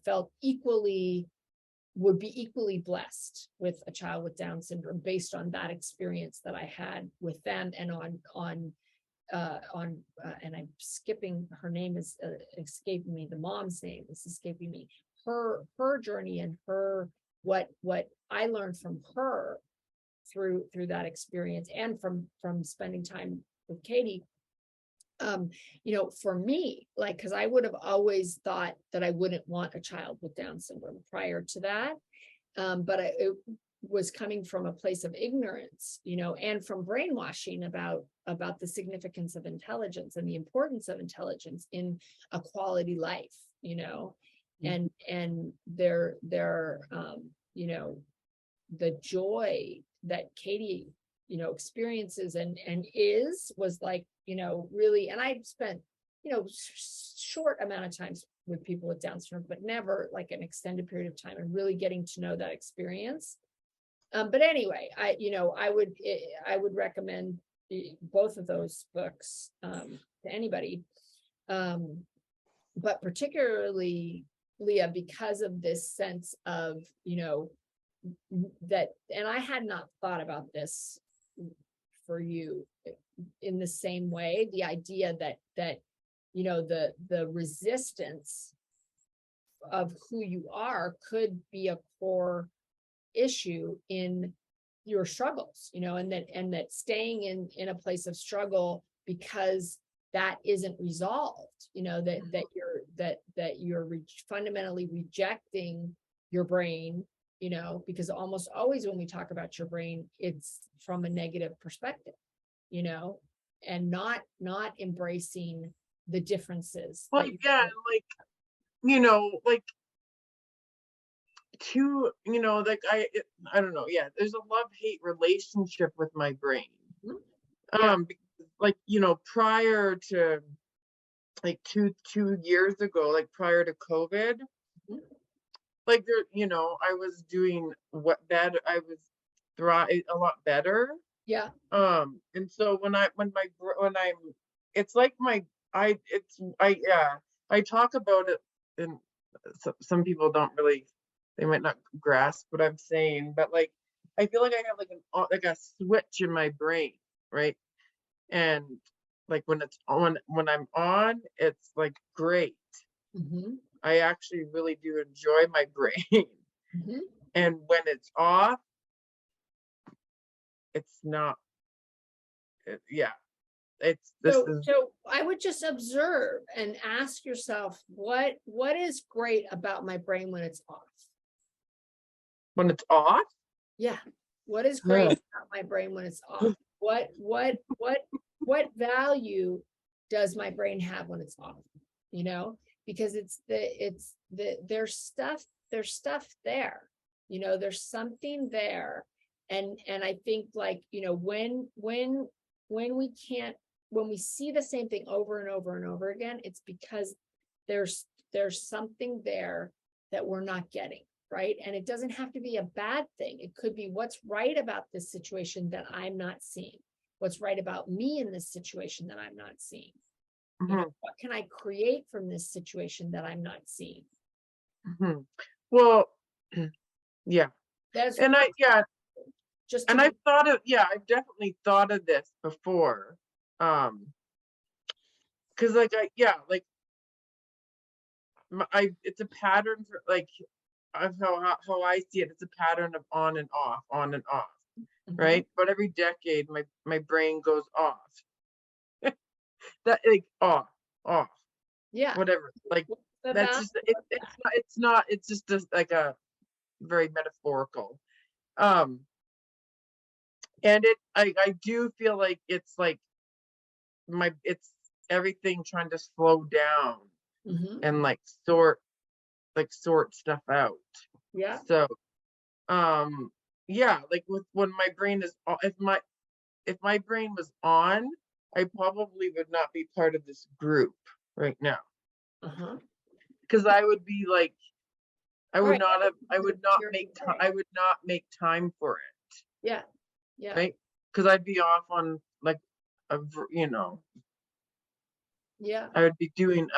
felt would be equally blessed with a child with Down syndrome based on that experience that I had with them. And and I'm skipping, her name is escaping me, the mom's name is escaping me, her journey and what I learned from her through that experience and from spending time with Katie. For me, like, because I would have always thought that I wouldn't want a child with Down syndrome prior to that. But it was coming from a place of ignorance, and from brainwashing about the significance of intelligence and the importance of intelligence in a quality life, and their the joy that Katie, experiences and was like, really, and I spent, short amount of times with people with Down syndrome, but never like an extended period of time, and really getting to know that experience. But anyway, I would recommend both of those books to anybody, but particularly Leah, because of this sense of, that, and I had not thought about this for you in the same way, the idea that the resistance of who you are could be a core issue in your struggles, and that staying in a place of struggle because that isn't resolved, that you're fundamentally rejecting your brain, because almost always when we talk about your brain, it's from a negative perspective, and not embracing the differences. Well, yeah, I don't know. Yeah, there's a love-hate relationship with my brain. Yeah. Prior to like two years ago, like prior to COVID, like I was doing I was a lot better. Yeah. And so it's like I talk about it, and some people don't really, they might not grasp what I'm saying, but like I feel like I have like a switch in my brain, right? And like when it's on, when I'm on, it's like great. Mm-hmm. I actually really do enjoy my brain. Mm-hmm. And when it's off, it's not. Yeah, this So, is so I would just observe and ask yourself, what is great about my brain when it's off? when it's off. Yeah. What is great about my brain when it's off? What value does my brain have when it's off? You know, because there's stuff there, you know, there's something there. And I think, like, you know, when we can't, when we see the same thing over and over and over again, it's because there's something there that we're not getting. Right. And it doesn't have to be a bad thing. It could be what's right about this situation that I'm not seeing. What's right about me in this situation that I'm not seeing. You know, what can I create from this situation that I'm not seeing? Well, yeah. That's And just and I've definitely thought of this before. Because like it's a pattern for like of how I see it. It's a pattern of on and off, right? But every decade, my brain goes off. That like off, yeah. whatever. Like The that's value just it's not. It's just like a very metaphorical. And I do feel like it's like it's everything trying to slow down and like sort stuff out. Yeah. So yeah, like when my brain is if my brain was on, I probably would not be part of this group right now. Because I would be like, I would not make time for it. Yeah. Yeah. Right. Because I'd be off on like Yeah. I would be doing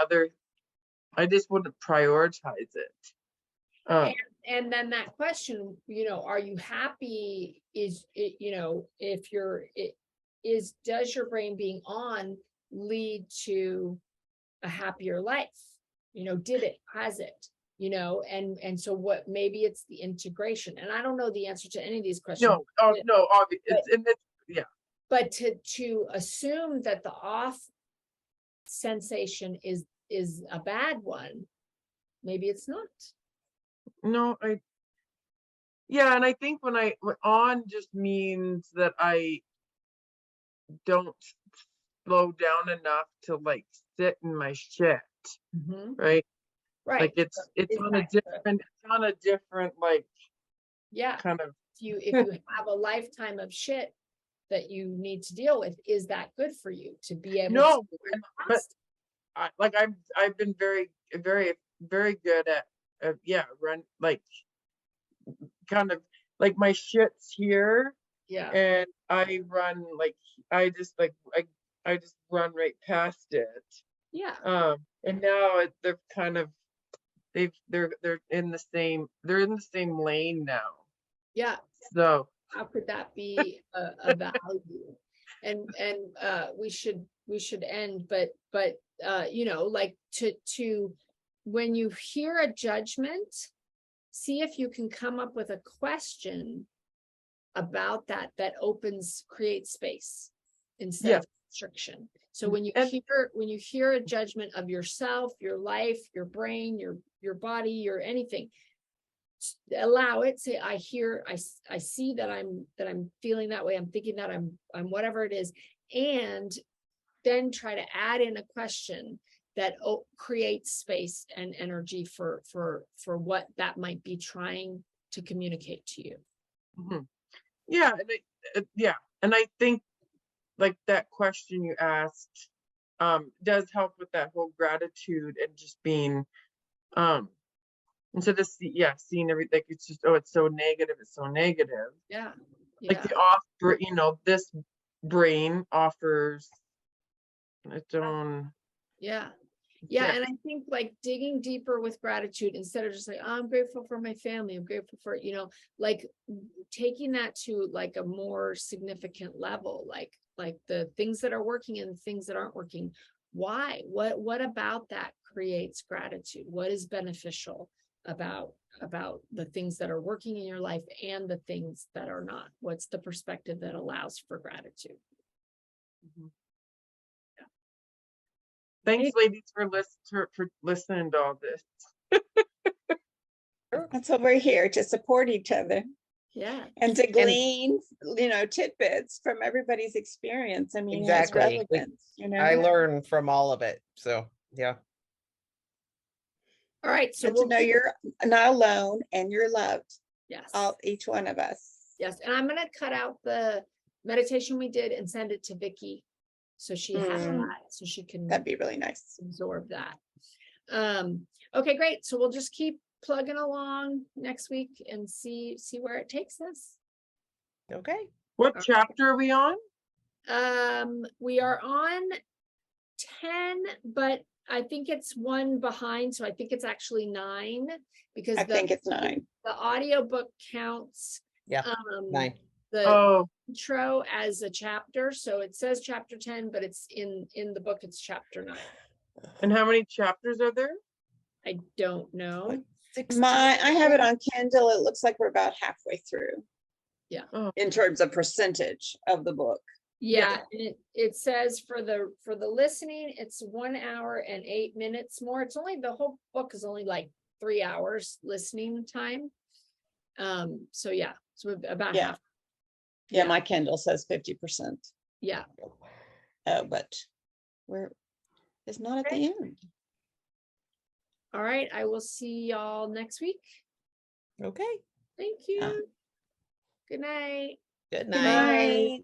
I just wouldn't prioritize it. And then that question, you know, are you happy? Is it, you know, if does your brain being on lead to a happier life? You know, has it, you know, and so what, maybe it's the integration. And I don't know the answer to any of these questions. No, obviously, yeah. But to assume that the off sensation is a bad one, maybe it's not. No, yeah, and I think when on just means that I don't slow down enough to like sit in my shit, right? Right. Like it's on a different like yeah kind of if you have a lifetime of shit that you need to deal with, is that good for you to be able to but I've been very good at run like kind of like my shit's here and I run like I just run right past it and now they're kind of they're in the same lane now. So how could that be a value? And we should end, but you know, like to when you hear a judgment, see if you can come up with a question about that creates space instead of constriction. So when you hear a judgment of yourself, your life, your brain, your body, your anything, allow it. Say, I see that I'm feeling that way. I'm thinking that I'm whatever it is, and then try to add in a question that creates space and energy for what that might be trying to communicate to you. And I think like that question you asked does help with that whole gratitude and just being instead of seeing everything like it's just it's so negative, like the this brain offers its own and I think like digging deeper with gratitude instead of just like, oh, I'm grateful for my family, I'm grateful for, you know, like taking that to like a more significant level, like the things that are working and the things that aren't working. Why? What about that creates gratitude? What is beneficial about the things that are working in your life and the things that are not? What's the perspective that allows for gratitude? Thanks, ladies, for listening to all this. That's what we're here to support each other Yeah. and to glean, tidbits from everybody's experience. I mean, it has Exactly. relevance, I learn from all of it. So yeah. All right. So Good to we'll know you're not alone and you're loved, yes. each one of us. Yes. And I'm gonna cut out the meditation we did and send it to Vicky. So she has that, so she can That'd be really nice. absorb that. Okay, great. So we'll just keep plugging along next week and see where it takes us. Okay. What chapter are we on? We are on 10, but I think it's one behind, so I think it's actually 9 because I think it's 9. the audiobook counts Yeah, 9. the Oh, intro as a chapter, so it says chapter 10, but it's in the book it's chapter 9. and how many chapters are there? I don't know. Like 16. I have it on Kindle. It looks like we're about halfway through. Yeah. Oh. In terms of percentage of the book. Yeah, and it says for the listening, it's 1 hour and 8 minutes more. It's only, the whole book is only like 3 hours listening time. So yeah, so about half. Yeah, my Kindle says 50%. Yeah. But it's not at the end. All right, I will see y'all next week. Okay. Thank you. Good night. Good Good night. night.